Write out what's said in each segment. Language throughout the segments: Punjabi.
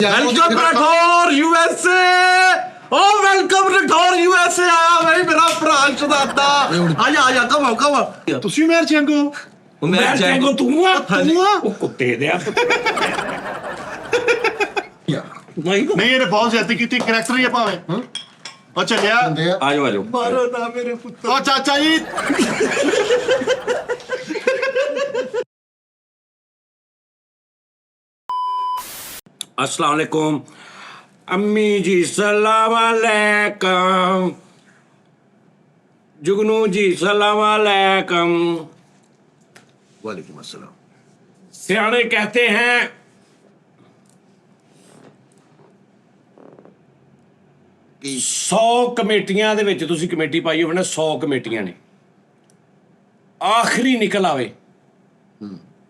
वेलकम राठौर यूएसए ओ वेलकम राठौर यूएसए आया भाई मेरा भरा चदाता आजा कम आओ ਤੁਸੀਂ ਮੈਰ ਚੰਗੋ मैं चेंगो तू आ ਉਹ कुत्ते दे ਨਹੀਂ ਇਹਨੇ ਬਹੁਤ ਜ਼ਿਆਦਤੀ ਕੀਤੀ ਕਰੈਕਟਰ ਹੀ ਆ ਭਾਵੇਂ ਉਹ ਚੱਲਿਆ आजो ਮਾਰੋ ਨਾ ਮੇਰੇ ਪੁੱਤ ਉਹ ਚਾਚਾ ਜੀ अस्सलाम वालेकुम अम्मी जी सलाम अलैकुम जुगनू जी सलाम अलैकुम ਵਾਲੇਕੁਮ ਅਸਲਾਮ सियाने कहते हैं कि 100 ਕਮੇਟੀਆਂ ਦੇ ਵਿੱਚ ਤੁਸੀਂ ਕਮੇਟੀ ਪਾਈ ਹੋਵੇ ਨਾ 100 ਕਮੇਟੀਆਂ ਨੇ ਆਖਰੀ ਨਿਕਲ ਆਵੇ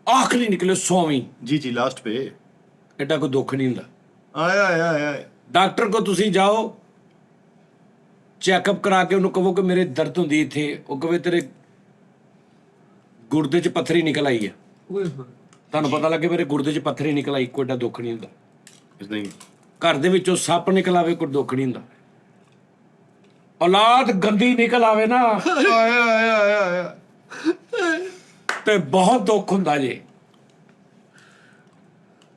ਆਖਰੀ ਨਿਕਲੇ 100ਵੀਂ ਜੀ ਜੀ ਲਾਸਟ ਪੇ ਐਡਾ ਕੋਈ ਦੁੱਖ ਨਹੀਂ ਹੁੰਦਾ ਆਇਆ ਆਇਆ ਆਇਆ ਡਾਕਟਰ ਕੋ ਤੁਸੀਂ ਜਾਓ ਚੈੱਕਅਪ ਕਰਾ ਕੇ ਉਹਨੂੰ ਕਹੋ ਕਿ ਮੇਰੇ ਦਰਦ ਹੁੰਦੀ ਇੱਥੇ ਉਹ ਕਹੇ ਤੇਰੇ ਗੁਰਦੇ 'ਚ ਪੱਥਰੀ ਨਿਕਲ ਆਈ ਹੈ ਤੁਹਾਨੂੰ ਪਤਾ ਲੱਗੇ ਮੇਰੇ ਗੁਰਦੇ 'ਚ ਪੱਥਰੀ ਨਿਕਲ ਆਈ ਕੋਈ ਏਡਾ ਦੁੱਖ ਨਹੀਂ ਹੁੰਦਾ ਇਸ ਨਹੀਂ ਘਰ ਦੇ ਵਿੱਚੋਂ ਸੱਪ ਨਿਕਲ ਆਵੇ ਕੋਈ ਦੁੱਖ ਨਹੀਂ ਹੁੰਦਾ ਔਲਾਦ ਗੰਦੀ ਨਿਕਲ ਆਵੇ ਨਾ ਆਇਆ ਆਇਆ ਆਇਆ ਆਇਆ ਤੇ ਬਹੁਤ ਦੁੱਖ ਹੁੰਦਾ ਜੇ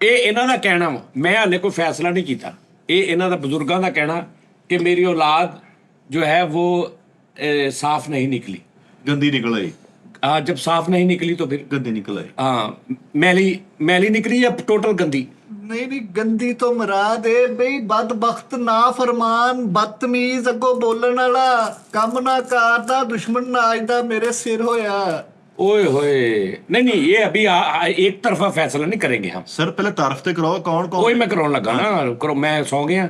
ਇਹ ਇਹਨਾਂ ਦਾ ਕਹਿਣਾ ਵਾ ਮੈਂ ਹਾਲੇ ਕੋਈ ਫੈਸਲਾ ਨਹੀਂ ਕੀਤਾ ਇਹ ਇਹਨਾਂ ਦਾ ਬਜ਼ੁਰਗਾਂ ਦਾ ਕਹਿਣਾ ਕਿ ਮੇਰੀ ਔਲਾਦ जो है वो साफ नहीं निकली गंदी निकल आई जब साफ नहीं निकली तो फिर गंदी निकल आई हाँ मैली निकली या टोटल गंदी नहीं गंदी तो मुराद है बई बदबख्त ना फरमान बदतमीज अगो बोलन वाला कम ना करदा दुश्मन ना अजदा मेरे सिर होया ओए होए नहीं ये अभी एक तरफा फैसला नहीं करेंगे हम सर पहले तारफ ते कराओ कौन कौन कोई मैं कराने लगा ना करो मैं सौ गया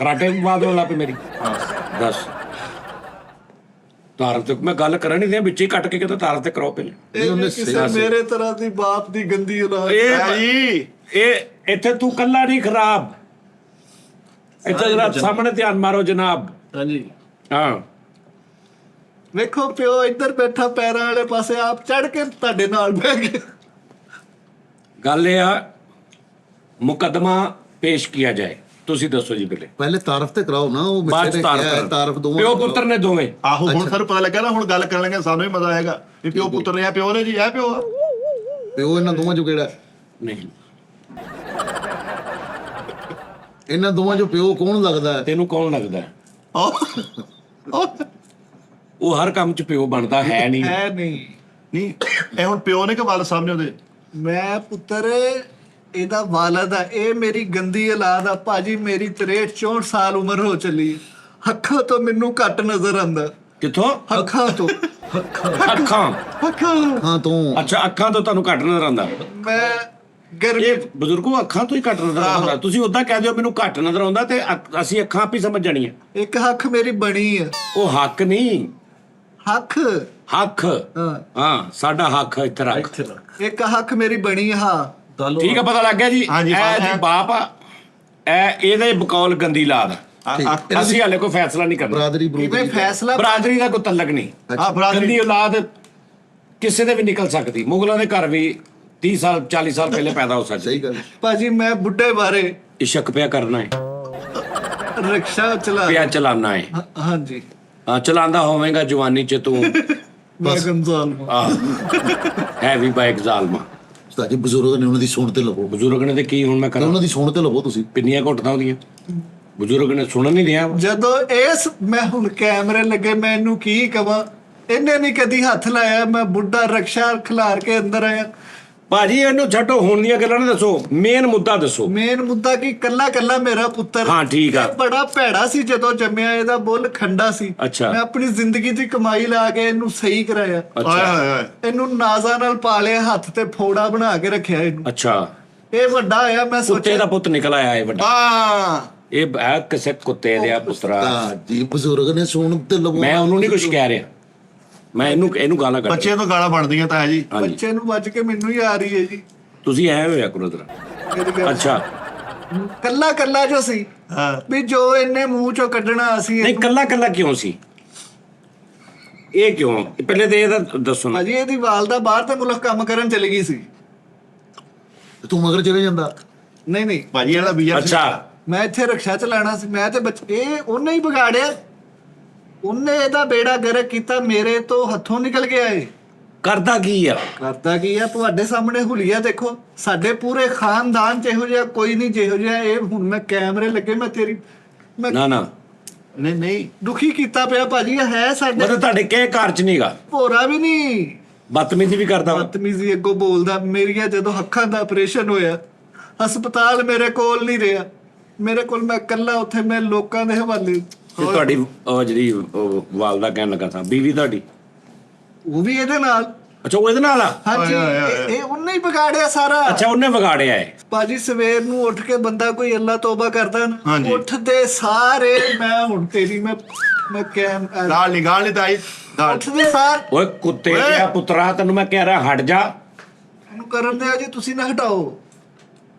कराटे बात होने पे मेरी दस ਤਾਰਫ ਤੇ ਮੈਂ ਗੱਲ ਕਰਨ ਨਹੀਂ ਦਿਆਂ ਵਿੱਚ ਹੀ ਕੱਟ ਕੇ ਕਹਿੰਦਾ ਤਾਰਫ ਤੇ ਕਰਾਓ ਪਹਿਲੇ ਕਿਸੇ ਮੇਰੇ ਤਰ੍ਹਾਂ ਦੀ ਬਾਪ ਦੀ ਗੰਦੀ ਔਲਾਦ ਇਹ ਇੱਥੇ ਤੂੰ ਕੱਲਾ ਨਹੀਂ ਖਰਾਬ ਇੱਥੇ ਜਰਾ ਸਾਹਮਣੇ ਧਿਆਨ ਮਾਰੋ ਜਨਾਬ ਹਾਂਜੀ ਹਾਂ ਵੇਖੋ ਪਿਓ ਇੱਧਰ ਬੈਠਾ ਪੈਰਾਂ ਵਾਲੇ ਪਾਸੇ ਆਪ ਚੜ ਕੇ ਤੁਹਾਡੇ ਨਾਲ ਬਹਿ ਗਿਆ ਗੱਲ ਇਹ ਆ ਮੁਕੱਦਮਾ ਪੇਸ਼ ਕੀਤਾ ਜਾਏ ਤੁਸੀਂ ਦੱਸੋ ਜੀ ਪਹਿਲੇ ਪਹਿਲੇ ਤਾਰਫ ਤੇ ਕਰਾਓ ਨਾ ਉਹ ਬਾਅਦ ਚ ਤਾਰਫ ਦੋਵਾਂ ਪਿਓ ਪੁੱਤਰ ਨੇ ਦੋਵੇਂ ਆਹੋ ਹੁਣ ਸਰ ਪਤਾ ਲੱਗਾ ਨਾ ਹੁਣ ਗੱਲ ਕਰਨ ਲੱਗੇ ਸਾਨੂੰ ਵੀ ਮਜ਼ਾ ਆਏਗਾ ਵੀ ਪਿਓ ਪੁੱਤਰ ਨੇ ਆ ਪਿਓ ਨੇ ਜੀ ਇਹ ਪਿਓ ਆ ਪਿਓ ਇਹਨਾਂ ਦੋਵਾਂ ਚੋਂ ਕਿਹੜਾ ਨਹੀਂ ਇਹਨਾਂ ਦੋਵਾਂ ਚੋਂ ਪਿਓ ਕੌਣ ਲੱਗਦਾ ਹੈ? ਤੈਨੂੰ ਕੌਣ ਲੱਗਦਾ ਹੈ? ਉਹ ਉਹ ਹਰ ਕੰਮ 'ਚ ਪਿਓ ਬਣਦਾ ਹੈ ਨਹੀਂ ਹੈ ਨਹੀਂ ਨਹੀਂ ਇਹ ਹੁਣ ਪਿਓ ਨੇ ਕਿ ਵਾਲਦ ਸਾਹਿਬ ਨੇ ਉਹਦੇ ਮੈਂ ਪੁੱਤਰ ਇਹਦਾ ਵਾਲਦ ਆ ਇਹ ਮੇਰੀ ਗੰਦੀ ਔਲਾਦ ਆ ਭਾਜੀ ਮੇਰੀ 63 64 ਸਾਲ ਉਮਰ ਹੋ ਚੱਲੀ ਅੱਖਾਂ ਤੋਂ ਮੈਨੂੰ ਘੱਟ ਨਜ਼ਰ ਆਂਦਾ ਕਿੱਥੋਂ ਅੱਖਾਂ ਤੋਂ ਅੱਖਾਂ ਅੱਖਾਂ ਹਾਂ ਤੂੰ ਅੱਛਾ ਅੱਖਾਂ ਤੋਂ ਤੁਹਾਨੂੰ ਘੱਟ ਨਜ਼ਰ ਆਉਂਦਾ ਮੈਂ ਗਰਮੀ ਇਹ ਬਜ਼ੁਰਗੋ ਅੱਖਾਂ ਤੋਂ ਹੀ ਘੱਟ ਨਜ਼ਰ ਆਉਂਦਾ ਤੁਸੀਂ ਉਦਾਂ ਕਹਿ ਦਿਓ ਮੈਨੂੰ ਘੱਟ ਨਜ਼ਰ ਆਉਂਦਾ ਤੇ ਅਸੀਂ ਅੱਖਾਂ ਆਪ ਹੀ ਸਮਝ ਜਾਣੀਆਂ ਇੱਕ ਅੱਖ ਮੇਰੀ ਬਣੀ ਆ ਉਹ ਹੱਕ ਨਹੀਂ ਅੱਖ ਹੱਕ ਹਾਂ ਹਾਂ ਸਾਡਾ ਹੱਕ ਇੱਥੇ ਰੱਖ ਇੱਕ ਅੱਖ ਮੇਰੀ ਬਣੀ ਆ ਠੀਕ ਆ ਪਤਾ ਲੱਗ ਗਿਆ ਜੀ ਹਾਂਜੀ, ਇਹ ਜੀ ਬਾਪ ਆ ਇਹਦੇ ਬਕੌਲ ਗੰਦੀ ਲਾਦ ਅਸੀਂ ਹਾਲੇ ਕੋਈ ਫੈਸਲਾ ਨਹੀਂ ਕਰਨਾ ਬਰਾਦਰੀ ਕਿਵੇਂ ਫੈਸਲਾ ਬਰਾਦਰੀ ਦਾ ਕੋਈ ਤਲਕ ਨਹੀਂ ਆ ਬਰਾਦਰੀ ਗੰਦੀ ਔਲਾਦ ਕਿਸੇ ਦੇ ਵੀ ਨਿਕਲ ਸਕਦੀ ਮੁਗਲਾਂ ਦੇ ਘਰ ਵੀ 30 ਸਾਲ 40 ਸਾਲ ਪਹਿਲੇ ਪੈਦਾ ਹੋ ਸਕਦੀ ਸਹੀ ਗੱਲ ਭਾਜੀ ਮੈਂ ਬੁੱਢੇ ਬਾਰੇ ਇਸ਼ਕ ਪਿਆ ਕਰਨਾ ਹੈ ਰਿਕਸ਼ਾ ਚਲਾ ਪਿਆ ਚਲਾਨਾ ਹੈ ਹਾਂਜੀ ਹਾਂ ਚਲਾਉਂਦਾ ਹੋਵੇਂਗਾ ਜਵਾਨੀ ਚ ਤੂੰ ਮੈਂ ਗੰਜ਼ਾਲ ਹੈਵੀ ਬਾਈਕ ਜ਼ਾਲਮਾ ਸਾਡੀ ਬਜ਼ੁਰਗ ਨੇ ਉਹਨਾਂ ਦੀ ਸੁਣ ਤੇ ਲਵੋ ਬਜ਼ੁਰਗ ਨੇ ਤੇ ਕੀ ਹੁਣ ਮੈਂ ਕਰਾਂ ਉਹਨਾਂ ਦੀ ਸੁਣ ਤੇ ਲਵੋ ਤੁਸੀਂ ਪਿੰਨੀਆਂ ਘੁੱਟਦਾ ਉਹਦੀਆਂ ਬਜ਼ੁਰਗ ਨੇ ਸੁਣਨ ਨਹੀਂ ਦਿਆ ਜਦੋਂ ਇਸ ਮੈਂ ਹੁਣ ਕੈਮਰੇ ਲੱਗੇ ਮੈਂ ਇਹਨੂੰ ਕੀ ਕਵਾਂ ਇਹਨੇ ਨਹੀਂ ਕਦੀ ਹੱਥ ਲਾਇਆ ਮੈਂ ਬੁੱਢਾ ਰਕਸ਼ਾ ਖਿਲਾਰ ਕੇ ਅੰਦਰ ਆਇਆ ਭਾਜੀ ਇਹਨੂੰ ਛੱਡੋ ਹੁਣ ਦੀਆਂ ਗੱਲਾਂ ਨਾ ਦੱਸੋ ਮੇਨ ਮੁੱਦਾ ਦੱਸੋ ਮੇਨ ਮੁੱਦਾ ਕੀ ਕੱਲਾ ਕੱਲਾ ਮੇਰਾ ਪੁੱਤਰ ਹਾਂ, ਠੀਕ ਆ। ਇਹ ਬੜਾ ਭੈੜਾ ਸੀ ਜਦੋਂ ਜੰਮਿਆ ਇਹਦਾ ਬੁੱਲ ਖੰਡਾ ਸੀ ਅੱਛਾ। ਮੈਂ ਆਪਣੀ ਜ਼ਿੰਦਗੀ ਦੀ ਕਮਾਈ ਲਾ ਕੇ ਇਹਨੂੰ ਸਹੀ ਕਰਾਇਆ ਆਇਆ ਆਇਆ ਇਹਨੂੰ ਨਾਜ਼ਾਂ ਨਾਲ ਪਾਲਿਆ ਹੱਥ ਤੇ ਫੋੜਾ ਬਣਾ ਕੇ ਰੱਖਿਆ ਇਹਨੂੰ ਅੱਛਾ ਇਹ ਵੱਡਾ ਹੋਇਆ ਮੈਂ ਕੁੱਤੇ ਸੋਚਿਆ ਦਾ ਪੁੱਤ ਨਿਕਲ ਆਇਆ ਇਹ ਵੱਡਾ ਆ ਇਹ ਹੈ ਕਿਸੇ ਕੁੱਤੇ ਦੇ ਪੁੱਤਰਾ ਜੀ ਬਜ਼ੁਰਗ ਨੇ ਸੁਣ ਤੇ ਲਵੋ ਮੈਂ ਉਹਨੂੰ ਨਹੀਂ ਕੁਝ ਕਹਿ ਰਿਹਾ ਮੈਂ ਇਹਨੂੰ ਗਾਲਾਂ ਕੱਢ ਬੱਚੇ ਤੋਂ ਗਾਲਾਂ ਬਣਦੀਆਂ ਤਾਂ ਹੈ ਜੀ ਹਾਂਜੀ ਬੱਚੇ ਨੂੰ ਵੱਜ ਕੇ ਮੈਨੂੰ ਹੀ ਆ ਰਹੀ ਹੈ ਜੀ ਤੁਸੀਂ ਐ ਹੋਇਆ ਕਰੋ ਜਰਾ ਮੇਰੀ ਗੱਲ ਅੱਛਾ ਕੱਲਾ ਕੱਲਾ ਜੋ ਸੀ ਹਾਂ ਵੀ ਜੋ ਇਹਨੇ ਮੂੰਹ ਚੋਂ ਕੱਢਣਾ ਅਸੀਂ ਨਹੀਂ ਕੱਲਾ ਕੱਲਾ ਕਿਉਂ ਸੀ ਇਹ ਕਿਉਂ ਪਹਿਲੇ ਤੇ ਇਹਦਾ ਦੱਸੋ ਨਾ ਭਾਜੀ ਇਹਦੀ ਵਾਲਦਾ ਬਾਹਰ ਤੇ ਮੁਲਕ ਕੰਮ ਕਰਨ ਚਲੀ ਗਈ ਸੀ ਤੂੰ ਮਗਰ ਚਲੇ ਜਾਂਦਾ ਨਹੀਂ ਭਾਜੀ ਇਹਦਾ ਵੀਜ਼ਾ ਅੱਛਾ ਮੈਂ ਇੱਥੇ ਰਕਸ਼ਾ ਚਲਾਣਾ ਸੀ, ਮੈਂ ਤੇ ਇਹ ਉਹਨੇ ਹੀ ਵਿਗਾੜਿਆ, ਉਹਨੇ ਇਹਦਾ ਬੇੜਾ ਗਰਕ ਕੀਤਾ, ਮੇਰੇ ਤੋਂ ਹੱਥੋਂ ਨਿਕਲ ਗਿਆ ਏ। ਕਰਦਾ ਕੀ ਆ? ਕਰਦਾ ਕੀ ਆ? ਤੁਹਾਡੇ ਸਾਹਮਣੇ ਹੁਲੀਆ ਦੇਖੋ, ਸਾਡੇ ਪੂਰੇ ਖਾਨਦਾਨ ਚ ਇਹੋ ਜਿਹਾ ਕੋਈ ਨਹੀਂ ਜਿਹੋ ਜਿਹਾ ਇਹ। ਹੁਣ ਮੈਂ ਕੈਮਰੇ ਲੱਗੇ, ਮੈਂ ਨਾ ਨਹੀਂ ਦੁਖੀ ਕੀਤਾ ਪਿਆ ਭਾਜੀ। ਇਹ ਹੈ ਸਾਡੇ ਮਤਲਬ ਤੁਹਾਡੇ ਕਿਸੇ ਘਰ ਚ ਨਹੀਂਗਾ? ਭੋਰਾ ਵੀ ਨਹੀਂ, ਬਦਤਮੀਜ਼ੀ ਵੀ ਕਰਦਾ ਵਾ? ਬਦਤਮੀਜ਼ੀ ਅੱਗੋਂ ਬੋਲਦਾ। ਮੇਰੀਆਂ ਜਦੋਂ ਅੱਖਾਂ ਦਾ ਆਪਰੇਸ਼ਨ ਹੋਇਆ, ਹਸਪਤਾਲ ਮੇਰੇ ਕੋਲ ਨਹੀਂ ਰਿਹਾ, ਮੇਰੇ ਕੋਲ ਮੈਂ ਇਕੱਲਾ ਉੱਥੇ, ਮੈਂ ਲੋਕਾਂ ਦੇ ਹਵਾਲੇ। ਤੇ ਤੁਹਾਡੀ ਉਹ ਜਿਹੜੀ ਵਾਲਦਾ ਕਹਿਣ ਲੱਗਾ ਸਾਂ, ਬੀਵੀ ਤੁਹਾਡੀ, ਉਹ ਵੀ ਇਹਦੇ ਨਾਲ। ਅੱਛਾ ਉਹ ਇਹਦੇ ਨਾਲ ਆ? ਹਾਂਜੀ, ਇਹ ਉਹਨੇ ਹੀ ਵਿਗਾੜਿਆ ਸਾਰਾ। ਅੱਛਾ ਉਹਨੇ ਵਿਗਾੜਿਆ ਹੈ। ਭਾਜੀ ਸਵੇਰ ਨੂੰ ਉੱਠ ਕੇ ਬੰਦਾ ਕੋਈ ਅੱਲਾ ਤੋਬਾ ਕਰਦਾ ਨਾ, ਹਾਂਜੀ। ਉੱਠਦੇ ਸਾਰੇ ਮੈਂ ਹੁਣ ਤੇਰੀ ਮੈਂ ਕੈਮ ਗਾਲ ਨਹੀਂ ਤਾਈ ਗਾਲ। ਉੱਠਦੇ ਸਾਰ ਓਏ ਕੁੱਤੇ ਦਾ ਪੁੱਤਰਾ, ਤੈਨੂੰ ਮੈਂ ਕਹਿ ਰਿਹਾ ਹਟ ਜਾ। ਇਹਨੂੰ ਕਰਨ ਦੇ ਅਜੇ, ਤੁਸੀਂ ਨਾ ਹਟਾਓ।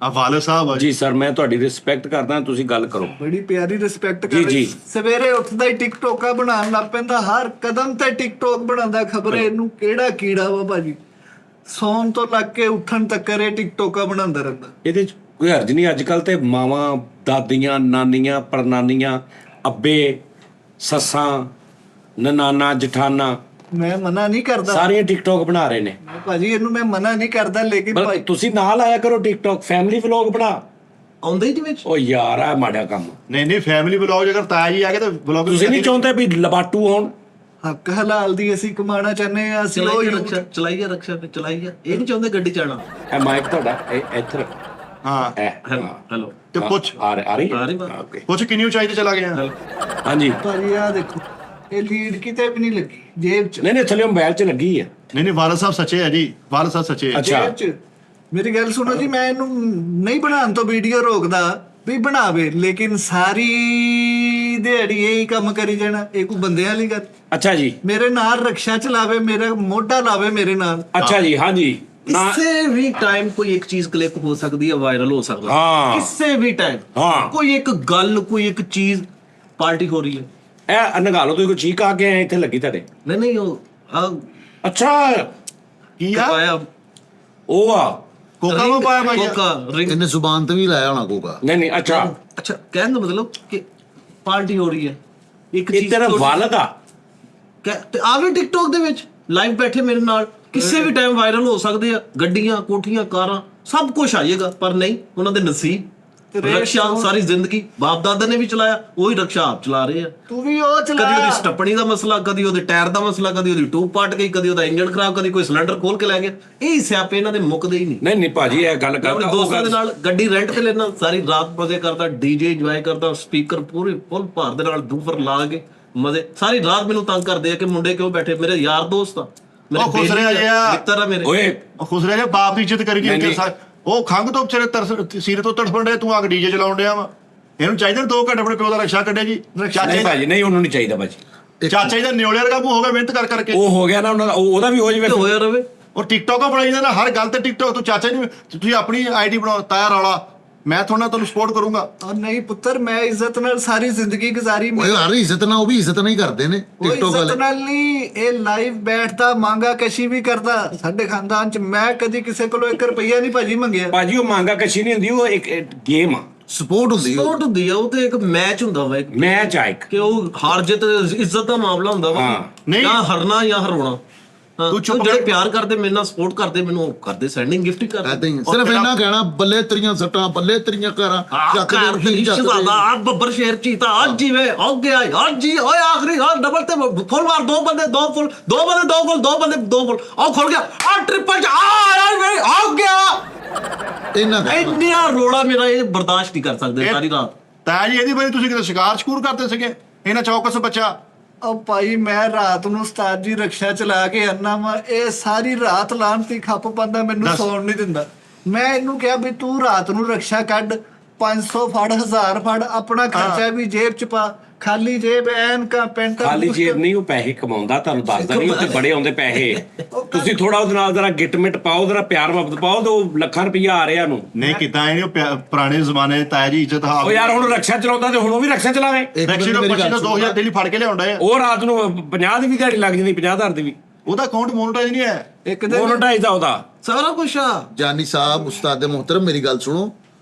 ਆ ਵਾਲੇ ਸਾਹਿਬ ਜੀ ਸਰ, ਮੈਂ ਤੁਹਾਡੀ ਰਿਸਪੈਕਟ ਕਰਦਾ, ਤੁਸੀਂ ਗੱਲ ਕਰੋ। ਬੜੀ ਪਿਆਰੀ ਰਿਸਪੈਕਟ ਜੀ, ਕਰ। ਜੀ। ਸਵੇਰੇ ਉੱਠਦਾ ਹੀ ਟਿਕਟੋਕਾਂ ਬਣਾਉਣ ਲੱਗ ਪੈਂਦਾ, ਹਰ ਕਦਮ ਤੇ ਟਿਕਟੋਕ ਬਣਾਉਂਦਾ। ਖਬਰ ਇਹਨੂੰ ਕਿਹੜਾ ਕੀੜਾ ਵਾ ਭਾਜੀ, ਸੌਣ ਤੋਂ ਲੱਗ ਕੇ ਉੱਠਣ ਤੱਕ ਇਹ ਟਿਕਟੋਕਾਂ ਬਣਾਉਂਦਾ ਰਹਿੰਦਾ। ਇਹਦੇ ਚ ਕੋਈ ਹਰਜ ਨਹੀਂ। ਅੱਜ ਕੱਲ ਤੇ ਮਾਵਾਂ, ਦਾਦੀਆਂ, ਨਾਨੀਆਂ, ਪੜਨਾਨੀਆਂ, ਅੱਬੇ, ਸੱਸਾਂ, ਨਨਾਨਾ, ਜਠਾਨਾ, ਮੈਂ ਮਨਾ ਨਹੀਂ ਕਰਦਾ ਸਾਰੀਆਂ ਟਿਕਟੋਕ ਬਣਾ ਰਹੇ ਨੇ। ਭਾਜੀ, ਇਹਨੂੰ ਮੈਂ ਮਨਾ ਨਹੀਂ ਕਰਦਾ, ਲੇਕਿਨ ਪਰ ਭਾਈ ਤੁਸੀਂ ਨਾਲ ਆਇਆ ਕਰੋ, ਟਿਕਟੋਕ ਫੈਮਿਲੀ ਵਲੌਗ ਬਣਾ। ਆਉਂਦੇ ਹੀ ਨਹੀਂ ਵਿੱਚ। ਓ ਯਾਰ ਆ ਮਾੜਾ ਕੰਮ। ਨਹੀਂ ਫੈਮਿਲੀ ਬਲੌਗ ਜੇਕਰ ਤਾਇਆ ਜੀ ਆ ਗਏ ਤਾਂ ਬਲੌਗ ਤੁਸੀਂ ਨਹੀਂ ਚਾਹੁੰਦੇ ਵੀ ਲਬਾਟੂ ਹੋਣ? ਹੱਕ ਹਲਾਲ ਦੀ ਅਸੀਂ ਕਮਾਣਾ ਚਾਹੁੰਦੇ ਆ। ਅਸੀਂ ਉਹ ਚਲਾਈਏ ਰਕਸ਼ਾ ਤੇ ਚਲਾਈਏ, ਇਹ ਨਹੀਂ ਚਾਹੁੰਦੇ ਗੱਡੀ ਚਾਣਾ। ਇਹ ਮਾਈਕ ਤੁਹਾਡਾ ਇਹ ਇੱਥੇ ਰੱਖੋ। ਹਾਂ ਹੈਲੋ ਤੇ ਪੁੱਛ ਆ ਰਹੀ ਆ ਰਹੀ ਬਾਤ। ਓਕੇ ਪੁੱਛ ਕਿੰਨੀ ਉਚਾਈ ਤੇ ਚਲਾ ਗਿਆ ਹਾਂਜੀ। ਭਾਜੀ ਆ ਦੇਖੋ, ਇਹ ਲੀਡ ਕਿਤੇ ਵੀ ਨਹੀਂ ਲੱਗੀ ਜੇਬ 'ਚ। ਨਹੀਂ ਥੱਲੇ ਮੋਬਾਈਲ 'ਚ ਲੱਗੀ ਆ। ਨਹੀਂ ਵਾਲਾ ਸਾਹਿਬ ਸੱਚੇ ਹੈ ਜੀ, ਵਾਲਾ ਸਾਹਿਬ ਸੱਚੇ ਹੈ। ਅੱਛਾ। ਜੇਬ 'ਚ। ਮੇਰੀ ਗੱਲ ਸੁਣੋ ਜੀ, ਮੈਂ ਇਹਨੂੰ ਨਹੀਂ ਬਣਾਉਣ ਤੋਂ ਵੀਡੀਓ ਰੋਕਦਾ ਵੀ ਬਣਾਵੇ, ਲੇਕਿਨ ਸਾਰੀ ਦਿਹਾੜੀ ਇਹੀ ਕੰਮ ਕਰੀ ਜਾਣਾ, ਇਹ ਕੋਈ ਬੰਦਿਆਂ ਵਾਲੀ ਗੱਲ। ਅੱਛਾ ਜੀ। ਮੇਰੇ ਨਾਲ ਰਕਸ਼ਾ ਚਲਾਵੇ, ਮੇਰਾ ਮੋਢਾ ਲਾਵੇ ਮੇਰੇ ਨਾਲ। ਅੱਛਾ ਜੀ। ਹਾਂਜੀ। ਕਿਸੇ ਵੀ ਟਾਈਮ ਕੋਈ ਇੱਕ ਚੀਜ਼ ਕਲਿੱਕ ਹੋ ਸਕਦੀ ਹੈ, ਵਾਇਰਲ ਹੋ ਸਕਦਾ ਹਾਂ। ਕਿਸੇ ਵੀ ਟਾਈਮ ਹਾਂ। ਕੋਈ ਇੱਕ ਗੱਲ, ਕੋਈ ਇੱਕ ਚੀਜ਼ ਪਾਰਟੀ ਹੋ ਰਹੀ ਹੈ। ਇਹ ਨਗਾਲੋ ਤੁਸੀਂ ਕੋਈ ਚੀਕ ਆ ਕੇ ਇੱਥੇ ਲੱਗੀ ਤੁਹਾਡੇ? ਨਹੀਂ ਉਹ ਆ ਅੱਛਾ ਕੀ ਆ ਪਾਇਆ ਉਹ ਆ। ਕੋਕਾ ਨੂੰ ਪਾਇਆ ਭਾਈ ਕੋਕਾ ਰਿੰਗ। ਇਹਨੇ ਜ਼ੁਬਾਨ ਤੇ ਵੀ ਲਾਇਆ ਹੋਣਾ ਕੋਕਾ। ਨਹੀਂ ਅੱਛਾ। ਅੱਛਾ, ਕਹਿਣ ਦਾ ਮਤਲਬ ਕਿ ਪਾਰਟੀ ਹੋ ਰਹੀ ਹੈ, ਇੱਕ ਇਹ ਚੀਜ਼ ਤੇਰਾ ਵਾਲਦ ਆ? ਤੇ ਆ ਵੀ ਟਿਕਟੋਕ ਦੇ ਵਿੱਚ ਲਾਈਵ ਬੈਠੇ ਮੇਰੇ ਨਾਲ, ਕਿਸੇ ਵੀ ਟਾਈਮ ਵਾਇਰਲ ਹੋ ਸਕਦੇ ਆ। ਗੱਡੀਆਂ, ਕੋਠੀਆਂ, ਕਾਰਾਂ, ਸਭ ਕੁਝ ਆਏਗਾ, ਪਰ ਨਹੀਂ, ਉਹਨਾਂ ਦੇ ਨਸੀਬ। ਰਕਸ਼ਾ ਸਾਰੀ ਜ਼ਿੰਦਗੀ ਬਾਪ ਦਾਦਾ ਨੇ ਵੀ ਚਲਾਇਆ, ਉਹੀ ਰਕਸ਼ਾ ਆਪ ਚਲਾ ਰਹੇ ਆ। ਤੂੰ ਵੀ ਉਹ ਕਦੀ ਚਲਾ। ਉਹਦੀ ਸਟੱਪਣੀ ਦਾ ਮਸਲਾ, ਕਦੀ ਉਹਦੇ ਟਾਇਰ ਦਾ ਮਸਲਾ, ਕਦੀ ਉਹਦੀ ਟੂਬ ਪਟ ਗਈ, ਕਦੀ ਉਹਦਾ ਇੰਜਨ ਖਰਾਬ, ਕਦੀ ਕੋਈ ਸਿਲੰਡਰ ਖੋਲ ਕੇ ਲੈ ਗਿਆ। ਇਹ ਸਿਆਪੇ ਇਹਨਾਂ ਦੇ ਮੁੱਕਦੇ ਹੀ ਨਹੀਂ। ਨਹੀਂ ਭਾਜੀ ਇਹ ਗੱਲ ਮੈਂ ਕਰਦਾ ਆਪਣੇ ਦੋਸਤਾਂ ਦੇ ਨਾਲ ਗੱਡੀ ਰੈਂਟ ਤੇ ਲੈਣਾ, ਸਾਰੀ ਰਾਤ ਮਜ਼ੇ ਕਰਦਾ, ਡੀਜੇ ਇੰਜੋਏ ਕਰਦਾ, ਸਪੀਕਰ ਪੂਰੇ ਫੁੱਲ ਭਾਰ ਦੇ ਨਾਲ ਦੂਫਰ ਲਾ ਕੇ ਮਜ਼ੇ। ਸਾਰੀ ਰਾਤ ਮੈਨੂੰ ਤੰਗ ਕਰਦੇ ਆ ਕਿ ਮੁੰਡੇ ਕਿਉਂ ਬੈਠੇ, ਮੇਰੇ ਯਾਰ ਦੋਸਤ ਆ, ਉਹ ਖੁਸ਼ ਰਿਹਾ ਜੀ ਆ। ਮਿੱਤਰ ਆ ਮੇਰੇ। ਓਏ ਉਹ ਖੁਸ਼ ਰਿਹਾ ਜੀ, ਬਾਪ ਦੀ ਇੱਜ਼ਤ ਕਰੀ ਦੀ ਨਹੀਂ, ਉਹ ਖੰਗ ਤੋਂ ਵਿਚਾਰੇ ਸੀਰੇ ਤੋਂ ਤੜਫਣ ਡਿਆ, ਤੂੰ ਆ ਕੇ ਡੀਜੇ ਚਲਾਉਣ ਡਿਆ ਵਾ। ਇਹਨੂੰ ਚਾਹੀਦਾ 2 ਘੰਟੇ ਆਪਣੇ ਪਿਓ ਦਾ ਰਕਸ਼ਾ ਕੱਢਿਆ ਜੀ। ਨਹੀਂ ਭਾਜੀ, ਨਹੀਂ ਉਹਨੂੰ ਨਹੀਂ ਚਾਹੀਦਾ ਭਾਜੀ। ਚਾਚਾ ਜੀ ਦਾ ਨਿਓਲੇ ਵਰਗਾ ਮੂੰਹ ਹੋ ਗਿਆ ਮਿਹਨਤ ਕਰ ਕਰਕੇ। ਉਹ ਹੋ ਗਿਆ ਨਾ ਉਹਨਾਂ ਦਾ, ਉਹਦਾ ਵੀ ਹੋ ਜਾਵੇ। ਤੇ ਹੋਇਆ ਰਵੇ। ਉਹ ਟਿਕਟੋਕ ਬਣਾਈ ਜਾਂਦਾ ਹਰ ਗੱਲ ਤੇ ਟਿਕਟੋਕ। ਤੂੰ ਚਾਚਾ ਜੀ ਤੁਸੀਂ ਆਪਣੀ ਆਈਡੀ ਬਣਾਓ, ਤਾਇਆ ਰੌਲਾ, ਮੈਂ ਤੁਹਾਨੂੰ ਸਪੋਰਟ ਕਰੂੰਗਾ। ਔਰ ਨਹੀਂ ਪੁੱਤਰ, ਮੈਂ ਇੱਜ਼ਤ ਨਾਲ ਸਾਰੀ ਜ਼ਿੰਦਗੀ ਗੁਜ਼ਾਰੀ। ਓਏ ਹਰ ਇੱਜ਼ਤ ਨਾਲ ਉਹ ਵੀ ਇੱਜ਼ਤ ਨਹੀਂ ਕਰਦੇ ਨੇ ਉਹ ਟਿਕਟੋਕ ਇੱਜ਼ਤ ਵਾਲੇ। ਨਾਲ ਨਹੀਂ, ਇਹ ਲਾਈਵ ਬੈਠਦਾ, ਮੰਗਾ ਕਸ਼ੀ ਵੀ ਕਰਦਾ। ਸਾਡੇ ਖਾਨਦਾਨ 'ਚ ਮੈਂ ਕਦੀ ਕਿਸੇ ਕੋਲੋਂ 1 ਰੁਪਈਆ ਨਹੀਂ ਭਾਜੀ ਮੰਗਿਆ। ਭਾਜੀ ਉਹ ਮੰਗਾ ਕਸ਼ੀ ਨਹੀਂ ਹੁੰਦੀ, ਉਹ ਇੱਕ ਗੇਮ ਆ, ਸਪੋਰਟ ਹੁੰਦੀ ਹੈ। ਸਪੋਰਟ ਹੁੰਦੀ ਆ, ਉਹ ਤੇ ਇੱਕ ਮੈਚ ਹੁੰਦਾ ਵਾ, ਇੱਕ ਮੈਚ ਆ ਇੱਕ। ਕਿ ਉਹ ਹਾਰ ਜਿੱਤ ਇੱਜ਼ਤ ਦਾ ਮਾਮਲਾ ਹੁੰਦਾ ਵਾ। ਹਾਂ। ਨਹੀਂ। ਜਾਂ ਹਰਨਾ ਜਾਂ ਹਰਾਉਣਾ। ਹਾਂ, ਤੂੰ ਚੁੱਪ ਜਿਹੜੇ ਕਰ। ਪਿਆਰ ਕਰਦੇ, ਮੇਰੇ ਨਾਲ ਸਪੋਰਟ ਕਰਦੇ, ਮੈਨੂੰ ਉਹ ਕਰਦੇ, ਸੈਂਡਿੰਗ ਗਿਫਟ ਹੀ ਕਰਦੇ। ਏਦਾਂ ਹੀ ਸਿਰਫ ਇੰਨਾ ਕਹਿਣਾ, ਬੱਲੇ ਤੇਰੀਆਂ ਸੱਟਾਂ, ਬੱਲੇ ਤੇਰੀਆਂ ਕਾਰਾਂ, ਚੱਕ ਦੇ ਉੱਠੀ, ਚੱਕ ਦੇ। ਆ ਬੱਬਰ ਸ਼ੇਰ ਚੀਤਾ ਅੱਜ ਹੀ ਵੇ ਹੋ ਗਿਆ, ਅੱਜ ਹੀ ਓਏ ਆਖਰੀ ਹਾਂ ਡਬਲ ਤੇ ਫੁੱਲ ਮਾਰ, 2 ਬੰਦੇ 2 ਫੁੱਲ, 2 ਬੰਦੇ 2 ਫੁੱਲ, 2 ਬੰਦੇ 2 ਫੁੱਲ, ਆ ਖੁੱਲ ਗਿਆ, ਆ ਟ੍ਰਿਪਲ ਚ ਆ ਵੇ ਹੋ ਗਿਆ। ਇੰਨਾ ਕਹਿਣਾ। ਇੰਨਾ ਰੋਲਾ ਮੇਰਾ ਇਹ ਬਰਦਾਸ਼ਤ ਨਹੀਂ ਕਰ ਸਕਦੇ ਸਾਰੀ ਰਾਤ। ਤਾਇਆ ਜੀ ਇਹਦੀ ਬਣੀ ਤੁਸੀਂ ਕਿਤੇ ਸ਼ਿਕਾਰ ਸ਼ਕੂਰ ਕਰਦੇ ਸੀਗੇ, ਇਹਨਾਂ ਚੌਕਸ ਬੱਚਾ। ਉਹ ਭਾਈ ਮੈਂ ਰਾਤ ਨੂੰ ਉਸਤਾਦ ਜੀ ਰਕਸ਼ਾ ਚਲਾ ਕੇ ਆਨਾ ਵਾ, ਇਹ ਸਾਰੀ ਰਾਤ ਲਾਂਤੀ ਖੱਪ ਪਾਉਂਦਾ, ਮੈਨੂੰ ਸੌਣ ਨਹੀਂ ਦਿੰਦਾ। ਮੈਂ ਇਹਨੂੰ ਕਿਹਾ ਵੀ ਤੂੰ ਰਾਤ ਨੂੰ ਰਕਸ਼ਾ ਕੱਢ, 500 ਫੜ, 1000 ਫੜ, ਆਪਣਾ ਖਰਚਾ ਵੀ ਜੇਬ 'ਚ ਪਾ। ਖਾਲੀ ਜੇਬ, ਐਨਕਾਂ, ਪੈਂਟਾਂ। ਖਾਲੀ ਜੇਬ ਨਹੀਂ, ਉਹ ਪੈਸੇ ਕਮਾਉਂਦਾ, ਤੁਹਾਨੂੰ ਦੱਸਦਾ ਨਹੀਂ, ਉੱਥੇ ਬੜੇ ਆਉਂਦੇ ਪੈਸੇ। ਤੁਸੀਂ ਥੋੜਾ ਉਹਦੇ ਨਾਲ ਜਰਾ ਗਿੱਟ-ਮਿੱਟ ਪਾਓ, ਜਰਾ ਪਿਆਰ ਮੁਹੱਬਤ ਪਾਓ, ਤੇ ਉਹ ਲੱਖਾਂ ਰੁਪਈਆ ਆ ਰਿਹਾ ਨੂੰ। ਨਹੀਂ ਕੀਤਾ ਇਹਨੇ ਪੁਰਾਣੇ ਜ਼ਮਾਨੇ ਤਾਇਆ ਜੀ ਇੱਜ਼ਤ ਉਹ ਯਾਰ ਹੁਣ ਰਕਸ਼ਾ ਚਲਾਉਂਦਾ ਤੇ ਹੁਣ ਉਹ ਵੀ ਰਕਸ਼ਾ ਚਲਾਵੇ। ਇੱਕ ਰਕਸ਼ੇ ਮਿੰਟ ਨੂੰ ਮੇਰੀ 25 ਗੱਲ ਤੋਂ 2000 ਡੇਲੀ ਫੜ ਕੇ ਲਿਆਉਂਦਾ ਹੈ। ਉਹ ਰਾਤ ਨੂੰ 50 ਦੀ ਵੀ ਦਿਹਾੜੀ ਲੱਗ ਜਾਂਦੀ, 50,000 ਦੀ ਵੀ। ਉਹਦਾ ਅਕਾਊਂਟ ਮੋਨਟਾਈਜ਼ ਨਹੀਂ ਹੈ। ਇੱਕ ਦਿਨ ਮੋਨੋਟਾਈਜ਼ ਦਾ ਉਹਦਾ। ਸਾਰਾ ਕੁਛ ਆ। ਜਾਨੀ ਸਾਹਿਬ, ਉਸਤਾਦ ਦੇ ਮੁਹਤਰਮ, ਮੇਰੀ ਗੱਲ ਸੁਣੋ।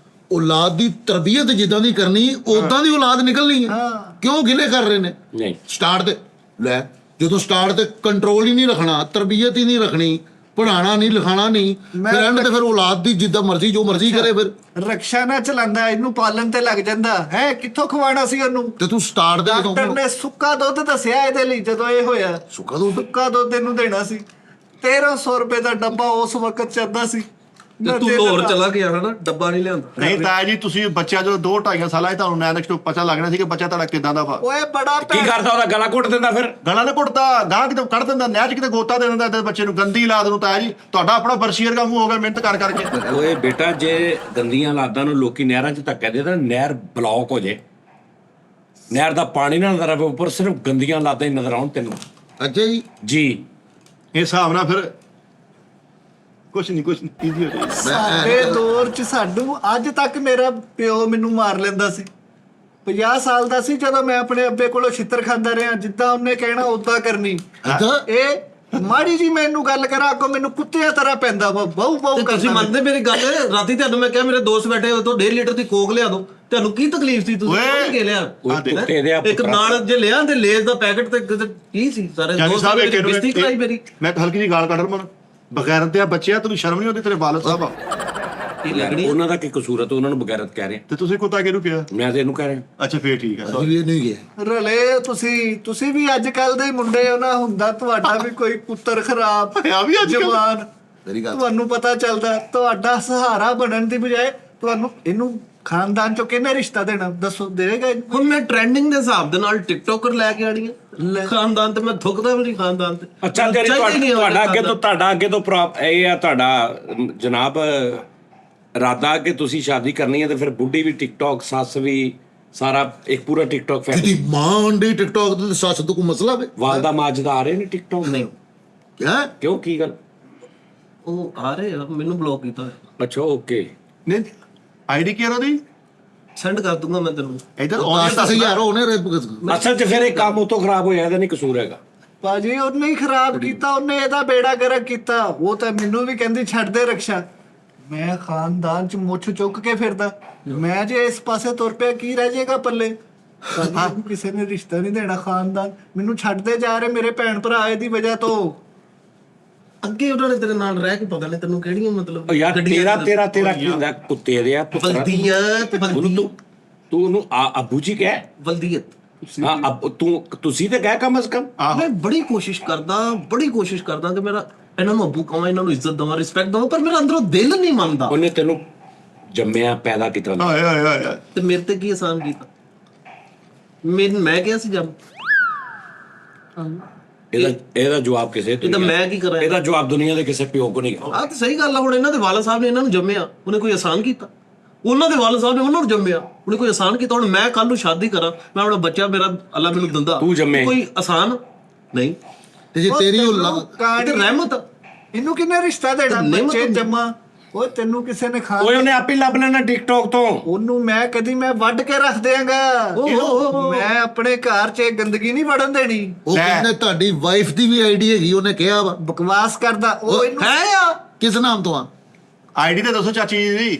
ਔਲਾਦ ਦੀ ਤਰਬੀਅਤ ਜਿੱਦਾਂ ਦੀ ਕਰਨੀ ਉਦਾਂ ਦੀ ਔਲਾਦ ਨਿਕਲਣੀ ਹੈ। ਕਿਉਂ ਗਿਲੇ ਕਰ ਰਹੇ ਨੇ? ਨਹੀਂ ਸਟਾਰਟ ਤੇ ਲੈ, ਜਦੋਂ ਸਟਾਰਟ ਤੇ ਕੰਟਰੋਲ ਹੀ ਨਹੀਂ ਰੱਖਣਾ, ਤਰਬੀਅਤ ਹੀ ਨਹੀਂ ਰੱਖਣੀ, ਪੜ੍ਹਾਉਣਾ ਨਹੀਂ, ਲਿਖਾਉਣਾ ਨਹੀਂ, ਫਿਰ ਐਂਡ ਤੇ ਫਿਰ ਔਲਾਦ ਦੀ ਜਿੱਦਾਂ ਮਰਜ਼ੀ ਜੋ ਮਰਜ਼ੀ ਕਰੇ। ਫਿਰ ਰਕਸ਼ਾ ਨਾ ਚਲਾਉਂਦਾ, ਇਹਨੂੰ ਪਾਲਣ ਤੇ ਲੱਗ ਜਾਂਦਾ ਹੈ। ਕਿੱਥੋਂ ਖਵਾਣਾ ਸੀ ਉਹਨੂੰ? ਤੇ ਤੂੰ ਸਟਾਰਟ ਦੇ ਡਾਕਟਰ ਨੇ ਸੁੱਕਾ ਦੁੱਧ ਦੱਸਿਆ ਇਹਦੇ ਲਈ ਜਦੋਂ ਇਹ ਹੋਇਆ। ਸੁੱਕਾ ਦੁੱਧ? ਸੁੱਕਾ ਦੁੱਧ ਇਹਨੂੰ ਦੇਣਾ ਸੀ। 1300 ਰੁਪਏ ਦਾ ਡੱਬਾ ਉਸ ਵਕਤ ਚੱਲਦਾ ਸੀ। ਤੇ ਤੂੰ ਲਾਹੌਰ ਚਲਾ ਗਿਆ ਹਨਾ, ਡੱਬਾ ਨਹੀਂ ਲਿਆਂਦਾ। ਨਹੀਂ ਤਾਇਆ ਜੀ, ਤੁਸੀਂ ਬੱਚਾ ਜਦੋਂ 2-2.5 ਸਾਲਾਂ ਦੀ ਤੁਹਾਨੂੰ ਨੈਨਕ ਤੋਂ ਪਤਾ ਲੱਗਣਾ ਸੀ ਕਿ ਬੱਚਾ ਤੁਹਾਡਾ ਕਿਦਾਂ ਦਾ ਵਾ। ਓਏ ਬੜਾ ਕੀ ਕਰਦਾ ਉਹਦਾ ਗਲਾ ਘੁੱਟ ਦਿੰਦਾ ਫਿਰ? ਗਲਾ ਨਾ ਘੁੱਟਦਾ, ਗਾਂ ਕਿਤੇ ਕੱਢ ਦਿੰਦਾ, ਨਹਿਰ 'ਚ ਕਿਤੇ ਗੋਤਾ ਦੇ ਦਿੰਦਾ ਤੇ ਬੱਚੇ ਨੂੰ, ਗੰਦੀ ਔਲਾਦ ਨੂੰ। ਤਾਇਆ ਜੀ ਤੁਹਾਡਾ ਆਪਣਾ ਬਰਸ਼ੀਰ ਦਾ ਮੂੰਹ ਹੋ ਗਿਆ ਮਿਹਨਤ ਕਰ ਕਰਕੇ। ਓਏ ਬੇਟਾ, ਜੇ ਗੰਦੀਆਂ ਔਲਾਦਾਂ ਨੂੰ ਲੋਕੀ ਨਹਿਰਾਂ 'ਚ ਧੱਕਾ ਦੇ ਤਾਂ ਨਹਿਰ ਬਲੌਕ ਹੋ ਜੇ, ਨਹਿਰ ਦਾ ਪਾਣੀ ਨਾ ਨਜ਼ਰ ਆਵੇ ਉੱਪਰ, ਸਿਰਫ ਗੰਦੀਆਂ ਔਲਾਦਾਂ ਹੀ ਨਜ਼ਰ ਆਉਣ ਤੈਨੂੰ। ਅੱਛਾ ਜੀ। ਜੀ ਇਹ ਹਿਸਾਬ ਨਾਲ ਫਿਰ ਕੁਛ ਨਹੀਂ ਈਜ਼ੀ ਹੋ ਜਾਏਗਾ। ਸਾਡੇ ਦੌਰ 'ਚ ਸਾਨੂੰ ਅੱਜ ਤੱਕ ਮੇਰਾ ਪਿਓ ਮੈਨੂੰ ਮਾਰ ਲੈਂਦਾ ਸੀ। 50 ਸਾਲ ਦਾ ਸੀ ਜਦੋਂ ਮੈਂ ਆਪਣੇ ਅੱਬੇ ਕੋਲੋਂ ਛਿੱਤਰ ਖਾਂਦਾ ਰਿਹਾ। ਜਿੱਦਾਂ ਉਹਨੇ ਕਹਿਣਾ ਉਦਾਂ ਕਰਨੀ। ਅੱਛਾ। ਇਹ ਮਾੜੀ ਜੀ ਮੈਨੂੰ ਗੱਲ ਕਰਾਂ ਅੱਗੋਂ ਮੈਨੂੰ ਕੁੱਤਿਆਂ ਤਰ੍ਹਾਂ ਪੈਂਦਾ ਵਾ, ਬਹੁ ਤੇ ਤੁਸੀਂ ਮੰਨਦੇ ਮੇਰੀ ਗੱਲ? ਰਾਤੀ ਤੁਹਾਨੂੰ ਮੈਂ ਕਿਹਾ ਮੇਰੇ ਦੋਸਤ ਬੈਠੇ ਹੋ ਤੋਂ 1.5 ਲੀਟਰ ਦੀ ਕੋਕ ਲਿਆ ਦੋ, ਤੁਹਾਨੂੰ ਕੀ ਤਕਲੀਫ ਸੀ? ਤੁਸੀਂ ਓਏ। ਨਹੀਂ ਕੇ ਲਿਆ? ਕੁੱਤੇ ਦੇ ਆ ਇੱਕ ਨਾਲ ਜੇ ਲਿਆ ਤੇ ਲੇਜ਼ ਦਾ ਪੈਕਟ ਤੇ ਕੀ ਸੀ? ਸਾਰੇ ਜਾਨੀ ਦੋਸਤ ਸਾਹਿਬ ਮੇਰੀ ਬੇਇੱਜ਼ਤੀ ਕਰਾਈ ਮੇਰੀ। ਮੈਂ ਹਲਕੀ ਜੀ ਗਾਲ ਕੱਢ ਰਮਨ, ਬਗੈਰਤ ਤੇ ਆ ਬੱਚਿਆ, ਤੈਨੂੰ ਸ਼ਰਮ ਨਹੀਂ ਆਉਂਦੀ? ਤੇਰੇ ਵਾਲਦ ਸਾਹਿਬ ਆ ਕੀ ਲੱਗਣੀ? ਉਹਨਾਂ ਦਾ ਕੀ ਕਸੂਰ ਹੈ? ਤੂੰ ਉਹਨਾਂ ਨੂੰ ਬਗੈਰਤ ਕਹਿ ਰਿਹਾ? ਤੇ ਤੁਸੀਂ ਕੁੱਤਾ ਕਿਹਨੂੰ ਕਿਹਾ? ਮੈਂ ਤੇ ਇਹਨੂੰ ਕਹਿ ਰਿਹਾ। ਅੱਛਾ ਫੇਰ ਠੀਕ ਹੈ। ਅਸੀਂ ਵੀ ਇਹ ਨਹੀਂ ਗਿਆ। ਰਲੇ ਤੁਸੀਂ ਵੀ ਅੱਜ ਕੱਲ ਦੇ ਮੁੰਡੇ ਹੋ ਨਾ, ਹੁੰਦਾ ਤੁਹਾਡਾ ਵੀ ਕੋਈ ਪੁੱਤਰ ਖਰਾਬ ਆ ਵੀ ਅੱਜ ਕੱਲ੍ਹ। ਜਵਾਨ, ਮੇਰੀ ਗੱਲ ਤੁਹਾਨੂੰ ਪਤਾ ਚੱਲਦਾ। ਤੁਹਾਡਾ ਸਹਾਰਾ ਬਣਨ ਦੀ ਬਜਾਏ ਤੁਹਾਨੂੰ ਇਹਨੂੰ ਖਾਨਦਾਨ ਚੋਂ ਕਿਹਨੇ ਰਿਸ਼ਤਾ ਦੇਣਾ? ਦੱਸੋ, ਦੇਗਾ? ਹੁਣ ਮੈਂ ਟ੍ਰੈਂਡਿੰਗ ਦੇ ਹਿਸਾਬ ਦੇ ਨਾਲ ਟਿਕਟੋਕਰ ਲੈ ਕੇ ਆਣੀ ਹੈ ਖਾਨਦਾਨ ਤੇ। ਮੈਂ ਥੁੱਕਦਾ ਵੀ ਨਹੀਂ ਖਾਨਦਾਨ ਤੇ। ਅੱਛਾ, ਤੇਰੀ ਤੁਹਾਡਾ ਅੱਗੇ ਤੋਂ ਇਹ ਆ ਤੁਹਾਡਾ ਜਨਾਬ ਇਰਾਦਾ ਕਿ ਤੁਸੀਂ ਸ਼ਾਦੀ ਕਰਨੀ ਹੈ ਤੇ ਫਿਰ ਬੁੱਢੀ ਵੀ ਟਿਕਟੌਕ, ਸੱਸ ਵੀ, ਸਾਰਾ ਇੱਕ ਪੂਰਾ ਟਿਕਟੌਕ ਕਿਤੇ ਫੈਮਿਲੀ। ਮਾਂ ਅੰਡੇ ਟਿਕਟੌਕ ਤੇ ਸੱਸ ਤੋਂ ਕੋਈ ਮਸਲਾ ਵੇ? ਵਾਲਦਾ ਮਾਜਦਾ ਆ ਰਹੇ ਨੇ ਟਿਕਟੌਕ? ਨਹੀਂ, ਕਿਆ? ਕਿਉਂ, ਕੀ ਗੱਲ? ਉਹ ਆ ਰਹੇ ਆ, ਮੈਨੂੰ ਬਲੌਕ ਕੀਤਾ ਹੋਇਆ। ਅੱਛਾ, ਓਕੇ। ਨਹੀਂ ਆਈਡੀ ਕੀ ਹੈ ਉਹਦੀ? ਸੈਂਡ ਕਰ ਦੂੰਗਾ ਮੈਂ ਤੈਨੂੰ। ਇਧਰ ਦੱਸ ਹਜ਼ਾਰ ਹੋਣੇ ਰੇ। ਅਸਲ 'ਚ ਫਿਰ ਇਹ ਕੰਮ ਉਤੋਂ ਖਰਾਬ ਹੋਇਆ, ਇਹਦਾ ਨਹੀਂ ਕਸੂਰ ਹੈਗਾ। ਭਾਜੀ ਉਹਨੇ ਹੀ ਖਰਾਬ ਕੀਤਾ, ਉਹਨੇ ਇਹਦਾ ਬੇੜਾ ਗਰਕ ਕੀਤਾ। ਉਹ ਤਾਂ ਮੈਨੂੰ ਵੀ ਕਹਿੰਦੀ ਛੱਡ ਦੇ ਰਕਸ਼ਾ। ਮੈਂ ਖਾਨਦਾਨ 'ਚ ਮੁੱਛ ਚੁੱਕ ਕੇ ਫਿਰਦਾ। ਮੈਂ ਜੇ ਇਸ ਪਾਸੇ ਤੁਰ ਪਿਆ ਕੀ ਰਹਿ ਜਾਏਗਾ ਪੱਲੇ? ਸਾਨੂੰ ਕਿਸੇ ਨੇ ਰਿਸ਼ਤਾ ਨਹੀਂ ਦੇਣਾ। ਖਾਨਦਾਨ ਮੈਨੂੰ ਛੱਡਦੇ ਜਾ ਰਹੇ ਮੇਰੇ ਭੈਣ ਭਰਾ ਇਹਦੀ ਵਜ੍ਹਾ ਤੋਂ। ਅੱਗੇ ਉਹਨਾਂ ਨੇ ਤੇਰੇ ਨਾਲ ਰਹਿ ਕੇ ਪਤਾ ਨਹੀਂ ਤੈਨੂੰ ਕਿਹੜੀਆਂ ਮਤਲਬ ਉਹ ਯਾਰ ਤੇਰਾ ਕੀ ਹੁੰਦਾ? ਕੁੱਤੇ ਦੇ ਆ ਪੁੱਤਰਾ। ਵਲਦੀਅਤ ਉਹਨੂੰ ਤੂੰ ਉਹਨੂੰ ਅੱਬੂ ਜੀ ਕਹਿ। ਵਲਦੀਅਤ। ਹਾਂ, ਤੁਸੀਂ ਤੇ ਕਹਿ ਕਮ ਅਜ਼ ਕਮ। ਮੈਂ ਬੜੀ ਕੋਸ਼ਿਸ਼ ਕਰਦਾ ਕਿ ਮੇਰਾ ਇਹਨਾਂ ਨੂੰ ਅੱਬੂ ਕਹਾਂ, ਇਹਨਾਂ ਨੂੰ ਇੱਜ਼ਤ ਦਵਾਂ, ਰਿਸਪੈਕਟ ਦਵਾਂ, ਪਰ ਮੇਰਾ ਅੰਦਰੋਂ ਦਿਲ ਨਹੀਂ ਮੰਨਦਾ। ਉਹਨੇ ਤੈਨੂੰ ਜੰਮਿਆ ਪੈਦਾ ਕੀਤਾ। ਆਏ ਆਏ ਆਏ। ਤੇ ਮੇਰੇ ਤੇ ਕੀ ਆਸਾਨ ਕੀਤਾ? ਮੈਂ ਕਿਹਾ ਸੀ ਜੰਮ। ਇਹਦਾ ਜਵਾਬ ਕਿਸੇ ਤੋਂ ਇਹਦਾ ਨਹੀਂ ਮੈਂ ਕੀ ਕਰਾਂ? ਇਹਦਾ ਜਵਾਬ ਦੁਨੀਆ ਦੇ ਕਿਸੇ ਪਿਓ ਕੋ ਨਹੀਂ। ਆਹ ਤਾਂ ਸਹੀ ਗੱਲ ਆ। ਹੁਣ ਇਹਨਾਂ ਦੇ ਵਾਲਦ ਸਾਹਿਬ ਨੇ ਇਹਨਾਂ ਨੂੰ ਜੰਮਿਆ, ਉਹਨੇ ਕੋਈ ਆਸਾਨ ਕੀਤਾ? ਉਹਨਾਂ ਦੇ ਵਾਲਦ ਸਾਹਿਬ ਨੇ ਉਹਨਾਂ ਨੂੰ ਜੰਮਿਆ, ਉਹਨੇ ਕੋਈ ਆਸਾਨ ਕੀਤਾ? ਹੁਣ ਮੈਂ ਕੱਲ ਨੂੰ ਸ਼ਾਦੀ ਕਰਾਂ, ਮੈਂ ਆਪਣਾ ਬੱਚਾ ਮੇਰਾ ਅੱਲਾ ਮੈਨੂੰ ਦਿੰਦਾ, ਤੂੰ ਜੰਮੇ। ਕੋਈ ਆਸਾਨ ਨਹੀਂ? ਤੇ ਜੇ ਤੇਰੀ ਔਲਾਦ ਇਹ ਤਾਂ ਰਹਿਮਤ ਆ। ਇਹਨੂੰ ਕਿੰਨੇ ਰਿਸ਼ਤਾ ਦੇਣਾ? ਨਹੀਂ ਬੱਚੇ ਮਤਲਬ- ਜੰਮਾ। ਓਏ ਤੈਨੂੰ ਕਿਸੇ ਨੇ ਖਾ ਓਏ ਉਹਨੇ ਆਪੇ ਲੱਭ ਲੈਣਾ ਟਿਕਟੌਕ ਤੋਂ। ਉਹਨੂੰ ਮੈਂ ਵੱਢ ਕੇ ਰੱਖ ਦਿਆਂਗਾ। ਮੈਂ ਆਪਣੇ ਘਰ 'ਚ ਗੰਦਗੀ ਨਹੀਂ ਵੜਨ ਦੇਣੀ। ਉਹ ਕਹਿੰਦੇ ਤੁਹਾਡੀ ਵਾਈਫ ਦੀ ਵੀ ਆਈਡੀ ਹੈਗੀ, ਉਹਨੇ ਕਿਹਾ ਵਾ। ਬਕਵਾਸ ਕਰਦਾ ਉਹ। ਇਹਨੂੰ ਹੈ ਆ ਕਿਸ ਨਾਮ ਤੋਂ ਆ? ਆਈਡੀ ਤੇ ਦੱਸੋ ਚਾਚੀ ਜੀ ਦੀ।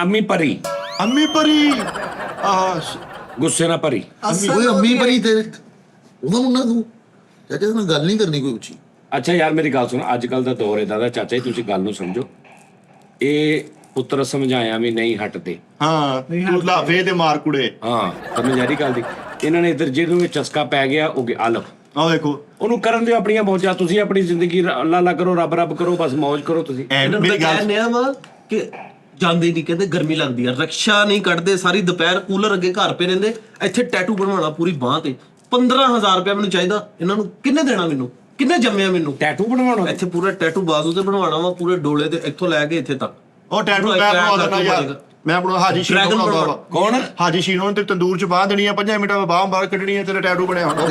ਅੰਮੀ ਪਰੀ। ਅੰਮੀ ਪਰੀ। ਗੁੱਸੇ ਨਾਲ ਭਰੀ। ਓਏ ਅੰਮੀ ਪਰੀ ਤੇ ਉਹਦਾ ਮੁੰਡਾ ਤੂੰ। ਚਾਚਾ ਨਾਲ ਗੱਲ ਨਹੀਂ ਕਰਨੀ ਕੋਈ ਉੱਚੀ। ਅੱਛਾ ਯਾਰ ਮੇਰੀ ਗੱਲ ਸੁਣ, ਅੱਜ ਕੱਲ ਦਾ ਦੌਰ ਏਦਾਂ ਦਾ ਚਾਚਾ ਜੀ, ਤੁਸੀਂ ਗੱਲ ਨੂੰ ਸਮਝੋ। ਇਹ ਪੁੱਤਰ ਸਮਝਾਇਆ ਵੀ ਨਹੀਂ ਹਟਦੇ। ਹਾਂ ਤੂੰ ਲਾਫੇ ਤੇ ਮਾਰ ਕੁੜੇ। ਹਾਂ, ਸਮਝ ਆ ਰਹੀ ਗੱਲ ਦੀ? ਇਹਨਾਂ ਨੇ ਇੱਧਰ ਜਿਹਨੂੰ ਵੀ ਚਸਕਾ ਪੈ ਗਿਆ ਉਹ ਆਲਫ ਆਹ ਦੇਖੋ ਉਹਨੂੰ ਕਰਨ ਦਿਓ ਆਪਣੀਆਂ ਮੌਜਾਂ। ਤੁਸੀਂ ਆਪਣੀ ਜ਼ਿੰਦਗੀ ਅੱਲਾ ਕਰੋ, ਰੱਬ ਕਰੋ, ਬਸ ਮੌਜ ਕਰੋ ਤੁਸੀਂ। ਇਹਨਾਂ ਨੂੰ ਮੇਰੀ ਗੱਲ ਕਹਿੰਦੇ ਆ ਵਾ ਕਿ ਜਾਂਦੇ ਨਹੀਂ, ਕਹਿੰਦੇ ਗਰਮੀ ਲੱਗਦੀ ਆ, ਰਕਸ਼ਾ ਨਹੀਂ ਕੱਢਦੇ, ਸਾਰੀ ਦੁਪਹਿਰ ਕੂਲਰ ਅੱਗੇ ਘਰ ਪਏ ਰਹਿੰਦੇ। ਇੱਥੇ ਟੈਟੂ ਬਣਵਾਉਣਾ ਪੂਰੀ ਬਾਹ ਤੇ 15,000 ਰੁਪਇਆ ਮੈਨੂੰ ਚਾਹੀਦਾ। ਇਹਨਾਂ ਨੂੰ ਕਿੰਨੇ ਦੇਣਾ? ਮੈਨੂੰ ਕਿੰਨੇ ਜੰਮਿਆ? ਮੈਨੂੰ ਟੈਟੂ ਬਣਵਾਉਣਾ? ਇੱਥੇ ਪੂਰਾ ਟੈਟੂ ਬਾਜ਼ੂ ਤੇ ਬਣਵਾਉਣਾ ਵਾ, ਪੂਰੇ ਡੋਲੇ ਤੇ, ਇੱਥੋਂ ਲੈ ਕੇ ਇੱਥੇ ਤੱਕ। ਉਹ ਟੈਟੂ ਮੈਂ ਬਣਵਾ ਦਿੰਦਾ ਯਾਰ। ਮੈਂ ਆਪਣਾ ਹਾਜੀ ਸ਼ੀਨੋ ਬਣਾਉਂਦਾ ਵਾ। ਕੌਣ? ਹਾਜੀ ਸ਼ੀਨੋ ਨੇ ਤੇ ਤੰਦੂਰ 'ਚ ਬਾਹ ਦੇਣੀ ਆ, 5 ਮਿੰਟਾਂ ਬਾਅਦ ਬਾਹ ਬਾਹਰ ਕੱਢਣੀ ਆ, ਤੇਰਾ ਟੈਟੂ ਬਣਿਆ ਹੋਣਾ। ਉਹ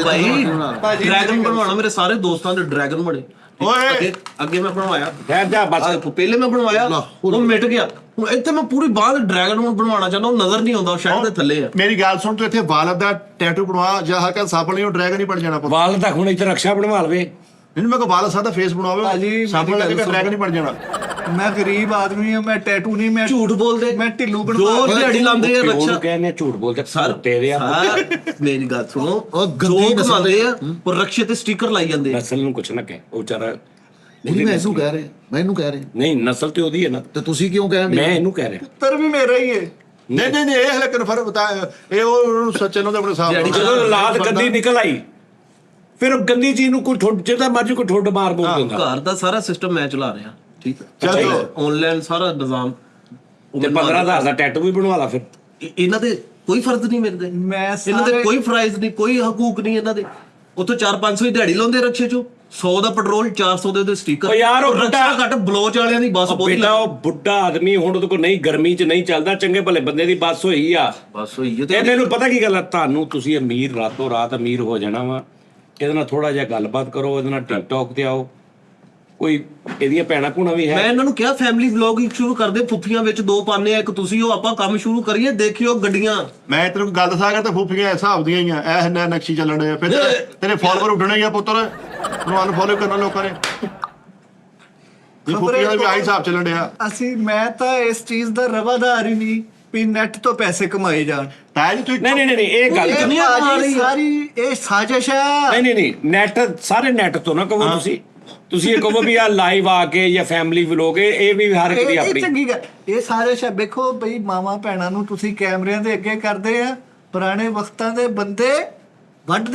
ਭਾਈ ਡਰੈਗਨ ਬਣਵਾਉਣਾ। ਮੇਰੇ ਸਾਰੇ ਦੋਸਤਾਂ ਦੇ ਡਰੈਗਨ ਬਣੇ। ਓਏ ਅੱਗੇ ਮੈਂ ਬਣਵਾਇਆ, ਠਹਿਰ ਜਾ ਬਸ। ਪਹਿਲੇ ਮੈਂ ਬਣਵਾਇਆ, ਉਹ ਮਿਟ ਗਿਆ। ਹੁਣ ਇੱਥੇ ਮੈਂ ਪੂਰੀ ਬਾਹ ਦੇ ਡਰੈਗਨ ਬਣਵਾਉਣਾ ਚਾਹੁੰਦਾ, ਉਹ ਨਜ਼ਰ ਨਹੀਂ ਆਉਂਦਾ, ਉਹ ਸ਼ਰਟ ਦੇ ਥੱਲੇ ਆ। ਮੇਰੀ ਗੱਲ ਸੁਣ, ਤੂੰ ਇੱਥੇ ਵਾਲਦ ਦਾ ਟੈਟੂ ਬਣਵਾ ਜਾਂ ਹਲਕਾ ਸਾਬਣ ਨਹੀਂ, ਉਹ ਡਰੈਗਨ ਹੀ ਬਣ ਜਾਣਾ ਪੁੱਤ। ਵਾਲ ਤਾਂ ਹੁਣ ਇੱਥੇ ਰਕਸ਼ਾ ਬਣਵਾ ਲਵੇ। ਇਹਨੂੰ ਮੈਂ ਕੋ ਬਾਲ ਸਾਹਿਬ ਦਾ ਫੇਸ ਬਣਾਵੇ ਭਾਜੀ, ਸਾਬਣ ਲੱਗੇ ਮੇਰੀ ਗੱਲ ਡਰੈਗਨ ਨਹੀਂ ਬਣ ਜਾਣਾ। ਮੈਂ ਗਰੀਬ ਆਦਮੀ ਹਾਂ, ਮੈਂ ਟੈਟੂ ਨਹੀਂ, ਮੈਂ ਝੂਠ ਬੋਲਦੇ ਮੈਂ ਢਿੱਲੂ ਜੋ ਬਣਵਾ ਦਿਹਾੜੀ ਲਾਉਂਦੇ ਆ ਪਿਓ ਰਕਸ਼ਾ ਨੂੰ ਕਹਿੰਦੇ ਆ ਝੂਠ ਬੋਲਦੇ ਸਰ ਤੇਰੇ ਆ ਮੇਰੀ ਗੱਲ ਸੁਣੋ, ਉਹ ਜੋ ਗੰਦੀ ਨਸਲ ਕਮਾਉਂਦੇ ਆ ਉਹ ਰਕਸ਼ੇ ਤੇ ਸਟicker ਲਾਈ ਜਾਂਦੇ ਆ। ਨਸਲ ਨੂੰ ਕੁਛ ਨਾ ਕਹੇ ਉਹ ਵਿਚਾਰਾ ਨਹੀਂ ਮੈਂ ਇਹਨੂੰ ਕਹਿ ਰਿਹਾ, ਮੈਂ ਇਹਨੂੰ ਕਹਿ ਰਿਹਾ, ਨਹੀਂ ਨਸਲ ਤੇ ਉਹਦੀ ਹੈ ਨਾ, ਤੇ ਤੁਸੀਂ ਕਿਉਂ ਕਹਿਣ ਮੈਂ ਦੇ? ਇਹਨੂੰ ਕਹਿ ਰਿਹਾ। ਪੁੱਤਰ ਵੀ ਮੇਰਾ ਹੀ ਹੈ। ਨਹੀਂ ਇਹ ਹਲੇ ਕਨਫਰਮ ਬਤਾ ਇਹ ਉਹ ਸੱਚੇ ਨੂੰ ਆਪਣੇ ਸਾਹਮਣੇ ਜਦੋਂ ਔਲਾਦ ਗੰਦੀ ਨਿਕਲ ਆਈ ਫਿਰ ਉਹ ਗੰਦੀ ਚੀਜ਼ ਨੂੰ ਕੋਈ ਠੁੱਡ ਜਿਹਦਾ ਮਰਜ਼ੀ ਕੋਈ ਠੁੱਡ ਮਾਰ ਬੋਲ ਦਿੰਦਾ। ਘਰ ਦਾ ਸਾਰਾ ਸਿਸਟਮ ਮੈਂ ਚਲਾ ਰਿਹਾ, ਠੀਕ ਹੈ, ਚਲੋ ਆਨਲਾਈਨ ਸਾਰਾ ਨਿਜ਼ਾਮ। ਤੇ 15,000 ਦਾ ਟੈਟੂ ਵੀ ਬਣਵਾ ਲਾ ਫਿਰ। ਇਹਨਾਂ ਦੇ ਕੋਈ ਫਰਜ਼ ਨਹੀਂ ਮਿਲਦੇ, ਮੈਂ ਇਹਨਾਂ ਦੇ ਕੋਈ ਫਰਾਈਜ਼ ਨਹੀਂ, ਕੋਈ ਹਕੂਕ ਨਹੀਂ ਇਹਨਾਂ ਦੇ। ਉੱਥੋਂ 400-500 ਦੀ ਦਿਹਾੜੀ ਲਾਉਂਦੇ ਰਕਸ਼ੇ ਚੋਂ, 100 ਦਾ ਪੈਟਰੋਲ, 400 ਦੇ ਉਹਦੇ ਸਟicker। ਉਹ ਯਾਰ ਉਹ ਰਕਸ਼ਾ ਘੱਟ ਬਲੋਚ ਵਾਲਿਆਂ ਦੀ ਬੱਸ ਬਹੁਤ ਬੇਟਾ ਉਹ ਬੁੱਢਾ ਆਦਮੀ ਹੁਣ ਉਹਦੇ ਕੋਲ ਨਹੀਂ, ਗਰਮੀ 'ਚ ਨਹੀਂ ਚੱਲਦਾ, ਚੰਗੇ ਭਲੇ ਬੰਦੇ ਦੀ ਬੱਸ ਹੋਈ ਆ। ਬਸ ਹੋਈ ਹੈ ਤੇ ਮੈਨੂੰ ਪਤਾ ਕੀ ਗੱਲ ਆ, ਤੁਹਾਨੂੰ ਤੁਸੀਂ ਅਮੀਰ ਰਾਤੋਂ ਰਾਤ ਅਮੀਰ ਹੋ ਜਾਣਾ ਵਾ। ਇਹਦੇ ਨਾਲ ਥੋੜਾ ਜਿਹਾ ਗੱਲਬਾਤ ਕਰੋ, ਇਹਦੇ ਨਾਲ ਟਿਕਟੌਕ ਤੇ ਆਓ, ਕੋਈ ਇਹਦੀਆਂ ਭੈਣਾਂ ਭੂਣਾਂ ਵੀ ਮੈਂ ਹੈ। ਇਹਨਾਂ ਨੂੰ ਕਿਹਾ ਫੈਮਿਲੀ ਵਲੌਗਿੰਗ ਸ਼ੁਰੂ ਕਰਦੇ, ਫੁੱਫੀਆਂ ਵਿੱਚ 2 ਪਾਣੇ ਆ, ਇੱਕ ਤੁਸੀਂ ਹੋ, ਆਪਾਂ ਕੰਮ ਸ਼ੁਰੂ ਕਰੀਏ, ਦੇਖਿਓ ਗੱਡੀਆਂ। ਮੈਂ ਤੈਨੂੰ ਗੱਲ ਦੱਸਾਂ ਕਰ ਤੇ ਫੂਫੀਆਂ ਇਸ ਹਿਸਾਬ ਦੀਆਂ ਹੀ ਆ, ਇਹ ਨਾ ਨਕਸ਼ੀ ਚੱਲਣ ਦੇ ਫਿਰ ਤੇਰੇ ਫਾਲੋਅਰ ਉੱਡਣੇ ਆ ਪੁੱਤਰ, ਨੂੰ ਅਨਫੋਲੋ ਕਰਨਾ ਲੋਕਾਂ ਨੇ। ਇਹ ਫੂਫੀਆਂ ਦਾ ਵੀ ਆਹੀ ਹਿਸਾਬ ਚੱਲਣ ਡਿਆ। ਮੈਂ ਤਾਂ ਇਸ ਚੀਜ਼ ਦਾ ਰਵਾਦਾਰ ਹੀ ਨਹੀਂ ਵੀ ਨੈਟ ਤੋਂ ਪੈਸੇ ਕਮਾਏ ਜਾਣ। ਤਾਂ ਜੀ ਤੂੰ ਨਹੀਂ ਇਹ ਗੱਲ ਇਹ ਦੁਨੀਆ ਕਮਾ ਭਾਜੀ ਰਹੀ ਆ। ਸਾਰੀ ਇਹ ਸਾਜ਼ਿਸ਼ ਹੈ। ਨਹੀਂ ਨੈਟ, ਸਾਰੇ ਨੈਟ ਤੋਂ ਨਾ ਕਹੋ ਤੁਸੀਂ ਇਹ ਕਹੋ ਵੀ ਆ ਲਾਈਵ ਆ ਕੇ ਜਾਂ ਫੈਮਿਲੀ ਵਲੋਗ, ਇਹ ਵੀ ਹਰ ਇੱਕ ਦੀ ਇਹ ਆਪਣੀ। ਚੰਗੀ ਗੱਲ, ਇਹ ਸਾਜ਼ਿਸ਼ ਹੈ। ਵੇਖੋ ਬਈ ਮਾਵਾਂ ਭੈਣਾਂ ਨੂੰ ਤੁਸੀਂ ਕੈਮਰਿਆਂ ਦੇ ਅੱਗੇ ਕਰਦੇ ਆ, ਪੁਰਾਣੇ ਵਕਤਾਂ ਦੇ ਬੰਦੇ ਵੱਢ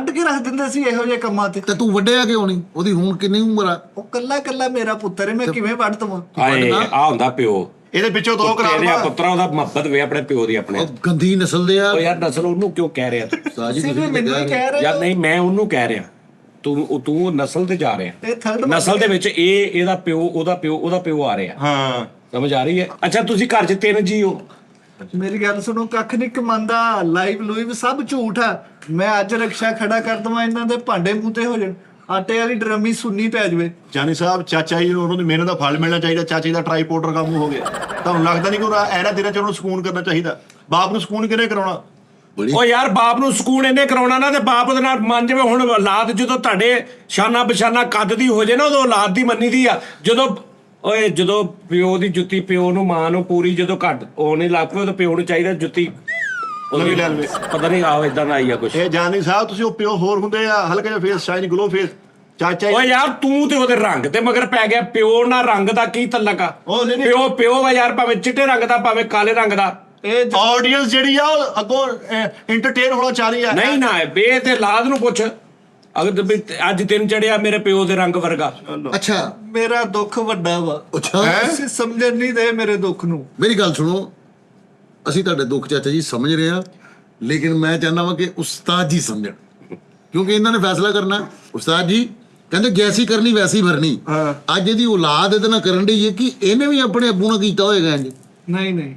ਕੇ ਰੱਖ ਦਿੰਦੇ ਸੀ ਇਹੋ ਜਿਹੇ ਕੰਮਾਂ ਤੇ। ਤੇ ਤੂੰ ਵੱਡਿਆ ਕਿਉਂ ਨਹੀਂ? ਉਹਦੀ ਹੁਣ ਕਿੰਨੀ ਉਮਰ ਆ? ਉਹ ਕੱਲਾ ਮੇਰਾ ਪੁੱਤਰ ਹੈ, ਮੈਂ ਕਿਵੇਂ ਵੱਢ ਦਵਾਂ? ਹਾਏ ਆ ਹੁੰਦਾ ਪਿਓ, ਇਹਦੇ ਪਿੱਛੋਂ 2 ਤੇਰੇ ਕਰਾਰ ਪੁੱਤਰਾ ਉਹਦਾ ਮੁਹੱਬਤ ਵੇ ਆਪਣੇ ਪਿਓ ਦੀ ਆਪਣੇ। ਉਹ ਗੰਦੀ ਨਸਲ ਦੇ ਆ। ਉਹ ਯਾਰ ਨਸਲ ਉਹਨੂੰ ਕਿਉਂ ਕਹਿ ਰਿਹਾ ਤੂੰ? ਸਾਜੀ ਤੁਸੀਂ ਵੀ ਮੈਨੂੰ ਹੀ ਕਹਿ ਰਹੇ ਯਾਰ ਹੋ। ਨਹੀਂ ਮੈਂ ਉਹਨੂੰ ਕਹਿ ਰਿਹਾ, ਤੂੰ ਨਸਲ ਤੇ ਜਾ ਰਿਹਾ। ਇਹ ਥਰਡ ਨਸਲ ਦੇ ਵਿੱਚ ਇਹਦਾ ਪਿਓ ਉਹਦਾ ਪਿਓ ਆ ਰਿਹਾ। ਹਾਂ ਸਮਝ ਆ ਰਹੀ ਹੈ? ਅੱਛਾ ਤੁਸੀਂ ਘਰ 'ਚ 3 ਜੀ ਹੋ। ਮੇਰੀ ਗੱਲ ਸੁਣੋ, ਕੱਖ ਨਹੀਂ ਕਮਾਂਦਾ, ਲਾਈਵ ਲੂਈਵ ਸਭ ਝੂਠ ਆ। ਮੈਂ ਅੱਜ ਰਕਸ਼ਾ ਖੜਾ ਕਰ ਦਵਾਂ, ਇਹਨਾਂ ਦੇ ਭਾਂਡੇ ਮੂੰਹ ਤੇ ਹੋ ਜਾਣ, ਆਟੇ ਵਾਲੀ ਡਰਮੀ ਸੁੰਨੀ ਪੈ ਜਾਵੇ। ਜਾਨੀ ਸਾਹਿਬ ਚਾਚਾ ਜੀ ਨੂੰ ਉਹਨਾਂ ਦੀ ਮਿਹਨਤ ਦਾ ਫਲ ਮਿਲਣਾ ਚਾਹੀਦਾ। ਚਾਚੇ ਦਾ ਟਰਾਈਪੋਰਟਰ ਕੰਮ ਹੋ ਗਿਆ, ਤੁਹਾਨੂੰ ਲੱਗਦਾ ਨਹੀਂ ਕਿ ਉਹ ਇਹਨਾਂ ਦਿਨਾਂ 'ਚ ਉਹਨੂੰ ਸਕੂਨ ਕਰਨਾ ਚਾਹੀਦਾ? ਬਾਪ ਨੂੰ ਸਕੂਨ ਕਿਹਨੇ ਕਰਾਉਣਾ? ਉਹ ਯਾਰ ਬਾਪ ਨੂੰ ਸਕੂਨ ਇਹਨੇ ਕਰਾਉਣਾ ਨਾ, ਤੇ ਬਾਪ ਉਹਦੇ ਨਾਲ ਮੰਨ ਜਾਵੇ। ਹੁਣ ਔਲਾਦ ਜਦੋਂ ਤੁਹਾਡੇ ਸ਼ਾਨਾ ਬਸ਼ਾਨਾ ਕੱਦ ਦੀ ਹੋ ਜੇ ਨਾ, ਉਦੋਂ ਔਲਾਦ ਦੀ ਮੰਨੀ ਦੀ ਆ। ਜਦੋਂ ਪਿਓ ਦੀ ਜੁੱਤੀ ਪਿਓ ਨੂੰ ਮਾਂ ਨੂੰ ਪੂਰੀ ਜਦੋਂ ਘੱਟ ਉਹਨੇ ਲੱਗ ਪਏ, ਉਦੋਂ ਪਿਓ ਨੂੰ ਚਾਹੀਦਾ ਜੁੱਤੀ ਨਵੀਂ ਲੈ ਲਵੇ। ਪਤਾ ਨਹੀਂ ਆਹ ਇਦਾਂ ਦਾ ਆਈ ਆ ਕੁਛ। ਇਹ ਜਾਨੀ ਸਾਹਿਬ ਤੁਸੀਂ ਉਹ ਪਿਓ ਹੋਰ ਹੁੰਦੇ ਆ, ਹਲਕਾ ਜਿਹਾ ਫੇਸ, ਸ਼ਾਈਨ ਗਲੋ ਫੇਸ। ਚਾਚਾ ਓਏ ਜੀ ਯਾਰ ਤੂੰ ਤੇ ਉਹਦੇ ਰੰਗ ਤੇ ਮਗਰ ਪੈ ਗਿਆ। ਪਿਓ ਨਾਲ ਰੰਗ ਦਾ ਕੀ ਤਲਕ ਆ? ਉਹ ਨਹੀਂ ਪਿਓ ਵਾ ਯਾਰ, ਭਾਵੇਂ ਚਿੱਟੇ ਰੰਗ ਦਾ ਭਾਵੇਂ ਕਾਲੇ ਰੰਗ ਦਾ। ਇਹ ਆਡੀਅנס ਜਿਹੜੀ ਆ ਉਹ ਅੱਗੋਂ ਐਂਟਰਟੇਨ ਹੋਣਾ ਚਾਹ ਰਹੀ ਆ। ਨਹੀਂ ਨਾ ਬੇ ਤੇ ਲਾਦ ਨੂੰ ਪੁੱਛ, ਅਗਰ ਵੀ ਅੱਜ ਦਿਨ ਚੜਿਆ ਮੇਰੇ ਪਿਓ ਦੇ ਰੰਗ ਵਰਗਾ। ਅੱਛਾ ਮੇਰਾ ਦੁੱਖ ਵੱਡਾ ਵਾ, ਅੱਛਾ ਤੁਸੀਂ ਸਮਝਣ ਨਹੀਂ ਦੇ ਮੇਰੇ ਦੁੱਖ ਨੂੰ। ਮੇਰੀ ਗੱਲ ਸੁਣੋ, ਅਸੀਂ ਤੁਹਾਡੇ ਦੁੱਖ ਚਾਚਾ ਜੀ ਸਮਝ ਰਹੇ ਹਾਂ, ਲੇਕਿਨ ਮੈਂ ਚਾਹੁੰਦਾ ਵਾਂ ਕਿ ਉਸਤਾਦ ਜੀ ਸਮਝਣ, ਕਿਉਂਕਿ ਇਹਨਾਂ ਨੇ ਫੈਸਲਾ ਕਰਨਾ। ਉਸਤਾਦ ਜੀ ਕਹਿੰਦੇ ਜੈਸੀ ਕਰਨੀ ਵੈਸੀ ਭਰਨੀ। ਅੱਜ ਇਹਦੀ ਔਲਾਦ ਇਹਦੇ ਨਾਲ ਕਰਨ ਡਈ ਹੈ ਕਿ ਇਹਨੇ ਵੀ ਆਪਣੇ ਅੱਬੂ ਨਾਲ ਕੀਤਾ ਹੋਏਗਾ ਇੰਜ, ਨਹੀਂ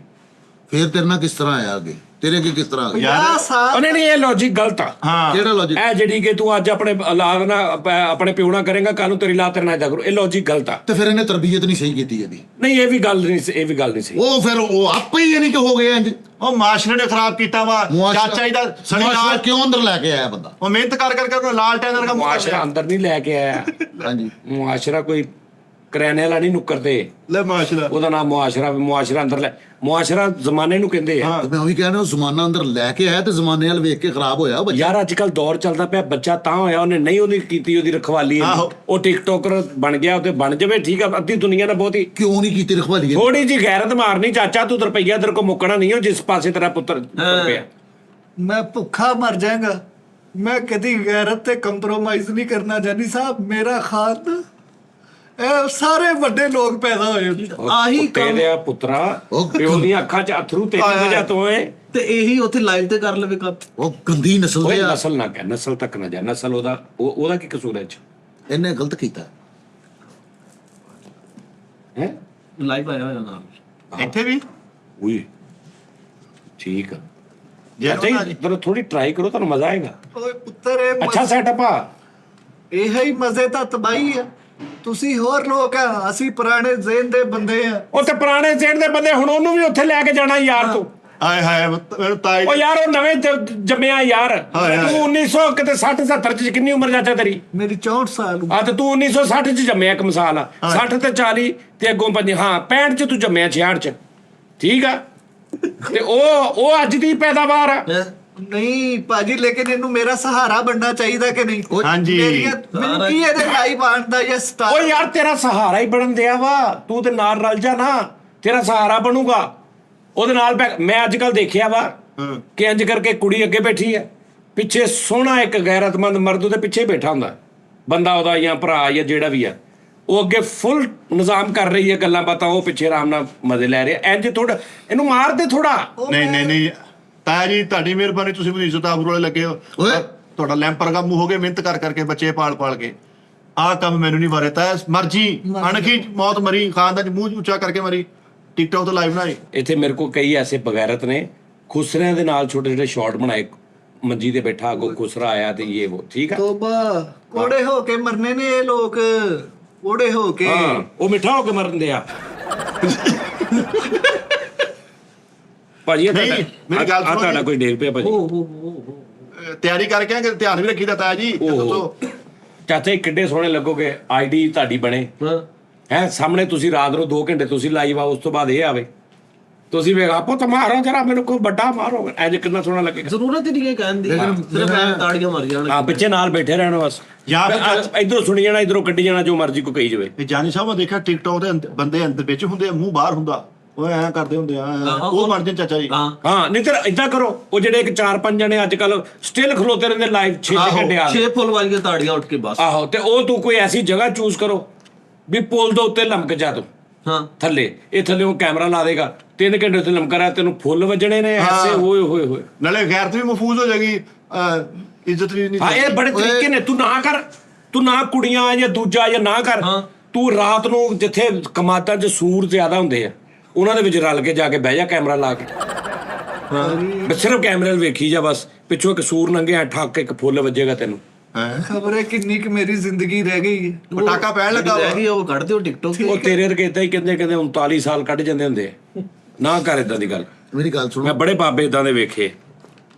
ਫੇਰ ਤੇਰੇ ਨਾਲ ਕਿਸ ਤਰ੍ਹਾਂ ਆਇਆ ਅੱਗੇ? ਤੇਰੇ ਅੱਗੇ ਕਿਸ ਤਰ੍ਹਾਂ ਆ ਗਿਆ? 50 ਸਾਲ ਨਹੀਂ ਇਹ ਲੌਜੀਕ ਗਲਤ ਆ। ਹਾਂ ਕਿਹੜਾ ਲੌਜਿਕ? ਇਹ ਜਿਹੜੀ ਕਿ ਤੂੰ ਅੱਜ ਆਪਣੇ ਔਲਾਦ ਨਾਲ ਆਪਣੇ ਪਿਓ ਨਾਲ ਕਰੇਗਾ, ਕੱਲ ਨੂੰ ਤੇਰੀ ਔਲਾਦ ਤੇਰੇ ਨਾਲ ਏਦਾਂ ਕਰੂ, ਇਹ ਲੌਜਿਕ ਗਲਤ ਆ। ਤੇ ਫਿਰ ਇਹਨੇ ਤਰਬੀਅਤ ਨਹੀਂ ਸਹੀ ਕੀਤੀ ਇਹਦੀ। ਨਹੀਂ ਇਹ ਵੀ ਗੱਲ ਨਹੀਂ ਸੀ। ਉਹ ਫਿਰ ਉਹ ਆਪੇ ਹੀ ਇਹ ਨਹੀਂ ਕਿ ਹੋ ਗਿਆ ਇੰਜ। ਉਹ ਮਾਸ਼ਰੇ ਨੇ ਖਰਾਬ ਕੀਤਾ ਵਾ। ਚਾਚਾ ਜੀ ਦਾ ਸਣੀ ਮੁਆਸ਼ਰਾ ਲਾਲ ਕਿਉਂ ਅੰਦਰ ਲੈ ਕੇ ਆਇਆ ਬੰਦਾ? ਉਹ ਮਿਹਨਤ ਕਰਕੇ ਉਹਨੂੰ ਲਾਲ ਟੈਨਰ ਦਾ ਮੁਆਸ਼ਰਾ ਅੰਦਰ ਨਹੀਂ ਲੈ ਕੇ ਆਇਆ। ਹਾਂਜੀ ਮੁਆਸ਼ਰਾ ਕੋਈ ਕਰਿਆਨੇ ਵਾਲਾ ਨਹੀਂ ਨੁੱਕਰਦੇ, ਲੈ ਮਾਸ਼ਰਾ। ਉਹਦਾ ਨਾਮ ਮੁਆਸ਼ਰਾ ਅੰਦਰ ਲੈ। ਮੁਆਸ਼ਰਾ ਜ਼ਮਾਨੇ ਨੂੰ ਕਹਿੰਦੇ ਆ। ਤੇ ਮੈਂ ਉਹੀ ਕਹਿ ਰਿਹਾ, ਜ਼ਮਾਨਾ ਅੰਦਰ ਲੈ ਕੇ ਆਇਆ ਤੇ ਜ਼ਮਾਨੇ ਨਾਲ ਵੇਖ ਕੇ ਖਰਾਬ ਹੋਇਆ ਬੱਚਾ। ਯਾਰ ਅੱਜ ਕੱਲ ਦੌਰ ਚੱਲਦਾ ਪਿਆ, ਬੱਚਾ ਤਾਂ ਹੋਇਆ ਉਹਨੇ ਕੀਤੀ ਉਹਦੀ ਰਖਵਾਲੀ। ਉਹ ਟਿਕਟੋਕਰ ਬਣ ਗਿਆ, ਉਹ ਤੇ ਬਣ ਜਾਵੇ ਠੀਕ ਆ। ਅੱਧੀ ਦੁਨੀਆ ਨੇ ਬਹੁਤੀ ਕਿਉਂ ਨਹੀਂ ਕੀਤੀ ਰਖਵਾਲੀ? ਥੋੜੀ ਜੀ ਗੈਰਤ ਮਾਰਨੀ। ਚਾਚਾ ਤੂੰ ਰੁਪਈਆ ਤੇਰੇ ਕੋ ਮੁੱਕਣਾ ਨਹੀਂ ਹੋ, ਜਿਸ ਪਾਸੇ ਤੇਰਾ ਪੁੱਤਰ ਪਿਆ। ਮੈਂ ਭੁੱਖਾ ਮਰ ਜਾਵਾਂਗਾ, ਮੈਂ ਕਦੀ ਗੈਰਤ ਤੇ ਕੰਪਰੋਮਾਈਜ਼ ਨਹੀਂ ਕਰਨਾ। ਜਾਨੀ ਸਾਹਿਬ ਮੇਰਾ ਖਾਤ ਇਹ ਸਾਰੇ ਵੱਡੇ ਲੋਕ ਪੈਦਾ ਹੋਏ। ਆਹੀ ਕੰਮ ਤੇਰੇ ਪੁੱਤਰਾ ਪਿਓ ਦੀਆਂ ਅੱਖਾਂ 'ਚ ਅਥਰੂ ਤੇਰੀ ਵਜ੍ਹਾ ਤੋਂ ਏ। ਤੇ ਇਹੀ ਉੱਥੇ ਲਾਈਵ ਤੇ ਕਰ ਲਵੇ ਕੰਮ। ਉਹ ਗੰਦੀ ਨਸਲ ਓਏ ਦੇ ਆ। ਨਸਲ ਨਾ ਕਹਿ, ਨਸਲ ਤੱਕ ਨਾ ਜਾ। ਨਸਲ ਉਹਦਾ ਕੀ ਕਸੂਰ ਹੈ? ਇਹਨੇ ਗਲਤ ਕੀਤਾ। ਹੈ ਲਾਈਵ ਆਇਆ ਹੋਇਆ ਨਾਲ ਇੱਥੇ ਵੀ ਉਈ ਠੀਕ ਆ। ਜੇ ਅੱਛਾ ਜੀ ਥੋੜੀ ਟਰਾਈ ਕਰੋ, ਤੁਹਾਨੂੰ ਮਜ਼ਾ ਆਏਗਾ। ਓਏ ਪੁੱਤਰ ਇਹ ਅੱਛਾ ਸੈਟਅਪ ਆ। ਇਹ ਹੀ ਮਜ਼ੇ ਤਾਂ ਤਬਾਹੀ ਆ। ਤੁਸੀਂ ਹੋਰ ਲੋਕ ਆ, ਅਸੀਂ ਪੁਰਾਣੇ ਜ਼ੇਨ ਦੇ ਬੰਦੇ ਆ। ਉਹ ਤੇ ਪੁਰਾਣੇ ਚੇੜ ਦੇ ਬੰਦੇ, ਹੁਣ ਉਹਨੂੰ ਵੀ ਉੱਥੇ ਲੈ ਕੇ ਜਾਣਾ ਯਾਰ ਤੂੰ। ਆਏ ਹਾਏ ਮੈਨੂੰ ਤਾਈ ਉਹ ਯਾਰ ਉਹ ਨਵੇਂ ਜੰਮਿਆ ਯਾਰ ਹਾਏ ਹਾਏ। ਤੂੰ 1900 ਕਿਤੇ 60 70 ਚ ਕਿੰਨੀ ਉਮਰ ਚਾਚਾ ਤੇਰੀ ਮੇਰੀ 64 ਸਾਲ ਉਮਰ। ਆ ਤੇ ਤੂੰ 1960 ਚ ਜੰਮਿਆ ਇੱਕ ਮਿਸਾਲ ਆ 60 ਤੇ 40 ਤੇ ਅੱਗੋਂ 5 ਹਾਂ 65 ਚ ਤੂੰ ਜੰਮਿਆ 66 ਚ ਠੀਕ ਆ ਤੇ ਉਹ ਅੱਜ ਦੀ ਪੈਦਾਵਾਰ ਆ ਨਹੀਂ ਭਾਜੀ ਲੇਕਿਨ ਇਹਨੂੰ ਮੇਰਾ ਸਹਾਰਾ ਬਣਨਾ ਚਾਹੀਦਾ ਕਿ ਨਹੀਂ? ਹਾਂਜੀ। ਮੈਨੂੰ ਕੀ ਇਹਦੇ ਲਾਈਵ ਆਉਣ ਦਾ ਜਾਂ ਸਟਾਰ? ਓ ਯਾਰ ਤੇਰਾ ਸਹਾਰਾ ਹੀ ਬਣਨ ਦਿਆ ਵਾ ਤੂੰ ਤੇ ਨਾਲ ਰਲ ਜਾ ਨਾ ਤੇਰਾ ਸਹਾਰਾ ਬਣੂਗਾ ਉਹਦੇ ਨਾਲ ਮੈਂ ਅੱਜ ਕੱਲ ਦੇਖਿਆ ਵਾ ਕਿ ਇੰਜ ਕਰਕੇ ਕੁੜੀ ਅੱਗੇ ਬੈਠੀ ਹੈ ਪਿੱਛੇ ਸੋਹਣਾ ਇੱਕ ਗੈਰਤਮੰਦ ਮਰਦ ਉਹਦੇ ਪਿੱਛੇ ਬੈਠਾ ਹੁੰਦਾ ਬੰਦਾ ਉਹਦਾ ਜਾਂ ਭਰਾ ਜਾਂ ਜਿਹੜਾ ਵੀ ਆ ਉਹ ਅੱਗੇ ਫੁੱਲ ਨਿਜ਼ਾਮ ਕਰ ਰਹੀ ਹੈ ਗੱਲਾਂ ਬਾਤਾਂ ਉਹ ਪਿੱਛੇ ਆਰਾਮ ਨਾਲ ਮਜ਼ੇ ਲੈ ਰਿਹਾ ਇੰਜ ਥੋੜਾ ਇਹਨੂੰ ਮਾਰ ਦੇ ਥੋੜਾ ਨਹੀਂ ਤਾਇਆ ਜੀ ਤੁਹਾਡੀ ਮਿਹਰਬਾਨੀ ਤੁਸੀਂ ਮੈਨੂੰ ਇੱਜ਼ਤ ਆਬਰੂ ਵਾਲੇ ਲੱਗੇ ਹੋ ਓਏ। ਤੁਹਾਡਾ ਲੈਂਪਰ ਕੰਮ ਹੋ ਗਏ ਮਿਹਨਤ ਕਰਕੇ ਬੱਚੇ ਪਾਲ ਕੇ ਆਹ ਕੰਮ ਮੈਨੂੰ ਨਹੀਂ ਬਾਰੇ ਤਾਇਆ ਮਰਜੀ ਅਣਖੀ ਮੌਤ ਮਰੀ ਖਾਨਦਾਨ ਚ ਮੂੰਹ ਉੱਚਾ ਕਰਕੇ ਮਰੀ ਟਿਕਟੌਕ ਤੇ ਲਾਈਵ ਬਣਾਈ ਇੱਥੇ ਮੇਰੇ ਕੋਲ ਕਈ ਐਸੇ ਬਗੈਰਤ ਨੇ ਖੁਸਰਿਆਂ ਦੇ ਨਾਲ ਛੋਟੇ ਛੋਟੇ ਸ਼ਾਟ ਬਣਾਏ ਮੰਜੀ ਤੇ ਬੈਠਾ ਅੱਗੋਂ ਖੁਸਰਾ ਆਇਆ ਤੇ ਇਹ ਉਹ ਠੀਕ ਆ ਤੋਬਾ ਕੋੜੇ ਹੋ ਕੇ ਮਰਨੇ ਨੇ ਇਹ ਲੋਕ ਕੋੜੇ ਹੋ ਕੇ ਹਾਂ ਉਹ ਮਿੱਠਾ ਹੋ ਕੇ ਮਰਨ ਦਿਆ ਭਾਜੀ ਇਹ ਨਹੀਂ, ਮੇਰੀ ਗੱਲ ਸੁਣੋ ਤੁਹਾਡਾ ਜੀ। ਕੋਈ ਡੇਗ ਪਿਆ ਭਾਜੀ ਤਿਆਰੀ ਕਰਕੇ ਆਏ ਕਿ ਧਿਆਨ ਵੀ ਰੱਖੀਦਾ ਤਾਇਆ ਜੀ ਦੱਸੋ ਚਾਚਾ ਕਿੱਡੇ ਸੋਹਣੇ ਲੱਗੋਗੇ ਆਈਡੀ ਤੁਹਾਡੀ ਬਣੇ ਹੈ ਸਾਹਮਣੇ ਤੁਸੀਂ ਰਾਤ ਨੂੰ 2 ਘੰਟੇ ਤੁਸੀਂ ਲਾਈਵ ਆ ਉਸ ਤੋਂ ਬਾਅਦ ਇਹ ਆਵੇ ਤੁਸੀਂ ਵੇਖ ਆਪੋ ਤਾਂ ਮਾਰੋ ਜਰਾ ਮੈਨੂੰ ਕੋਈ ਵੱਡਾ ਮਾਰੋ ਐਜ ਕਿੰਨਾ ਸੋਹਣਾ ਲੱਗੇਗਾ ਜ਼ਰੂਰਤ ਹੀ ਨਹੀਂ ਹੈ ਕਹਿਣ ਦੀ ਸਿਰਫ ਐਂ ਤਾੜੀਆਂ ਮਾਰ ਜਾਣ ਹਾਂ ਪਿੱਛੇ ਨਾਲ ਬੈਠੇ ਰਹਿਣਾ ਬਸ ਜਾਂ ਫਿਰ ਇਧਰੋਂ ਸੁਣੀ ਜਾਣਾ ਇਧਰੋਂ ਕੱਢੀ ਜਾਣਾ ਜੋ ਮਰਜ਼ੀ ਕੋ ਕਹੀ ਜਾਵੇ ਇਹ ਜਾਨੀ ਸਾਹਿਬ ਮੈਂ ਦੇਖਿਆ ਟਿਕਟੌਕ ਦੇ ਬੰਦੇ ਅੰਦਰ ਵਿੱਚ ਹੁੰਦੇ ਆ ਮੂੰਹ ਬਾਹਰ ਹੁੰਦਾ ਉਹ ਐਂ ਕਰਦੇ ਹੁੰਦੇ ਆ ਉਹ ਬਣ ਜਾਣ ਚਾਚਾ ਜੀ ਹਾਂ ਹਾਂ ਨਹੀਂ ਤੇ ਇਦਾਂ ਕਰੋ ਉਹ ਜਿਹੜੇ ਇੱਕ 4-5 ਜਣੇ ਅੱਜ ਕੱਲ ਸਟਿਲ ਖਲੋਤੇ ਰਹਿੰਦੇ ਲਾਈਵ 6 ਘੰਟੇ ਆ 6 ਫੁੱਲ ਵਾਲੀਆਂ ਤਾੜੀਆਂ ਉੱਠ ਕੇ ਬਸ ਆਹੋ ਤੇ ਉਹ ਤੂੰ ਕੋਈ ਐਸੀ ਜਗ੍ਹਾ ਚੂਜ਼ ਕਰੋ ਵੀ ਪੁਲ ਦੇ ਉੱਤੇ ਲਮਕ ਜਾ ਤੂੰ ਹਾਂ ਥੱਲੇ ਇਹ ਥੱਲੇ ਉਹ ਕੈਮਰਾ ਲਾ ਦੇਗਾ 3 ਘੰਟੇ ਉੱਤੇ ਲਮਕਾ ਰਿਹਾ ਤੈਨੂੰ ਫੁੱਲ ਵੱਜਣੇ ਨੇ ਐਸੇ ਹੋਏ ਹੋਏ ਹੋਏ ਨਾਲੇ ਗੈਰਤ ਵੀ ਮਹਿਫੂਜ਼ ਹੋ ਜਾਏਗੀ ਇੱਜ਼ਤ ਵੀ ਨਹੀਂ ਹਾਂ ਇਹ ਬੜੇ ਤਰੀਕੇ ਨੇ ਤੂੰ ਨਾ ਕਰ ਤੂੰ ਨਾ ਕੁੜੀਆਂ ਜਾਂ ਦੂਜਾ ਜਾਂ ਨਾ ਕਰ ਤੂੰ ਰਾਤ ਨੂੰ ਜਿੱਥੇ ਕਮਾਤਾਂ 'ਚ ਸੂਰ ਜ਼ਿਆਦਾ ਹੁੰਦੇ ਆ ਉਹਨਾਂ ਦੇ ਵਿੱਚ ਰਲ ਕੇ ਜਾ ਕੇ ਬਹਿ ਜਾ ਕੈਮਰਾ ਲਾ ਕੇ ਬਸ ਸਿਰਫ ਕੈਮਰੇ ਨਾਲ ਵੇਖੀ ਜਾ ਬਸ ਪਿੱਛੋਂ ਇੱਕ ਸੂਰ ਲੰਘਿਆ ਠੱਕ ਇੱਕ ਫੁੱਲ ਵੱਜੇਗਾ ਤੈਨੂੰ ਖਬਰ ਹੈ ਕਿੰਨੀ ਕਿ ਮੇਰੀ ਜ਼ਿੰਦਗੀ ਰਹਿ ਗਈ ਹੈ। ਪਟਾਕਾ ਪੈਣ ਲੱਗਾ ਰਹਿ ਗਈ ਉਹ ਕੱਢ ਦਿਓ ਟਿਕਟੌਕ ਉਹ ਤੇਰੇ ਵਰਗੇ ਏਦਾਂ ਹੀ ਕਹਿੰਦੇ 39 ਸਾਲ ਕੱਢ ਜਾਂਦੇ ਹੁੰਦੇ ਆ ਨਾ ਕਰ ਏਦਾਂ ਦੀ ਗੱਲ ਮੇਰੀ ਗੱਲ ਸੁਣੋ ਮੈਂ ਬੜੇ ਬਾਬੇ ਏਦਾਂ ਦੇ ਵੇਖੇ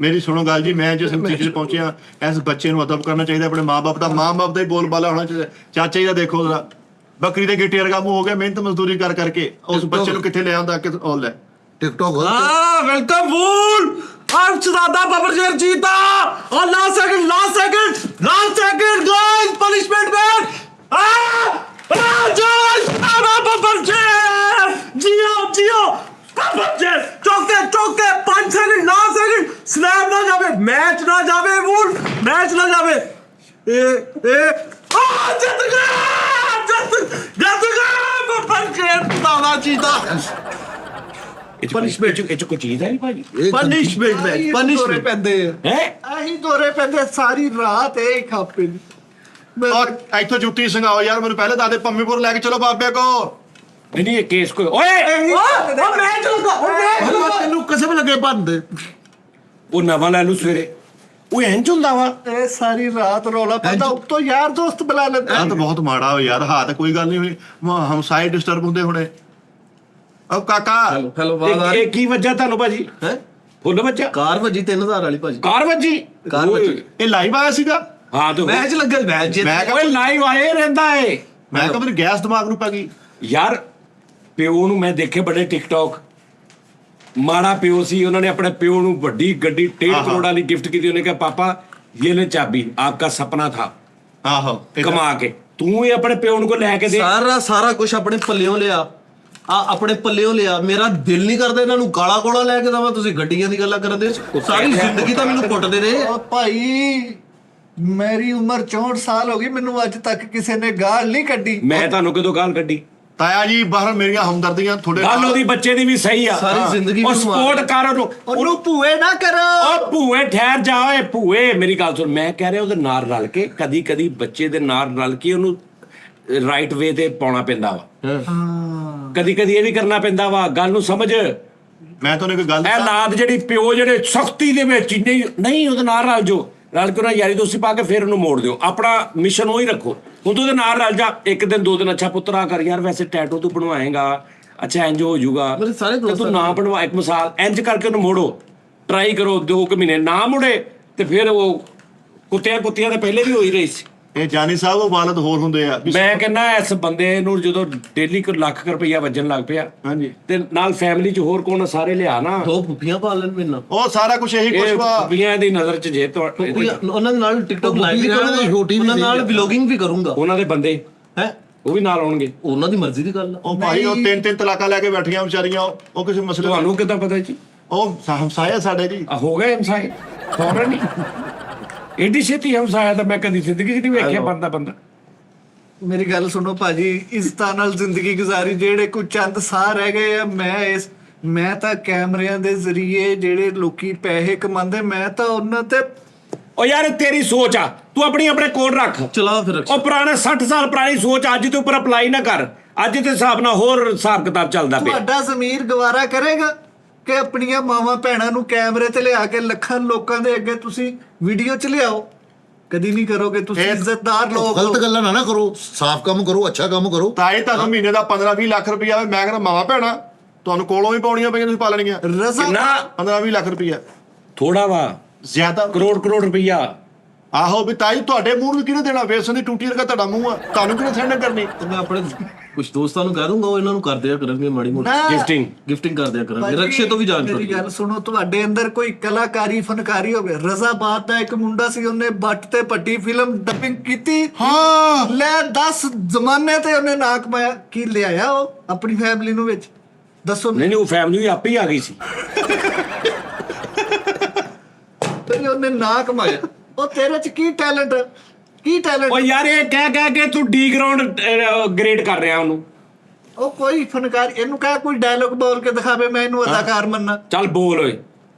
ਮੇਰੀ ਸੁਣੋ ਗੱਲ ਜੀ ਮੈਂ ਜਿਸ ਨਤੀਜੇ 'ਚ ਪਹੁੰਚਿਆ ਇਸ ਬੱਚੇ ਨੂੰ ਅਦਬ ਕਰਨਾ ਚਾਹੀਦਾ ਆਪਣੇ ਮਾਪੇ ਦਾ ਮਾਪੇ ਦਾ ਹੀ ਬੋਲ ਬਾਲਾ ਹੋਣਾ ਚਾਹੀਦਾ ਚਾਚਾ ਜੀ ਦਾ ਦੇਖੋ ਜ਼ਰਾ ਬੱਕਰੀ ਦੇ ਗਿੱਟੇ ਵਰਗਾ ਮੂੰਹ ਹੋ ਗਿਆ ਮਿਹਨਤ ਮਜ਼ਦੂਰੀ ਕਰਕੇ ਉਸ ਬੱਚੇ ਨੂੰ ਕਿੱਥੇ ਲੈ ਆਉਂਦਾ ਕਿ ਉਹ ਲੈ ਟਿਕਟੌਕ वेलकम फूल I'm Shraddha Babarjir जीता और last second guys punishment man Josh Babarjir जियो Babarjir चौके 5 सेकंड last second snap ना जावे मैच ना जावे फूल मैच ना जावे जित गया Babarjir ताला जीता punishment ਇਹ 'ਚ ਕੋਈ ਚੀਜ਼ ਹੈ ਨਹੀਂ ਭਾਜੀ punishment man ਆਹੀ ਦੋਰੇ punishment ਪੈਂਦੇ ਆ ਹੈ ਆਹੀ ਦੋਰੇ ਪੈਂਦੇ ਸਾਰੀ ਰਾਤ ਇਹ ਖਾਪੇ ਔਰ ਇੱਥੋਂ ਜੁੱਤੀ ਸੰਗਾਓ ਯਾਰ ਮੈਨੂੰ ਪਹਿਲੇ ਦੱਸ ਦੇ ਪੰਮੀਪੁਰ ਲੈ ਕੇ ਚਲੋ ਬਾਬੇ ਕੋ ਨਹੀਂ ਇਹ ਕੇਸ ਕੋਈ ਓਏ ਤੈਨੂੰ ਕਿਸੇ ਵੀ ਲੱਗੇ ਬੰਦ ਉਹ ਨਵਾਂ ਲੈ ਲੂ ਸਵੇਰੇ ਉਹ ਇੰਜ ਹੁੰਦਾ ਵਾ ਇਹ ਸਾਰੀ ਰਾਤ ਰੌਲਾ ਪੈਂਦਾ ਉੱਤੋਂ ਯਾਰ ਦੋਸਤ ਬੁਲਾ ਲੈਂਦੇ ਆਹ ਤਾਂ ਬਹੁਤ ਮਾੜਾ ਹੋ ਯਾਰ ਹਾਂ ਤਾਂ ਕੋਈ ਗੱਲ ਨਹੀਂ ਹੋਈ ਹਮਸਾਏ ਡਿਸਟਰਬ ਹੁੰਦੇ ਹੁਣੇ ਅਬ ਕਾਕਾ ਹੈਲੋ ਵਾਹ ਇਹ ਕੀ ਵਜ੍ਹਾ ਤੁਹਾਨੂੰ ਭਾਜੀ ਹੈ ਫੁੱਲ ਬੱਚਾ ਕਾਰ ਵੱਜੀ 3000 ਵਾਲੀ ਭਾਜੀ ਕਾਰ ਵੱਜੀ ਕਾਰ ਵੱਜੀ। ਇਹ ਲਾਈਵ ਆਇਆ ਸੀਗਾ ਹਾਂ ਤੇ ਮੈਚ ਲੱਗਾ ਮੈਚ ਮੈਂ ਓਏ ਲਾਈਵ ਆਏ ਰਹਿੰਦਾ ਏ ਮੈਂ ਕਿਹਾ ਮੇਰੀ ਗੈਸ ਦਿਮਾਗ ਨੂੰ ਪੈ ਗਈ ਯਾਰ ਪਿਓ ਨੂੰ ਮੈਂ ਦੇਖੇ ਬੜੇ ਟਿਕਟੌਕ ਮਾੜਾ ਪਿਓ ਸੀ ਉਹਨਾਂ ਨੇ ਆਪਣੇ ਪਿਓ ਨੂੰ ਵੱਡੀ ਗੱਡੀ 1.5 ਕਰੋੜ ਵਾਲੀ ਗਿਫਟ ਕੀਤੀ ਉਹਨੇ ਕਿਹਾ ਪਾਪਾ ਇਹ ਲੈ ਚਾਬੀ ਆਪਕਾ ਸੁਪਨਾ ਥਾ ਆਹੋ ਕਮਾ ਕੇ ਤੂੰ ਇਹ ਆਪਣੇ ਪਿਓ ਨੂੰ ਕੋ ਲੈ ਕੇ ਦੇ ਸਾਰਾ ਕੁਝ ਆਪਣੇ ਪੱਲਿਓਂ ਲਿਆ ਆਪਣੇ ਪੱਲਿਓਂ ਲਿਆ ਮੇਰਾ ਦਿਲ ਨਹੀਂ ਕਰਦਾ ਇਹਨਾਂ ਨੂੰ ਗਾਲਾਂ ਕੋਲਾ ਲੈ ਕੇ ਦਵਾਂ ਤੁਸੀਂ ਗੱਡੀਆਂ ਦੀ ਗੱਲਾਂ ਕਰਦੇ ਸਾਰੀ ਜ਼ਿੰਦਗੀ ਤਾਂ ਮੈਨੂੰ ਕੁੱਟਦੇ ਰਹੇ ਉਹ ਭਾਈ ਮੇਰੀ ਉਮਰ 64 ਸਾਲ ਹੋ ਗਈ ਮੈਨੂੰ ਅੱਜ ਤੱਕ ਕਿਸੇ ਨੇ ਗਾਲ ਨਹੀਂ ਕੱਢੀ ਮੈਂ ਤੁਹਾਨੂੰ ਕਦੋਂ ਗਾਲ ਕੱਢੀ ਤਾਇਆ ਜੀ ਬਾਹਰ ਮੇਰੀਆਂ ਹਮਦਰਦੀਆਂ ਤੁਹਾਡੇ ਗੱਲ ਉਹਦੀ ਬੱਚੇ ਦੀ ਵੀ ਸਹੀ ਆ ਸਾਰੀ ਜ਼ਿੰਦਗੀ ਉਹ ਮੈਨੂੰ ਸਪੋਰਟ ਕਰ ਉਹਨੂੰ ਭੂਏ ਨਾ ਕਰੋ ਉਹ ਭੂਏ ਠਹਿਰ ਜਾ ਓਏ ਭੂਏ ਮੇਰੀ ਗੱਲ ਸੁਣ ਮੈਂ ਕਹਿ ਰਿਹਾ ਉਹਦੇ ਨਾਲ ਰਲ ਕੇ ਕਦੀ ਬੱਚੇ ਦੇ ਨਾਲ ਰਲ ਕੇ ਉਹਨੂੰ ਰਾਈਟ ਵੇ ਤੇ ਪਾਉਣਾ ਪੈਂਦਾ ਵਾ ਕਦੀ ਇਹ ਵੀ ਕਰਨਾ ਪੈਂਦਾ ਵਾ ਗੱਲ ਨੂੰ ਸਮਝ ਮੈਂ ਤੁਹਾਨੂੰ ਇੱਕ ਗੱਲ ਇਹ ਲਾਦ ਜਿਹੜੀ ਪਿਓ ਜਿਹੜੇ ਸਖਤੀ ਦੇ ਵਿੱਚ ਨਹੀਂ ਉਹਦੇ ਨਾਲ ਰਲ ਜੋ ਰਲ ਕੇ ਉਹਨਾਂ ਯਾਰੀ ਦੋਸਤੀ ਪਾ ਕੇ ਫਿਰ ਉਹਨੂੰ ਮੋੜ ਦਿਓ ਆਪਣਾ ਮਿਸ਼ਨ ਉਹੀ ਰੱਖੋ ਹੁਣ ਤੂੰ ਉਹਦੇ ਨਾਲ ਰਲ ਜਾ ਇੱਕ ਦਿਨ 2 ਦਿਨ ਅੱਛਾ ਪੁੱਤਰਾ ਕਰ ਯਾਰ ਵੈਸੇ ਟੈਟੂ ਤੂੰ ਬਣਵਾਏਗਾ ਅੱਛਾ ਇੰਜ ਹੋ ਜਾਊਗਾ ਮੇਰੇ ਸਾਰੇ ਤੇ ਦੋਸਤ ਤੂੰ ਨਾ ਬਣਵਾ। ਇੱਕ ਮਿਸਾਲ ਇੰਜ ਕਰਕੇ ਉਹਨੂੰ ਮੋੜੋ, ਟਰਾਈ ਕਰੋ 2 ਮਹੀਨੇ, ਨਾ ਮੁੜੇ ਤੇ ਫਿਰ ਉਹ ਕੁੱਤਿਆਂ ਦੇ ਪਹਿਲੇ ਵੀ ਹੋ ਹੀ ਰਹੀ ਸੀ। ਇਹ ਜਾਨੀ ਸਾਹਿਬ ਉਹ ਵਾਲਦ ਹੋਰ ਹੁੰਦੇ ਆ ਮੈਂ ਕਹਿੰਦਾ ਇਸ ਬੰਦੇ ਨੂੰ ਜਦੋਂ ਡੇਲੀ ਲੱਖ ਰੁਪਈਆ ਵੱਜਣ ਲੱਗ ਪਿਆ, ਹਾਂਜੀ, ਤੇ ਨਾਲ ਫੈਮਿਲੀ ਚ ਹੋਰ ਕੋਣ ਸਾਰੇ ਲਿਆ ਨਾ, 2 ਫੁੱਫੀਆਂ ਪਾ ਲੈਣ ਮੇਰੇ ਨਾਲ। ਉਹ ਸਾਰਾ ਕੁਝ ਇਹੀ ਕੁਝ ਇਹ ਵਾ। ਕੁੜੀਆਂ ਦੀ ਨਜ਼ਰ ਚ ਜੇ ਉਹਨਾਂ ਦੇ ਨਾਲ ਟਿਕਟੌਕ ਲਾਈਵ ਵੀ ਛੋਟੀ ਕਰੂੰਗਾ, ਵੀ ਉਹਨਾਂ ਨਾਲ ਵਲੌਗਿੰਗ ਵੀ ਕਰੂੰਗਾ ਉਹਨਾਂ ਦੇ ਬੰਦੇ ਹੈ। ਉਹ ਵੀ ਨਾਲ ਆਉਣਗੇ। ਉਹਨਾਂ ਦੀ ਮਰਜ਼ੀ ਦੀ ਗੱਲ ਆ। ਉਹ ਭਾਈ ਉਹ 3 ਤਲਾਕਾਂ ਲੈ ਕੇ ਬੈਠੀਆਂ ਵਿਚਾਰੀਆਂ, ਉਹ ਕਿਸੇ ਮਸਲੇ ਤੁਹਾਨੂੰ ਕਿੱਦਾਂ ਪਤਾ ਜੀ? ਉਹ ਹਮਸਾਇਆ ਸਾਡੇ ਜੀ। ਹੋ ਗਏ ਹਮਸਾਏ ਫੌਰਨ ਹੀ ਏਡੀ ਛੇਤੀ ਹਮਸਾਇਆ ਤਾਂ ਮੈਂ ਕਦੀ ਜ਼ਿੰਦਗੀ 'ਚ ਨਹੀਂ ਵੇਖਿਆ ਬੰਦਾ। ਮੇਰੀ ਗੱਲ ਸੁਣੋ ਭਾਜੀ, ਇਸਤਾ ਨਾਲ ਜ਼ਿੰਦਗੀ ਗੁਜ਼ਾਰੀ, ਜਿਹੜੇ ਕੋਈ ਚੰਦ ਸਾਹ ਰਹਿ ਗਏ ਆ, ਮੈਂ ਤਾਂ ਕੈਮਰਿਆਂ ਦੇ ਜ਼ਰੀਏ ਜਿਹੜੇ ਲੋਕੀ ਪੈਸੇ ਕਮਾਉਂਦੇ, ਮੈਂ ਤਾਂ ਉਹਨਾਂ ਤੇ ਉਹ ਯਾਰ ਤੇਰੀ ਸੋਚ ਆ, ਤੂੰ ਆਪਣੇ ਕੋਲ ਰੱਖ। ਚਲਾ ਫਿਰ ਉਹ ਪੁਰਾਣੇ 60 ਸਾਲ ਪੁਰਾਣੀ ਸੋਚ ਅੱਜ ਦੇ ਉੱਪਰ ਅਪਲਾਈ ਨਾ ਕਰ। ਅੱਜ ਦੇ ਹਿਸਾਬ ਨਾਲ ਹੋਰ ਹਿਸਾਬ ਕਿਤਾਬ ਚੱਲਦਾ ਪਿਆ। ਤੁਹਾਡਾ ਜ਼ਮੀਰ ਗਵਾਰਾ ਕਰੇਗਾ ਕਿ ਆਪਣੀਆਂ ਮਾਵਾਂ ਭੈਣਾਂ ਨੂੰ ਕੈਮਰੇ ਤੇ ਲਿਆ ਕੇ ਲੱਖਾਂ ਲੋਕਾਂ ਦੇ ਅੱਗੇ ਤੁਸੀਂ ਵੀਡੀਓ ਚ ਲਿਆਓ? ਕਦੀ ਨਹੀਂ ਕਰੋਗੇ। ਤੁਸੀਂ ਇੱਜ਼ਤਦਾਰ ਲੋਕ ਗਲਤ ਗੱਲਾਂ ਨਾ ਕਰੋ, ਸਾਫ਼ ਕੰਮ ਕਰੋ, ਅੱਛਾ ਕੰਮ ਕਰੋ। ਤਾਏ ਤੁਹਾਨੂੰ ਮਹੀਨੇ ਦਾ 15-20 ਲੱਖ ਰੁਪਇਆ, ਮੈਂ ਕਹਿੰਦਾ ਮਾਵਾ ਭੈਣਾ ਤੁਹਾਨੂੰ ਕੋਲੋਂ ਵੀ ਪਾਉਣੀਆਂ ਪਈਆਂ, ਤੁਸੀਂ ਪਾਲਣੀਆਂ। ਰਜ਼ਾ ਕਿੰਨਾ 15-20 ਲੱਖ ਰੁਪਇਆ ਥੋੜਾ ਵਾ, ਜ਼ਿਆਦਾ। ਕਰੋੜ ਰੁਪਈਆ। ਆਹੋ ਵੀ ਤਾਈ ਤੁਹਾਡੇ ਮੂੰਹ ਨੂੰ ਕਿਹਨੇ ਦੇਣਾ? ਵੇਸਣ ਦੀ ਟੂਟੀ ਵਰਗਾ ਤੁਹਾਡਾ ਮੂੰਹ ਆ, ਤੁਹਾਨੂੰ ਕਿਹਨੇ ਸੈਂਡ ਕਰਨੀ? ਤੇ ਮੈਂ ਆਪਣੇ ਕੁਝ ਦੋਸਤਾਂ ਨੂੰ ਕਹਿ ਦੂੰਗਾ, ਉਹ ਇਹਨਾਂ ਨੂੰ ਕਰ ਦਿਆ ਕਰਨਗੇ ਮਾੜੀ ਮੋਟੀ ਨਾ। ਗਿਫਟਿੰਗ ਕਰ ਦਿਆ ਕਰਨਗੇ। ਰਕਸ਼ੇ ਤੋਂ ਵੀ ਜਾਣ ਮੇਰੀ ਗੱਲ ਸੁਣੋ, ਤੁਹਾਡੇ ਅੰਦਰ ਕੋਈ ਕਲਾਕਾਰੀ ਫਨਕਾਰੀ ਹੋਵੇ। ਰਜ਼ਾਬਾਦ ਦਾ ਇੱਕ ਮੁੰਡਾ ਸੀ, ਉਹਨੇ ਬੱਟ ਤੇ ਪੱਟੀ ਫਿਲਮ ਡਬਿੰਗ ਕੀਤੀ। ਹਾਂ ਲੈ 10 ਜ਼ਮਾਨੇ ਤੇ ਉਹਨੇ ਨਾ ਕਮਾਇਆ। ਕੀ ਲਿਆਇਆ ਉਹ ਆਪਣੀ ਫੈਮਿਲੀ ਨੂੰ ਵਿੱਚ? ਦੱਸੋ ਨਹੀਂ ਉਹ ਫੈਮਿਲੀ ਵੀ ਆਪੇ ਹੀ ਆ ਗਈ ਸੀ। ਤੇ ਉਹਨੇ ਨਾ ਕਮਾਇਆ। ਉਹ ਤੇਰੇ ਚ ਕੀ ਟੈਲੈਂਟ? ਉਹ ਯਾਰ ਇਹ ਕਹਿ ਕੇ ਤੂੰ ਡੀ ਗ੍ਰੇਡ ਕਰ ਰਿਹਾ ਉਹਨੂੰ। ਉਹ ਕੋਈ ਫਨਕਾਰ, ਇਹਨੂੰ ਕਹਿ ਕੋਈ ਡਾਇਲੌਗ ਬੋਲ ਕੇ ਦਿਖਾਵੇ, ਮੈਂ ਇਹਨੂੰ ਅਦਾਕਾਰ ਮੰਨਣਾ। ਚੱਲ ਬੋਲ ਓਏ।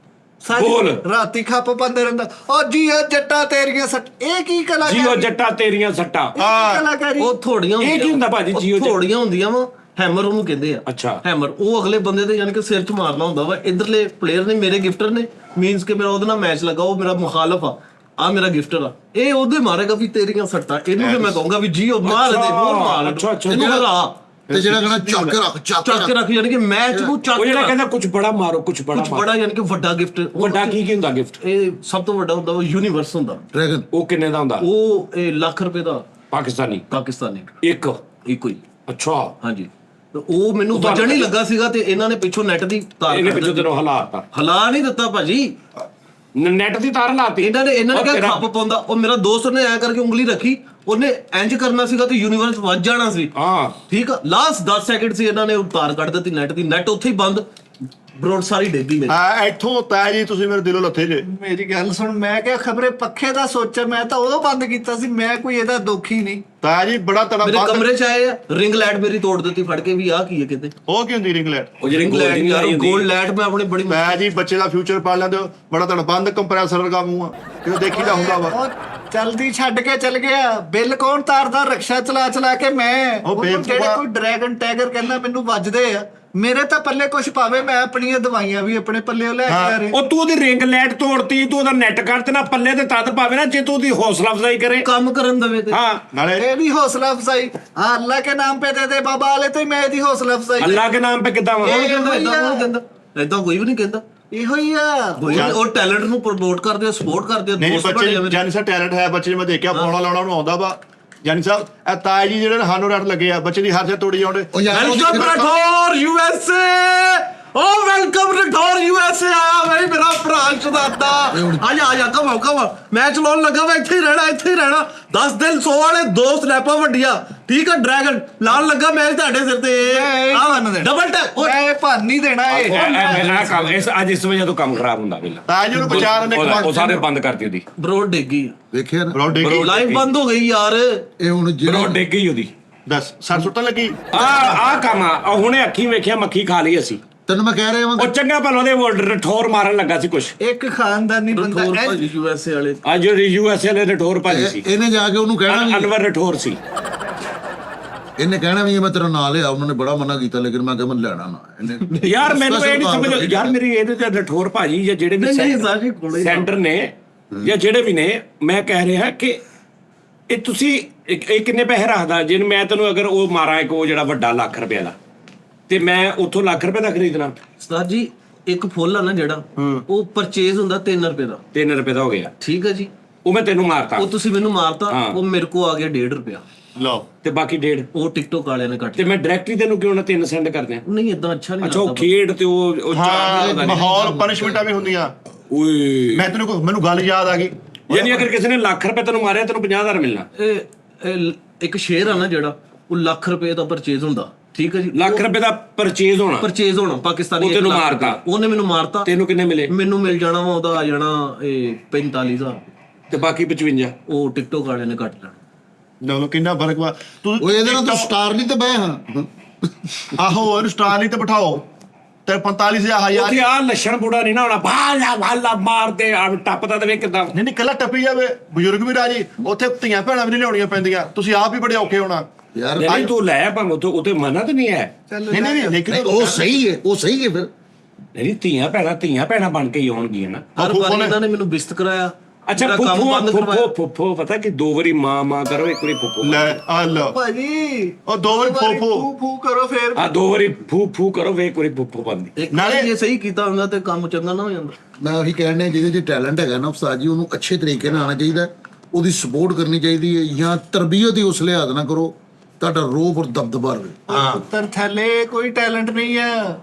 ਸਾਰੀ ਬੋਲ। ਰਾਤੀ ਖੱਪ ਪਾਉਂਦੇ ਰਹਿੰਦਾ, ਉਹ ਜੀਓ ਜੱਟਾ ਤੇਰੀਆਂ ਸੱਟ। ਇਹ ਕੀ ਕਲਾਕਾਰੀ? ਜੀਓ ਜੱਟਾ ਤੇਰੀਆਂ ਸੱਟਾਂ। ਇਹ ਕੀ ਕਲਾਕਾਰੀ? ਉਹ ਥੋੜੀਆਂ ਇਹ ਕੀ ਹੁੰਦਾ ਭਾਜੀ? ਜੀਓ ਥੋੜੀਆਂ ਹੁੰਦੀਆਂ ਵਾ, ਹੈਮਰ ਉਹਨੂੰ ਕਹਿੰਦੇ ਆ। ਅੱਛਾ। ਹੈਮਰ ਉਹ ਅਗਲੇ ਬੰਦੇ ਦੇ ਯਾਨੀ ਕਿ ਸਿਰ 'ਚ ਮਾਰਨਾ ਹੁੰਦਾ ਵਾ। ਇਧਰਲੇ ਪਲੇਅਰ ਨੇ, ਮੇਰੇ ਗਿਫਟਰ ਨੇ, ਮੀਨਸ ਕਿ ਮੇਰਾ ਉਹਦੇ ਨਾਲ ਮੈਚ ਲੱਗਾ, ਉਹ ਮੇਰਾ ਮੁਖਾਲਫ ਆ ਮੇਰਾ ਗਿਫਟਰ ਆ, ਇਹ ਉਹਦੇ ਮਾਰੇਗਾ ਵੀ ਤੇਰੀਆਂ ਸੱਟਾਂ। ਇਹਨੂੰ ਵੀ ਮੈਂ ਕਹੂੰਗਾ ਵੀ ਜੀਓ ਮਾਰ ਦੇ, ਹੋਰ ਮਾਰ। ਅੱਛਾ। ਇਹਨੂੰ ਹਰਾ ਤੇ ਜਿਹੜਾ ਕਹਿੰਦਾ ਚੱਕ ਕੇ ਰੱਖ, ਯਾਨੀ ਕਿ ਮੈਚ ਨੂੰ ਚੱਕ ਉਹ ਜਿਹੜਾ ਕੇ ਕਹਿੰਦਾ ਕੁਝ ਬੜਾ ਮਾਰੋ, ਕੁਝ ਬੜਾ ਕੁਝ ਬੜਾ, ਯਾਨੀ ਕਿ ਵੱਡਾ ਗਿਫਟ। ਵੱਡਾ ਕੀ ਹੁੰਦਾ ਗਿਫਟ? ਇਹ ਸਭ ਤੋਂ ਵੱਡਾ ਹੁੰਦਾ ਉਹ ਯੂਨੀਵਰਸ ਹੁੰਦਾ। ਡਰੈਗਨ। ਉਹ ਕਿੰਨੇ ਦਾ ਹੁੰਦਾ? ਉਹ ਇਹ ਲੱਖ ਰੁਪਏ ਦਾ ਪਾਕਿਸਤਾਨੀ ਪਾਕਿਸਤਾਨੀ ਇੱਕ ਇੱਕੋ ਹੀ। ਅੱਛਾ। ਹਾਂਜੀ, ਤੇ ਉਹ ਮੈਨੂੰ ਵੱਜਣ ਹੀ ਲੱਗਾ ਸੀਗਾ ਤੇ ਇਹਨਾਂ ਨੇ ਪਿੱਛੋਂ ਨੈਟ ਦੀ ਤਾਰ ਇਹਨੇ ਕੱਢ ਪਿੱਛੋਂ ਦਿੱਤੀ। ਤੈਨੂੰ ਹਲਾਤਾ, ਹਲਾ ਨਹੀਂ ਦਿੱਤਾ ਭਾਜੀ, ਨੈਟ ਦੀ ਤਾਰ ਲਾਤੀ। ਇਹਨਾਂ ਨੇ ਕਿਹਾ ਖੱਪ ਪਾਉਂਦਾ। ਉਹ ਮੇਰਾ ਦੋਸਤ ਨੇ ਐ ਕਰਕੇ ਉਂਗਲੀ ਰੱਖੀ, ਉਹਨੇ ਇੰਜ ਕਰਨਾ ਸੀਗਾ ਤੇ ਯੂਨੀਵਰਸ ਵੱਜ ਜਾਣਾ ਸੀ। ਹਾਂ ਠੀਕ ਆ, ਲਾਸਟ 10 ਸੈਕਿੰਡ ਸੀ, ਇਹਨਾਂ ਨੇ ਉਹ ਤਾਰ ਕੱਢ ਦਿੱਤੀ ਨੈਟ ਦੀ। ਨੈਟ ਉੱਥੇ ਹੀ ਬੰਦ, ਬਰੋਡ ਸਾਰੀ ਡੇਗੀ ਮੇਰੀ। ਇੱਥੋਂ ਤਾਇਆ ਜੀ ਤੁਸੀਂ ਮੇਰੇ ਦਿਲੋਂ ਲੱਥੇ ਜੇ। ਮੇਰੀ ਗੱਲ ਸੁਣ, ਮੈਂ ਕਿਹਾ ਖਬਰੇ ਪੱਖੇ ਦਾ ਸੋਚਿਆ, ਮੈਂ ਤਾਂ ਉਦੋਂ ਬੰਦ ਕੀਤਾ ਸੀ। ਮੈਂ ਕੋਈ ਇਹਦਾ ਦੁਖੀ ਨਹੀਂ। ਤਾਇਆ ਜੀ ਬੜਾ ਤੜਾ ਮੇਰੇ ਕਮਰੇ 'ਚ ਆਏ ਆ, ਰਿੰਗ ਲਾਈਟ ਮੇਰੀ ਤੋੜ ਦਿੱਤੀ ਫੜ ਕੇ ਵੀ। ਆ ਕੀ ਹੈ ਕਿਤੇ ਉਹ ਕੀ ਹੁੰਦੀ ਰਿੰਗ ਲਾਈਟ? ਉਹ ਜਿਹੜੀ ਰਿੰਗ ਗੋਲਡ ਨਹੀਂ ਆਈ ਲਾਈਟ, ਹੁੰਦੀ। ਗੋਲਡ ਲਾਈਟ ਮੈਂ ਆਪਣੇ ਬੜੀ ਤਾਇਆ ਜੀ ਬੱਚੇ ਦਾ ਫਿਊਚਰ ਪਾਲ ਲੈਂਦੇ ਹੋ, ਬੜਾ ਤੜਾ ਬੰਦ ਕੰਪਰੈਸਰ ਵਰਗਾ ਮੂੰਹ ਆ, ਕਿਤੇ ਦੇਖੀਦਾ ਹੁੰਦਾ ਵਾ। ਉਹ ਚਲਦੀ ਛੱਡ ਕੇ ਚਲ ਗਿਆ। ਬਿੱਲ ਕੌਣ ਤਾਰਦਾ? ਰਕਸ਼ਾ ਚਲਾ ਕੇ ਮੈਂ। ਉਹ ਉਹਨੂੰ ਜਿਹੜੇ ਕੋਈ ਡਰੈਗਨ ਟਾਈਗਰ ਕਹਿੰਦਾ ਮੈਨੂੰ ਵੱਜਦੇ ਆ, ਮੇਰੇ ਤਾਂ ਪੱਲੇ ਕੁਝ ਪਾਵੇ। ਮੈਂ ਆਪਣੀਆਂ ਦਵਾਈਆਂ ਵੀ ਆਪਣੇ ਪੱਲੇ ਲੈ ਕੇ ਆ ਰਿਹਾ। ਉਹ ਤੂੰ ਉਹਦੀ ਰਿੰਗ ਲਾਈਟ ਤੋੜਤੀ, ਤੂੰ ਉਹਦਾ ਨੈਟ ਕੱਢ ਨਾ ਪੱਲੇ ਤੇ ਤਦ ਪਾਵੇ ਨਾ ਜੇ ਤੂੰ ਉਹਦੀ ਹੌਸਲਾ ਅਫਜ਼ਾਈ ਕਰੇ। ਕੰਮ ਕਰਨ ਦਵੇ ਤੇ। ਹਾਂ ਨਾਲੇ ਇਹ ਵੀ ਹੌਸਲਾ ਅਫਜ਼ਾਈ। ਅੱਲਾਹ ਕੇ ਨਾਮ पे दे दे बाबा वाले तो मैं ਇਹਦੀ ਹੌਸਲਾ ਅਫਜ਼ਾਈ। ਅੱਲਾਹ ਕੇ ਨਾਮ पे ਕਿੱਦਾਂ ਵਾ? ਕੌਣ ਕਹਿੰਦਾ ਏਦਾਂ? ਕੌਣ ਕਹਿੰਦਾ ਏਦਾਂ? ਕੋਈ ਵੀ ਨਹੀਂ ਕਹਿੰਦਾ। ਇਹੋ ਹੀ ਆ। ਉਹ ਟੈਲੈਂਟ ਨੂੰ ਪ੍ਰਮੋਟ ਕਰਦੇ ਆ, ਸਪੋਰਟ ਕਰਦੇ ਆ। ਨਹੀਂ ਦੋਸਤ ਬੱਚੇ ਬਣੇ ਆ ਮੇਰੇ। ਜਾਨੀ ਸਾਹਿਬ ਟੈਲੈਂਟ ਹੈ ਬੱਚੇ ਨੂੰ, ਮੈਂ ਦੇਖਿਆ ਪਾਉਣਾ ਲਾਉਣਾ ਉਹਨੂੰ ਆਉਂਦਾ ਵਾ। ਜਾਨੀ ਸਾਹਿਬ ਇਹ ਤਾਇਆ ਜੀ ਜਿਹੜੇ ਸਾਨੂੰ ਰੱਟ ਲੱਗੇ ਆ, ਬੱਚੇ ਦੀ ਹਰ ਚੀਜ਼ ਤੋੜੀ ਆਉਂਦੇ। ਉਹ ਯਾਰ ਵੈਲਕਮ ਰਠੌਰ USA। ਓ ਵੈਲਕਮ ਰਠੌਰ USA ਆਇਆ ਬਈ ਮੇਰਾ ਭਰਾ ਸ਼ਦਾਦਾ। ਆ ਜਾ ਕਮ ਮੈਚ ਲਾਉਣ ਲੱਗਾ ਵਾ। ਇੱਥੇ ਹੀ ਰਹਿਣਾ 10 ਦਿਨ 100 ਵਾਲੇ ਦੋਸਤ ਲੈਪਾਂ ਵੱਡੀਆਂ। ਠੀਕ ਆ, ਡਰੈਗਨ ਲਾਉਣ ਲੱਗਾ ਮੈਚ ਤੁਹਾਡੇ ਸਿਰ ਤੇ। Double tap. ਇਹ ਭੰਨ ਨਹੀਂ ਦੇਣਾ ਇਹ। ਇਹ ਕੰਮ ਇਸ ਵਜ੍ਹਾ ਤੋਂ ਕੰਮ ਖਰਾਬ ਹੁੰਦਾ ਪਹਿਲਾਂ। ਤਾਇਆ ਜੀ ਨੂੰ ਵਿਚਾਰ ਨੇ ਉਹ ਸਾਰੇ ਬੰਦ ਕਰਤੀ ਉਹਦੀ। ਬਰੋ ਡਿੱਗੀ, ਵੇਖਿਆ ਨਾ ਬਰੋ ਡੇਗੀ ਲਾਈਵ ਬੰਦ ਹੋ ਗਈ ਯਾਰ। ਇਹ ਹੁਣ ਬਰੋ ਜਿਹੜਾ ਡਿੱਗ ਗਈ ਉਹਦੀ। ਦੱਸ ਸਰ ਸੁੱਟਣ ਲੱਗੀ। ਆ ਕੰਮ ਆ ਹੁਣੇ ਅੱਖੀਂ ਵੇਖਿਆ, ਮੱਖੀ ਖਾ ਲਈ ਅਸੀਂ। ਤੈਨੂੰ ਮੈਂ ਕਹਿ ਰਿਹਾ ਉਹ ਹਾਂ ਚੰਗਾ ਭਲਾ ਉਹਦੇ ਰਠੌਰ ਮਾਰਨ ਲੱਗਾ ਸੀ ਕੁਛ। ਇੱਕ ਖਾਨਦਾਨੀ ਬੰਦਾ ਰਠੌਰ ਭਾਜੀ USA ਵਾਲੇ। ਅੱਜ ਯੂਐਸਏ ਵਾਲੇ ਰਠੌਰ ਭਾਜੀ ਸੀ। ਇਹਨੇ ਜਾ ਕੇ ਉਹਨੂੰ ਕਹਿਣਾ ਵੀ ਅਨਵਰ ਰਠੌਰ ਸੀ। ਇਹਨੇ ਕਹਿਣਾ ਵੀ ਮੈਂ ਤੇਰਾ ਨਾਂ ਲਿਆ, ਉਹਨਾਂ ਨੇ ਬੜਾ ਮਨਾ ਕੀਤਾ, ਲੇਕਿਨ ਮੈਂ ਕਿਹਾ ਮੈਂ ਲੈਣਾ ਨਾ। ਇਹਨੇ ਯਾਰ ਮੈਨੂੰ ਇਹ ਨਹੀਂ ਸਮਝ ਯਾਰ ਮੇਰੀ ਇਹਦੇ ਤੇ ਰਠੌਰ ਭਾਜੀ ਜਾਂ ਜਿਹੜੇ ਵੀ ਸਾਜੀ ਕੋਲੇ ਸੈਂਟਰ ਨੇ ਜਾਂ ਜਿਹੜੇ ਵੀ ਨੇ, ਮੈਂ ਕਹਿ ਰਿਹਾ ਕਿ ਇਹ ਤੁਸੀਂ ਇਹ ਕਿੰਨੇ ਪੈਸੇ ਰੱਖਦਾ? ਜਿਨ ਮੈਂ ਤੈਨੂੰ ਅਗਰ ਉਹ ਮਾਰਾਂ ਇੱਕ ਉਹ ਜਿਹੜਾ ਵੱਡਾ ਲੱਖ ਰੁਪਏ ਦਾ, ਤੇ ਮੈਂ ਉੱਥੋਂ ਲੱਖ ਰੁਪਏ ਦਾ ਖਰੀਦਣਾ। ਉਸਤਾਦ ਜੀ ਇੱਕ ਫੁੱਲ ਆ ਨਾ ਜਿਹੜਾ ਉਹ ਪਰਚੇਜ਼ ਹੁੰਦਾ 3 ਰੁਪਏ ਦਾ। 3 ਰੁਪਏ ਦਾ ਹੋ ਗਿਆ, ਠੀਕ ਹੈ ਜੀ। ਉਹ ਮੈਂ ਤੈਨੂੰ ਮਾਰਤਾ, ਉਹ ਤੁਸੀਂ ਮੈਨੂੰ ਮਾਰਤਾ, ਹਾਂ। ਉਹ ਮੇਰੇ ਕੋ ਆ ਗਿਆ 1.5 ਰੁਪਿਆ, ਲਓ ਤੇ ਬਾਕੀ 1.5 ਉਹ ਟਿਕਟੋਕ ਵਾਲਿਆਂ ਨੇ ਕੱਟ ਤੇ ਮੈਂ ਡਾਇਰੈਕਟਲੀ ਤੈਨੂੰ ਕਿਉਂ ਨਾ 3 ਸੈਂਡ ਕਰ ਦਿਆਂ? ਨਹੀਂ ਇਦਾਂ ਅੱਛਾ ਨਹੀਂ ਅੱਛਾ ਉਹ ਲੱਗਦਾ। ਖੇਡ ਤੇ ਉਹ ਹਾਂ ਮਾਹੌਲ ਪਨਿਸ਼ਮੈਂਟਾਂ ਵੀ ਹੁੰਦੀਆਂ। ਓਏ ਮੈਂ ਤੈਨੂੰ ਮੈਨੂੰ ਗੱਲ ਯਾਦ ਆ ਗਈ। ਯਾਨੀ ਅਗਰ ਕਿਸੇ ਨੇ ਲੱਖ ਰੁਪਏ ਤੈਨੂੰ ਮਾਰਿਆ ਤੈਨੂੰ 50,000 ਮਿਲਣਾ। ਇਹ ਇੱਕ ਸ਼ੇਅਰ ਆ ਨਾ ਜਿਹੜਾ ਉਹ ਲੱਖ ਰੁਪਏ ਦਾ ਪਰਚੇਜ਼ ਹੁੰਦਾ, ਠੀਕ ਹੈ ਜੀ। ਲੱਖ ਰੁਪਏ ਦਾ ਪਰਚੇਜ਼ ਹੋਣਾ, ਪਰਚੇਜ਼ ਹੋਣਾ ਪਾਕਿਸਤਾਨੀ, ਉਹ ਤੈਨੂੰ 1 ਲੱਖ ਮਾਰਤਾ। ਰੁਪਏ। ਉਹਨੇ ਮੈਨੂੰ ਮਾਰਤਾ, ਤੈਨੂੰ ਕਿੰਨੇ ਮਿਲੇ? ਮੈਨੂੰ ਮਿਲ ਜਾਣਾ ਵਾ ਉਹਦਾ ਆ ਜਾਣਾ 45,000, ਤੇ ਬਾਕੀ 55 ਉਹ ਟਿਕਟੋਕ ਵਾਲਿਆਂ ਨੇ ਕੱਟ ਲੈਣਾ। ਲਓ ਕਿੰਨਾ ਫਰਕ ਵਾ। ਤੂੰ ਉਹ ਇਹਦੇ ਨਾਲ ਤਾਂ ਸਟਾਰ ਨਹੀਂ ਤੇ ਬਹਿ ਹਾਂ। ਆਹੋ ਇਹਨੂੰ ਸਟਾਰ ਨਹੀਂ ਤੇ ਬਿਠਾਓ ਤੇ 45,000 ਉੱਥੇ ਆ ਲੱਛਣ ਬੁੜਾ ਨਹੀਂ ਨਾ ਹੋਣਾ, ਭਾਲਾ ਮਾਰਦੇ ਆ ਟੱਪਦਾ ਤੇ ਵੇ ਕਿਦਾਂ। ਨਹੀਂ ਕੱਲਾ ਟੱਪੀ ਜਾਵੇ, ਬਜ਼ੁਰਗ ਵੀ ਰਾਜੀ। ਉੱਥੇ ਧੀਆਂ ਭੈਣਾਂ ਵੀ ਨਹੀਂ ਲਿਆਉਣੀਆਂ ਪੈਂਦੀਆਂ, ਤੁਸੀਂ ਆਪ ਹੀ ਬੜੇ ਔਖੇ ਹੋਣਾ। ਯਾਰ ਨਹੀਂ ਤੂੰ ਲੈ ਭਾਵੇਂ ਉੱਥੇ ਮਨਾ ਤਾਂ ਨਹੀਂ ਹੈ। ਨਹੀਂ ਨਹੀਂ ਲੇਕਿਨ ਉਹ ਸਹੀ ਹੈ, ਉਹ ਸਹੀ ਹੈ ਫਿਰ। ਨਹੀਂ ਧੀਆਂ ਭੈਣਾਂ ਬਣ ਕੇ ਹੀ ਆਉਣਗੀਆਂ ਨਾ। ਹਰ ਵਾਰ ਇਹਨਾਂ ਨੇ ਮੈਨੂੰ ਬਿਸਤ ਕਰਾਇਆ। ਅੱਛਾ ਮੇਰਾ ਕੰਮ ਬੰਦ ਕਰਵਾਇਆ। ਫੁੱਫੋ ਪਤਾ ਕਿ 2 ਵਾਰੀ ਮਾਂ ਕਰੋ, 1 ਵਾਰੀ ਫੁੱਫੋ। ਲੈ ਆ ਲਓ ਭਾਜੀ ਉਹ 2 ਵਾਰੀ ਫੋਫੋ। ਫੂ ਕਰੋ ਫੇਰ ਆ 2 ਵਾਰੀ ਫੂ ਕਰੋ, ਵੇ 1 ਵਾਰੀ ਫੁੱਫੋ ਬੰਦੀ। ਇੱਕ ਨਾਲੇ ਜੇ ਸਹੀ ਕੀਤਾ ਹੁੰਦਾ ਤੇ ਕੰਮ ਚੰਗਾ ਨਾ ਹੋ ਜਾਂਦਾ। ਮੈਂ ਉਹੀ ਕਹਿਣ ਡਿਆ ਜਿਹਦੇ 'ਚ ਟੈਲੈਂਟ ਹੈਗਾ ਨਾ ਉਸਤਾਦ ਜੀ, ਉਹਨੂੰ ਅੱਛੇ ਤਰੀਕੇ ਨਾਲ ਆਉਣਾ ਚਾਹੀਦਾ, ਉਹਦੀ ਸਪੋਰਟ ਕਰਨੀ ਚਾਹੀਦੀ ਹੈ, ਜਾਂ ਤਰਬੀਅਤ ਹੀ ਉਸ ਲਿਹਾਜ਼ ਨਾ ਕਰੋ ਤੁਹਾਡਾ ਰੋਬ ਔਰ ਦਬਦਬਾ ਰਹੇ। ਪੁੱਤਰ ਥੱਲੇ ਕੋਈ ਟੈਲੈਂਟ ਨਹੀਂ ਹੈ।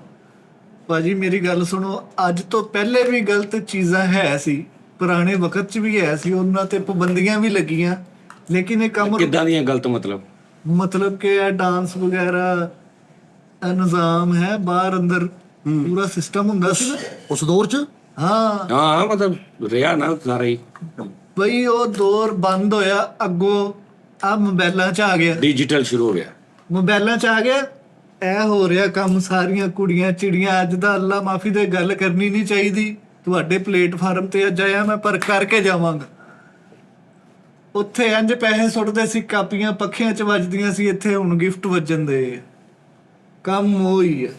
ਭਾਜੀ ਮੇਰੀ ਗੱਲ ਸੁਣੋ, ਅੱਜ ਤੋਂ ਪਹਿਲੇ ਵੀ ਗਲਤ ਚੀਜ਼ਾਂ ਹੈ ਸੀ, ਪੁਰਾਣੇ ਵਕਤ 'ਚ ਵੀ ਹੈ ਸੀ, ਉਹਨਾਂ ਤੇ ਪਾਬੰਦੀਆਂ ਵੀ ਲੱਗੀਆਂ, ਲੇਕਿਨ ਇਹ ਕੰਮ ਕਿੱਦਾਂ ਦੀਆਂ ਗਲਤ ਮਤਲਬ ਕਿ ਇਹ ਡਾਂਸ ਵਗੈਰਾ ਇਹ ਨਿਜ਼ਾਮ ਹੈ, ਬਾਹਰ ਅੰਦਰ ਪੂਰਾ ਸਿਸਟਮ ਹੁੰਦਾ ਸੀ ਨਾ। ਉਸ ਦੌਰ 'ਚ ਹਾਂ ਮਤਲਬ ਰਿਹਾ ਨਾ ਸਾਰਾ ਹੀ ਬਈ ਉਹ ਦੌਰ ਬੰਦ ਹੋਇਆ, ਅੱਗੋਂ ਆ ਮੋਬਾਈਲਾਂ 'ਚ ਆ ਗਿਆ, ਡਿਜੀਟਲ ਸ਼ੁਰੂ ਹੋ ਗਿਆ। ਮੋਬਾਈਲਾਂ 'ਚ ਆ ਗਿਆ, ਇਹ ਹੋ ਰਿਹਾ ਕੰਮ। ਸਾਰੀਆਂ ਕੁੜੀਆਂ ਚਿੜੀਆਂ, ਅੱਜ ਦਾ ਅੱਲਾ ਮਾਫੀ ਦੇ ਗੱਲ ਕਰਨੀ ਨਹੀਂ ਚਾਹੀਦੀ ਤੁਹਾਡੇ ਪਲੇਟਫਾਰਮ ਤੇ ਅੱਜ ਆਇਆ ਮੈਂ, ਪਰ ਕਰਕੇ ਜਾਵਾਂਗਾ। ਉੱਥੇ ਇੰਜ ਪੈਸੇ ਸੁੱਟਦੇ ਸੀ, ਕਾਪੀਆਂ ਪੱਖਿਆਂ 'ਚ ਵੱਜਦੀਆਂ ਸੀ, ਇੱਥੇ ਹੁਣ ਗਿਫਟ ਵੱਜਣ ਦੇ ਕੰਮ ਉਹੀ ਹੈ।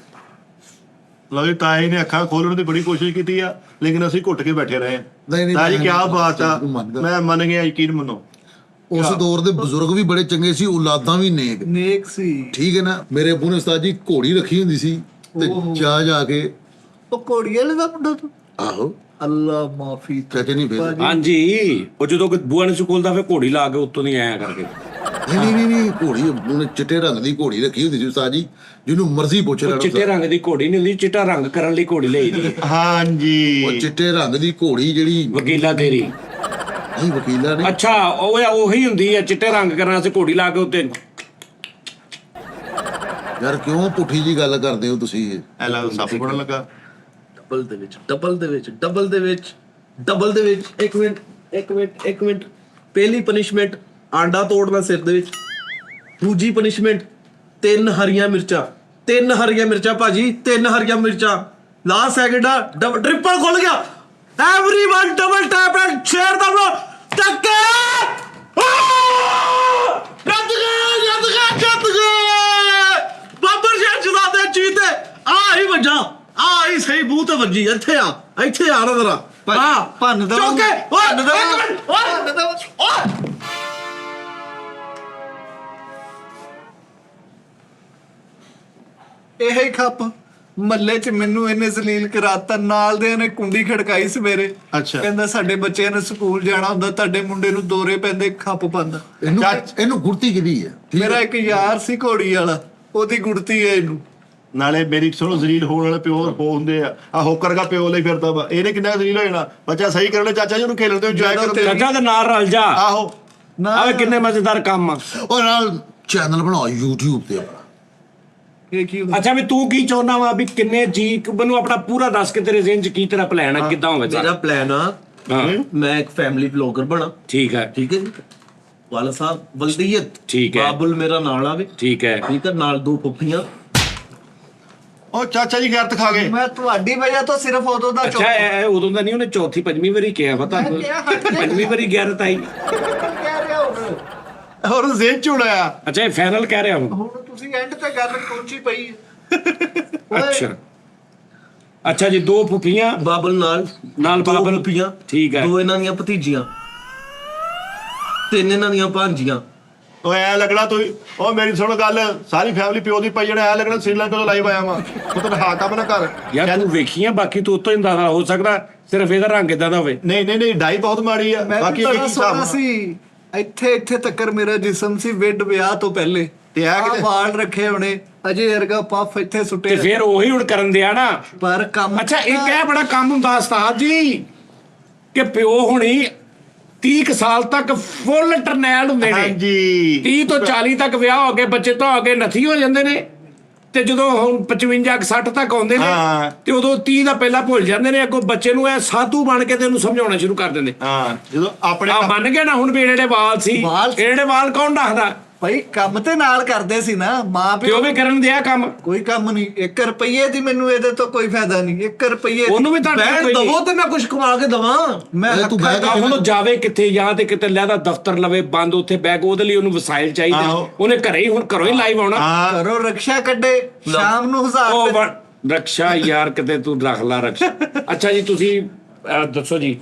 ਲਓ ਜੀ ਤਾਏ ਨੇ ਅੱਖਾਂ ਖੋਲਣ ਦੀ ਬੜੀ ਕੋਸ਼ਿਸ਼ ਕੀਤੀ ਆ, ਲੇਕਿਨ ਅਸੀਂ ਘੁੱਟ ਕੇ ਬੈਠੇ ਰਹੇ। ਨਹੀਂ, ਤਾਏ ਜੀ ਕੀ ਮੈਂ ਬਾਤ ਆ, ਮੰਨਦਾ। ਮੈਂ ਮੰਨ ਗਿਆ, ਯਕੀਨ ਮੰਨੋ। ਉਸ ਦੌਰ ਦੇ ਬਜ਼ੁਰਗ ਵੀ ਬੜੇ ਚੰਗੇ ਸੀ, ਔਲਾਦਾਂ ਵੀ ਨੇਕ ਸੀ। ਠੀਕ ਹੈ ਨਾ। ਮੇਰੇ ਅੱਬੂ ਨੇ ਉਸਤਾਦ ਜੀ ਘੋੜੀ ਰੱਖੀ ਹੁੰਦੀ ਸੀ, ਤੇ ਜਾ ਕੇ ਉਹ ਘੋੜੀ ਵਾਲੇ ਦਾ ਮੁੰਡਾ ਤੂੰ? ਆਹੋ ਅੱਲਾ ਮਾਫੀ। ਚਾਚੇ ਨਹੀਂ ਫਿਰ ਹਾਂਜੀ ਉਹ ਜਦੋਂ ਕੋਈ ਬੂਆ ਨੇ ਸਕੂਲਦਾ ਫਿਰ ਘੋੜੀ ਲਾ ਕੇ ਉੱਤੋਂ ਦੀ ਆਇਆ ਕਰਕੇ। ਨਹੀਂ ਘੋੜੀ ਉਹਨੇ ਚਿੱਟੇ ਰੰਗ ਦੀ ਘੋੜੀ ਰੱਖੀ ਹੁੰਦੀ ਸੀ ਉਸਤਾਦ ਜੀ, ਜਿਹਨੂੰ ਮਰਜ਼ੀ ਪੁੱਛ ਲੈਣਾ। ਚਿੱਟੇ ਰੰਗ ਦੀ ਘੋੜੀ ਨਹੀਂ ਹੁੰਦੀ, ਚਿੱਟਾ ਰੰਗ ਕਰਨ ਲਈ ਘੋੜੀ ਲਈ ਦੀ ਹਾਂਜੀ ਉਹ ਚਿੱਟੇ ਰੰਗ ਦੀ ਘੋੜੀ ਜਿਹੜੀ ਵਕੀਲਾ ਤੇਰੀ। ਨਹੀਂ ਵਕੀਲਾ ਨੇ। ਅੱਛਾ ਉਹ ਉਹੀ ਹੁੰਦੀ ਹੈ, ਚਿੱਟੇ ਰੰਗ ਕਰਨ ਵਾਸਤੇ ਘੋੜੀ ਲਾ ਕੇ ਉੱਤੇ। ਯਾਰ ਕਿਉਂ ਪੁੱਠੀ ਜੀ ਗੱਲ ਕਰਦੇ ਹੋ ਤੁਸੀਂ? ਐਲਾ ਸੱਪ ਪੜਨ ਲੱਗਾ। ਡਬਲ ਦੇ ਵਿੱਚ ਇੱਕ ਮਿੰਟ ਪਹਿਲੀ ਪਨਿਸ਼ਮੈਂਟ ਆਂਡਾ ਤੋੜਨਾ ਸਿਰ ਦੇ ਵਿੱਚ। ਦੂਜੀ ਪਨਿਸ਼ਮੈਂਟ 3 ਹਰੀਆਂ ਮਿਰਚਾਂ ਭਾਜੀ, 3 ਹਰੀਆਂ ਮਿਰਚਾਂ। ਲਾਸਟ ਸੈਕਿੰਡ ਆ ਟ੍ਰਿਪਲ ਖੁੱਲ ਗਿਆ। Everyone double tap and share ਦਾ ਬਲੋ ਟੱਕੇ। ਜਿੱਤ ਗਏ ਬਾਬਰ ਸ਼ਾਹ ਜਲਾਦੇ ਜੀਤੇ। ਆ ਹੀ ਵੱਜਾ, ਆ ਹੀ ਸਹੀ ਬੂਹ ਤੇ ਵੱਜੀ। ਇੱਥੇ ਆ ਨਾ ਜ਼ਰਾ ਭੰਨ ਦੋ ਚੌਕੇ। ਭੰਨ ਦੋ। ਇਹ ਹੀ ਖੱਪ ਮੱਲੇ 'ਚ ਮੈਨੂੰ ਇਹਨੇ ਜ਼ਲੀਲ ਕਰਾਤਾ। ਨਾਲ ਦੇ ਨੇ ਕੁੰਡੀ ਖੜਕਾਈ ਸਵੇਰੇ। ਅੱਛਾ। ਕਹਿੰਦਾ ਸਾਡੇ ਬੱਚਿਆਂ ਨੇ ਸਕੂਲ ਜਾਣਾ ਹੁੰਦਾ, ਤੁਹਾਡੇ ਮੁੰਡੇ ਨੂੰ ਦੌਰੇ ਪੈਂਦੇ, ਖੱਪ ਪਾਉਂਦਾ। ਇਹਨੂੰ ਗੁੜਤੀ ਕਿਹਦੀ ਹੈ? ਮੇਰਾ ਇੱਕ ਯਾਰ ਸੀ ਘੋੜੀ ਵਾਲਾ, ਉਹਦੀ ਗੁੜਤੀ ਹੈ ਇਹਨੂੰ। ਨਾਲੇ ਮੇਰੀ ਸੁਣੋ, ਜ਼ਲੀਲ ਹੋਣ ਵਾਲੇ ਪਿਓ ਹੋ ਹੁੰਦੇ ਆ ਹੋਕਰ ਦਾ ਪਿਓ ਲਈ ਫਿਰਦਾ ਵਾ। ਇਹਨੇ ਕਿੰਨਾ ਜ਼ਲੀਲ ਹੋ ਜਾਣਾ? ਬੱਚਾ ਸਹੀ ਕਰਨ ਲਈ ਚਾਚਾ ਜੀ ਉਹਨੂੰ ਖੇਲਣ ਦੇ ਇੰਜੋਏ ਕਰਦੇ। ਚਾਚਾ ਦੇ ਨਾਲ ਰਲ ਜਾ। ਆਹੋ ਆਵੇ ਕਿੰਨੇ ਮਜ਼ੇਦਾਰ ਕੰਮ ਆ। ਉਹ ਨਾਲ ਚੈਨਲ ਬਣਾਓ YouTube ਤੇ ਆਪਣਾ। ਇਹ ਕੀ ਹੁੰਦਾ? ਅੱਛਾ ਵੀ ਤੂੰ ਕੀ ਚਾਹੁੰਦਾ ਵਾ ਵੀ ਕਿੰਨੇ ਜੀ ਮੈਨੂੰ ਆਪਣਾ ਪੂਰਾ ਦੱਸ ਕੇ ਤੇਰੇ ਜ਼ਿਹਨ 'ਚ ਕੀ ਤੇਰਾ ਪਲਾਨ ਆ, ਕਿੱਦਾਂ ਹੋਵੇ ਮੇਰਾ ਪਲਾਨ ਆ ਹਾਂ ਮੈਂ ਇੱਕ ਫੈਮਿਲੀ ਵਲੌਗਰ ਬਣਾ। ਠੀਕ ਹੈ ਠੀਕ ਹੈ ਜੀ। ਵਾਲਾ ਸਾਹਿਬ ਵਲਦੀਅਤ ਠੀਕ ਹੈ। ਬਾਬੁਲ ਮੇਰਾ ਨਾਲ ਆਵੇ। ਠੀਕ ਹੈ ਠੀਕ ਹੈ, ਨਾਲ 2 ਫੁੱਫੀਆਂ। ਉਹ ਚਾਚਾ ਜੀ ਗੈਰਤ ਖਾ ਗਏ। ਮੈਂ ਤੁਹਾਡੀ ਵਜ੍ਹਾ ਤੋਂ ਸਿਰਫ ਉਦੋਂ ਦਾ ਅੱਛਾ ਇਹ ਉਦੋਂ ਦਾ ਨਹੀਂ, ਉਹਨੇ ਚੌਥੀ ਪੰਜਵੀਂ ਵਾਰੀ ਕਿਹਾ ਵਾ ਤੁਹਾਨੂੰ। ਪੰਜਵੀਂ ਵਾਰੀ ਗੈਰਤ ਆਈ। ਕਹਿ ਰਿਹਾ ਹੁਣ। ਹੋਰ ਜ਼ੇਨ ਚ ਉੜਾਇਆ। ਅੱਛਾ ਇਹ ਫਾਈਨਲ ਕਹਿ ਰਿਹਾ ਹੁਣ। ਹੁਣ ਤੁਸੀਂ ਐਂਡ ਤੇ ਗੱਲ ਪਹੁੰਚੀ ਪਈ ਹੈ। ਅੱਛਾ ਜੀ 2 ਫੁੱਫੀਆਂ ਬਾਬਲ ਨਾਲ ਨਾਲ 2 ਬਾਬਲ। ਫੁੱਫੀਆਂ। ਠੀਕ ਹੈ। 2 ਇਹਨਾਂ ਦੀਆਂ ਭਤੀਜੀਆਂ, 3 ਇਹਨਾਂ ਦੀਆਂ ਭਾਂਜੀਆਂ, ਓਏ ਐ ਲੱਗਣਾ ਤੂੰ ਉਹ ਮੇਰੀ ਸੁਣ ਗੱਲ ਸਾਰੀ ਫੈਮਿਲੀ ਪਿਓ ਦੀ ਪਈ ਜਣਾ ਐ ਲੱਗਣਾ ਸ੍ਰੀਲੰਕਾ ਤੋਂ ਲਾਈਵ ਆਇਆ ਵਾਂ ਤੂੰ ਤਾਂ ਹਾਂ ਕੰਮ ਨਾ ਕਰ ਯਾਰ ਤੂੰ ਵੇਖੀਆਂ ਬਾਕੀ ਤੂੰ ਉਤੋਂ ਹੀ ਅੰਦਾਜ਼ਾ ਹੋ ਸਕਦਾ ਸਿਰਫ ਇਹਦਾ ਰੰਗ ਇਦਾਂ ਦਾ ਹੋਵੇ। ਨਹੀਂ ਡਾਈ ਬਹੁਤ ਮਾੜੀ ਆ ਮੈਂ ਬਾਕੀ ਵੀ ਕੀ ਬੜਾ ਹਿਸਾਬ ਸੋਹਣਾ ਸੀ, ਇੱਥੇ ਤੱਕਰ ਮੇਰਾ ਜਿਸਮ ਸੀ ਵਿੱਡ ਵਿਆਹ ਤੋਂ ਪਹਿਲੇ, ਤੇ ਇਹ ਆਹ ਕਿਤੇ- ਵਾਲ ਰੱਖੇ ਹੋਣੇ ਅਜੇ ਵਰਗਾ ਪੱਫ ਇੱਥੇ ਤੇ ਸੁੱਟੇ, ਫਿਰ ਉਹੀ ਹੁਣ ਕਰਨ ਦਿਆ ਨਾ। ਪਰ ਕੰਮ ਅੱਛਾ ਇੱਕ ਇਹ ਬੜਾ ਕੰਮ ਹੁੰਦਾ ਉਸਤਾਦ ਜੀ ਕਿ ਪਿਓ ਹੁਣੀ 30 ਕੁ ਸਾਲ ਤੱਕ ਫੁੱਲ ਟਰਨੈਲ ਹੁੰਦੇ ਨੇ। ਹਾਂਜੀ 30 ਤੋਂ 40 ਤੱਕ ਵਿਆਹ ਹੋ ਕੇ ਬੱਚੇ ਤੋਂ ਹੋ ਕੇ ਨਥੀ ਹੋ ਜਾਂਦੇ ਨੇ, ਤੇ ਜਦੋਂ ਹੁਣ 55 60 ਤੱਕ ਆਉਂਦੇ ਨੇ ਹਾਂ। ਤੇ ਉਦੋਂ 30 ਦਾ ਪਹਿਲਾਂ ਭੁੱਲ ਜਾਂਦੇ ਨੇ, ਅੱਗੋਂ ਬੱਚੇ ਨੂੰ ਇਹ ਸਾਧੂ ਬਣ ਕੇ ਤੇ ਉਹਨੂੰ ਸਮਝਾਉਣਾ ਸ਼ੁਰੂ ਕਰ ਦਿੰਦੇ। ਹਾਂ ਜਦੋਂ ਆਪਣੇ ਆ ਮੰਨ ਗਏ ਨਾ ਹੁਣ ਵੀ ਜਿਹੜੇ ਵਾਲ ਸੀ, ਵਾਲ ਸੀ। ਜਿਹੜੇ ਵਾਲ ਕੌਣ ਰੱਖਦਾ? ਭਾਈ ਕੰਮ ਤੇ ਨਾਲ ਕਰਦੇ ਸੀ ਨਾ ਮਾਂ ਪਿਓ ਵੀ ਕਰਨ ਦਿਆ ਕੰਮ, ਕੋਈ ਕੰਮ ਨਹੀਂ। 1 ਰੁਪਈਏ ਦੀ ਮੈਨੂੰ ਇਹਦੇ ਤੋਂ ਕੋਈ ਫਾਇਦਾ ਨਹੀਂ, 1 ਰੁਪਈਏ ਉਹਨੂੰ ਵੀ ਤਾਂ ਬੈਠ ਦਵੋ ਤੇ ਮੈਂ ਕੁਝ ਕਮਾ ਕੇ ਦਵਾਂ। ਮੈਂ ਤੂੰ ਬਹਿ ਕੇ ਹੁਣ ਉਹ ਜਾਵੇ ਕਿੱਥੇ ਜਾਂ ਤੇ ਕਿਤੇ ਲੈਦਾ ਦਫ਼ਤਰ ਲਵੇ ਬੰਦ ਉੱਥੇ ਬੈਗ, ਉਹਦੇ ਲਈ ਉਹਨੂੰ ਵਸਾਇਲ ਚਾਹੀਦੇ। ਆਹੋ। ਉਹਨੇ ਘਰੇ ਹੀ ਹੁਣ ਘਰੋਂ ਹੀ ਲਾਈਵ ਆਉਣਾ। ਹਾਂ ਘਰੋਂ ਰਕਸ਼ਾ ਕੱਢੇ ਸ਼ਾਮ ਨੂੰ 1000 ਉਹ ਰੁਪਏ ਰਕਸ਼ਾ ਯਾਰ ਕਿਤੇ ਤੂੰ ਰੱਖ ਲਾ ਰਕਸ਼ਾ। ਅੱਛਾ ਜੀ ਤੁਸੀਂ ਦੱਸੋ ਜੀ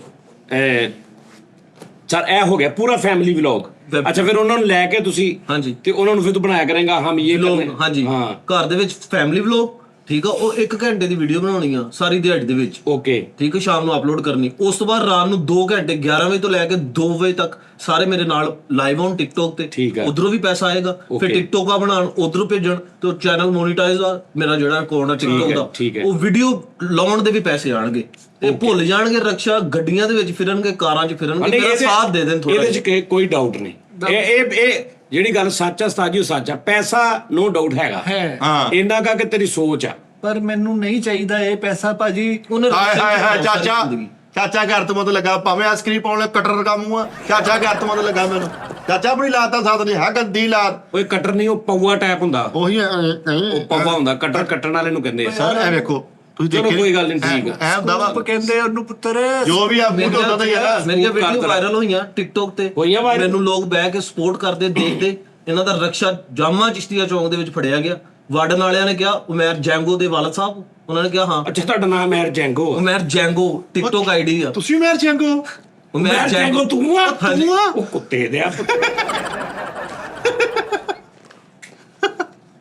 ਸਰ ਇਹ ਹੋ ਗਿਆ ਪੂਰਾ ਫੈਮਿਲੀ ਵਲੌਗ। ਅੱਛਾ ਫਿਰ ਉਹਨਾਂ ਨੂੰ ਲੈ ਕੇ ਤੁਸੀਂ ਹਾਂਜੀ। ਤੇ ਉਹਨਾਂ ਨੂੰ ਫਿਰ ਤੂੰ ਬਣਾਇਆ ਕਰੇਗਾ ਹਮ ਇਹ ਵਲੋਗ ਕਰਨੇ। ਹਾਂਜੀ ਹਾਂ ਘਰ ਦੇ ਵਿੱਚ ਫੈਮਿਲੀ ਵਲੋਗ, ਠੀਕ ਆ, ਉਹ 1 ਘੰਟੇ ਦੀ ਵੀਡੀਓ ਬਣਾਉਣੀ ਆ ਸਾਰੀ ਦਿਹਾੜੀ ਦੇ ਵਿੱਚ, ਓਕੇ ਠੀਕ ਹੈ, ਸ਼ਾਮ ਨੂੰ ਅਪਲੋਡ ਕਰਨੀ। ਉਸ ਤੋਂ ਬਾਅਦ ਰਾਤ ਨੂੰ 2 ਘੰਟੇ 11 ਵਜੇ ਤੋਂ ਲੈ ਕੇ 2 ਵਜੇ ਤੱਕ ਸਾਰੇ ਮੇਰੇ ਨਾਲ ਲਾਈਵ ਆਉਣ ਟਿਕਟੋਕ ਤੇ, ਠੀਕ ਹੈ। ਉਧਰੋਂ ਵੀ ਪੈਸਾ ਆਏਗਾ। ਫਿਰ Okay। ਟਿਕਟੋਕ ਆ ਬਣਾਉਣ ਉਧਰੋਂ ਭੇਜਣ ਤੇ ਚੈਨਲ ਮੋਨੀਟਾਈਜ਼ ਆ ਮੇਰਾ ਜਿਹੜਾ ਅਕਾਊਂਟ ਆ ਟਿਕਟੋਕ ਠੀਕ ਹੈ। ਦਾ, ਉਹ ਵੀਡੀਓ ਲਾਉਣ ਦੇ ਵੀ ਪੈਸੇ ਆਣਗੇ। ਤੇ ਭੁੱਲ ਜਾਣਗੇ ਰਕਸ਼ਾ ਗੱਡੀਆਂ ਦੇ ਵਿੱਚ ਫਿਰਨਗੇ, ਕਾਰਾਂ 'ਚ ਫਿਰਨਗੇ, ਮੇਰਾ ਸਾਥ ਦੇ ਦੇਣ ਥੋੜਾ। ਇਹਦੇ 'ਚ ਕੋਈ ਡਾਊਟ ਨਹੀਂ। ਇਹ ਜਿਹੜੀ ਗੱਲ ਸੱਚ ਆ ਉਸਤਾਦ ਜੀ, ਉਹ ਸੱਚ ਆ। ਪੈਸਾ ਨੋ ਡਾਊਟ ਹੈਗਾ ਹੈ, ਹਾਂ ਇੰਨਾ ਕਾ ਕਿ ਤੇਰੀ ਸੋਚ ਆ। ਪਰ ਮੈਨੂੰ ਨਹੀਂ ਚਾਹੀਦਾ ਇਹ ਪੈਸਾ ਭਾਜੀ। ਉਹਨੇ ਹਾਏ ਹਾਏ ਹਾਏ ਸਾਰੀ ਚਾਚਾ ਜ਼ਿੰਦਗੀ। ਚਾਚਾ ਘਰ ਤੋਂ ਮਤ ਲੱਗਾ ਭਾਵੇਂ ਆਈਸਕ੍ਰੀਮ ਪਾਉਣ ਲਈ ਕਟਰ ਕਾਮੂ ਆ ਚਾਚਾ ਘਰ ਤੋਂ ਮਤ ਲੱਗਾ ਮੈਨੂੰ ਚਾਚਾ ਆਪਣੀ ਲਾਤਾ ਸਾਥ ਨਹੀਂ ਹੈ ਗੰਦੀ ਲਾਤ ਓਏ ਕਟਰ ਨਹੀਂ, ਉਹ ਪਊਆ ਟਾਈਪ ਹੁੰਦਾ। ਉਹੀ ਉਹ ਪਊਆ ਹੁੰਦਾ, ਕਟਰ ਕੱਟਣ ਵਾਲੇ ਨੂੰ ਕਹਿੰਦੇ ਆ। ਸਰ ਇਹ ਵੇਖੋ ਤੁਸੀਂ ਚਲੋ ਦੇਖੇ ਕੋਈ ਗੱਲ ਨਹੀਂ, ਠੀਕ ਆ। ਐ ਹੁੰਦਾ ਵਾ ਆਪ ਕਹਿੰਦੇ ਉਹਨੂੰ ਪੁੱਤਰ ਜੋ ਵੀ ਆ ਮੂੰਹ ਤੋਂ ਹੁੰਦਾ ਹੀ ਆ ਮੇਰੀਆਂ ਕਰ ਵੀਡੀਓ ਦੇਣਾ। ਵਾਇਰਲ ਹੋਈਆਂ ਟਿਕਟੋਕ ਤੇ, ਹੋਈਆਂ viral? ਮੈਨੂੰ ਲੋਕ ਬਹਿ ਕੇ ਸਪੋਰਟ ਕਰਦੇ ਦੇਖਦੇ। ਇਹਨਾਂ ਦਾ ਰਕਸ਼ਾ ਜਾਮਾ ਚਿਸ਼ਤੀਆ ਚੌਂਕ ਦੇ ਵਿੱਚ ਫੜਿਆ ਗਿਆ। ਵਾਰਡਨ ਵਾਲਿਆਂ ਨੇ ਕਿਹਾ ਉਮਰ ਜੈਂਗੋ ਦੇ ਵਾਲਦ ਸਾਹਿਬ, ਉਹਨਾਂ ਨੇ ਕਿਹਾ ਹਾਂ ਅੱਛਾ ਤੁਹਾਡਾ ਨਾਮ ਹੈ ਜੈਂਗੋ? ਉਮਰ ਜੈਂਗੋ ਟਿਕਟੋਕ ਆਈਡੀ ਆ। ਤੁਸੀਂ ਮੈਰ ਚੰਗੋ ਮੈਂ ਜੈਂਗੋ ਤੂੰ ਆ? ਹਾਂਜੀ। ਤੂੰ ਆ? ਉਹ ਕੁੱਤੇ ਦੇ ਆ।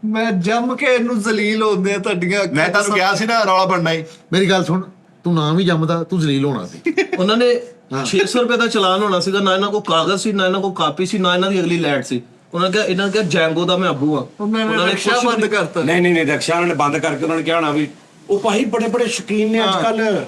ਮੈਂ ਜੰਮ ਕੇ ਇਹਨੂੰ ਜ਼ਲੀਲ ਹੁੰਦੇ ਆ ਤੁਹਾਡੀਆਂ ਅੱਖਾਂ ਮੈਂ ਤੁਹਾਨੂੰ ਕਿਹਾ ਸੀ ਨਾ ਰੌਲਾ ਬਣਨਾ ਹੀ ਮੇਰੀ ਗੱਲ ਸੁਣ, ਤੂੰ ਨਾਮ ਹੀ ਜੰਮਦਾ, ਤੂੰ ਜ਼ਲੀਲ ਹੋਣਾ ਸੀ। ਉਹਨਾਂ ਨੇ 600 ਰੁਪਏ ਦਾ ਚਲਾਨ ਹੋਣਾ ਸੀਗਾ, ਨਾ ਇਹਨਾਂ ਕੋਲ ਕਾਗਜ਼ ਸੀ, ਨਾ ਇਹਨਾਂ ਕੋਲ ਕਾਪੀ ਸੀ, ਨਾ ਇਹਨਾਂ ਦੀ ਅਗਲੀ ਲੈਟ ਸੀ। ਉਹਨਾਂ ਨੇ ਕਿਹਾ ਇਹਨਾਂ ਨੇ ਕਿਹਾ ਜੈਂਗੋ ਦਾ ਮੈਂ ਆਬੂ ਆ। ਉਹਨਾਂ ਨੇ ਰਕਸ਼ਾ ਕੁਛ ਬੰਦ ਵੀ- ਕਰਤਾ। ਨਹੀਂ ਰਕਸ਼ਾ ਉਹਨਾਂ ਨੇ ਬੰਦ ਕਰਕੇ ਉਹਨਾਂ ਨੇ ਕਿਹਾ ਹੋਣਾ ਵੀ ਉਹ ਭਾਈ ਬੜੇ ਸ਼ੌਕੀਨ ਨੇ ਅੱਜ ਕੱਲ,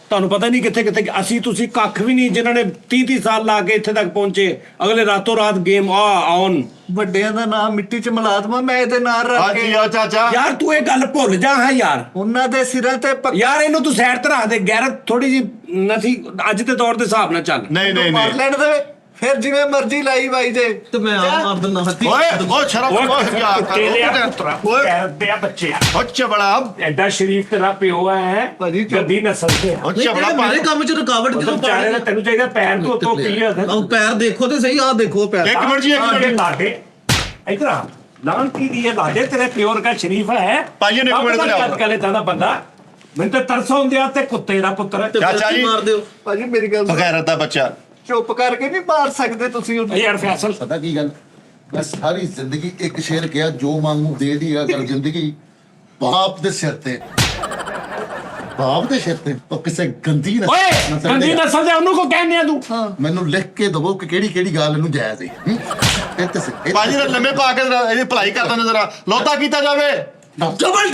ਤੁਹਾਨੂੰ ਪਤਾ ਨਹੀਂ ਕਿੱਥੇ ਕਿੱਥੇ ਅਸੀਂ ਤੁਸੀਂ ਕੱਖ ਵੀ ਨਹੀਂ, ਜਿਨ੍ਹਾਂ ਨੇ 30 ਸਾਲ ਲਾ ਕੇ ਇੱਥੇ ਤੱਕ ਪਹੁੰਚੇ, ਅਗਲੇ ਰਾਤੋਂ ਰਾਤ ਗੇਮ ਆਨ। ਵੱਡਿਆਂ ਦਾ ਨਾਮ ਮਿੱਟੀ 'ਚ ਮਿਲਾ ਦਵਾਂ ਮੈਂ ਇਹਦੇ ਨਾਲ ਰੱਖ ਹਾਂਜੀ ਕੇ। ਆ ਚਾਚਾ ਯਾਰ ਤੂੰ ਇਹ ਗੱਲ ਭੁੱਲ ਜਾ ਹੈ ਯਾਰ। ਉਹਨਾਂ ਦੇ ਸਿਰਾਂ ਤੇ ਯਾਰ ਇਹਨੂੰ ਤੂੰ ਸਾਈਡ ਤੇ ਰੱਖ ਦੇ, ਗੈਰਤ ਥੋੜੀ ਜੀ ਨਥੀ ਅੱਜ ਦੇ ਦੌਰ ਦੇ ਹਿਸਾਬ ਨਾਲ ਚੱਲ। ਨਹੀਂ ਮਾਰ ਲੈਣ ਦੇਵੇ, ਫਿਰ ਜਿਵੇਂ ਮਰਜ਼ੀ ਲਾਈ ਬਾਈ ਜੇ। ਤੇ ਮੈਂ ਆ ਮਾਰ ਦਿੰਦਾ ਹੱਥੀ। ਓਏ ਓ ਸ਼ਰਮ ਓਏ ਓਏ ਦੇ ਬੱਚੇ ਉੱਚ ਬੜਾ ਐਡਾ ਸ਼ਰੀਫ ਤੇਰਾ ਪਿਓ ਹੈ, ਭਾਜੀ ਚੁੱਪ। ਗੱਦੀ ਨਸਲ ਤੇ ਆ। ਉੱਚ ਨਹੀਂ, ਬੜਾ ਮੇਰੇ ਕੰਮ 'ਚ ਰੁਕਾਵਟ ਕਿਉਂ ਪਾ ਵਿਚਾਰੇ ਰਹੇ ਦਾ ਤੈਨੂੰ ਚਾਹੀਦਾ ਪੈਰ ਤੋਂ ਉੱਤੋਂ ਕਲੀਅਰ ਹੈ। ਉਹ ਪੈਰ ਦੇਖੋ ਤੇ ਸਹੀ, ਆਹ ਦੇਖੋ ਪੈਰ। ਇੱਕ ਮਿੰਟ ਜੀ ਇੱਕ ਇਹ ਮਿੰਟ ਲਾਡੇ ਇਧਰ ਆ ਲਾਂਟੀ ਦੀ ਇਹ ਲਾਡੇ ਤੇਰੇ ਪਿਓ ਵਰਗਾ ਸ਼ਰੀਫ ਹੈ। ਭਾਈ ਨੇ ਇੱਕ ਮਿੰਟ ਲਿਆਓ। ਕੱਟ ਕਲੇ ਤਾਂ ਬੰਦਾ ਮੈਨੂੰ ਤਾਂ ਤਰਸ ਆਉਂਦੀ ਆ ਤੇ ਕੁੱਤੇ ਦਾ ਪੁੱਤਰ। ਤੇ ਫਿਰ ਚਾਚਾ ਕੀ ਜੀ। ਮਾਰ ਦਿਓ। ਭਾਜੀ ਮੇਰੀ ਗੱਲ ਸੁਣੋ। ਬਗੈਰਤ ਦਾ ਬੱਚਾ ਚੁੱਪ ਕਰਕੇ ਨਹੀਂ ਮਾਰ ਸਕਦੇ ਤੁਸੀਂ ਉਹਨੂੰ। ਯਾਰ ਫੈਸਲ ਪਤਾ ਕੀ ਗੱਲ, ਮੈਂ ਸਾਰੀ ਜ਼ਿੰਦਗੀ ਇੱਕ ਸ਼ੇਰ ਕਿਹਾ, ਜੋ ਮੰਗੂ ਦੇ ਦੀਆ ਕਰ ਜ਼ਿੰਦਗੀ ਬਾਪ ਦੇ ਸਿਰ ਤੇ। ਬਾਪ ਦੇ ਸਿਰ ਤੇ ਉਹ ਕਿਸੇ ਗੰਦੀ ਓਏ ਨਸਲ ਗੰਦੀ ਦੇ- ਨਸਲ ਦੇ ਉਹਨੂੰ ਕੋ ਕਹਿੰਦੇ ਆ ਤੂੰ? ਮੈਨੂੰ ਲਿਖ ਕੇ ਦਵੋ ਕਿ ਕਿਹੜੀ ਗੱਲ ਇਹਨੂੰ ਜਾਇਜ਼ ਹੈ। ਭਾਜੀ ਨੇ ਲੰਮੇ ਪਾ ਕੇ ਇਹਦੀ ਭਲਾਈ ਕਰਦਾ ਨਜ਼ਰ ਆ ਲੋਤਾ ਕੀਤਾ ਜਾਵੇ ਡਬਲ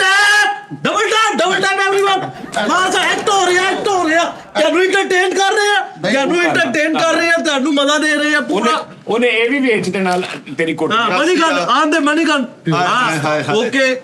ਟੈਪ ਐਵਰੀਵਨ। ਮਾਂ ਸਾ ਐਕਟ ਹੋ ਰਿਹਾ ਤੁਹਾਨੂੰ ਐਂਟਰਟੇਨ ਕਰ ਰਹੇ ਆ, ਤੁਹਾਨੂੰ ਐਂਟਰਟੇਨ ਕਰ ਰਹੇ ਆ, ਤੁਹਾਨੂੰ ਮਜ਼ਾ ਦੇ ਰਹੇ ਆ ਪੂਰਾ। ਉਹਨੇ ਇਹ ਵੀ ਵੇਚ ਦੇਣਾ ਤੇਰੀ ਕੋਠੀ। ਹਾਂ ਮਨੀ ਗਨ ਆਂਦੇ ਮਨੀ ਗਨ। ਹਾਏ, ਹਾਏ, ਹਾਏ। ਓਕੇ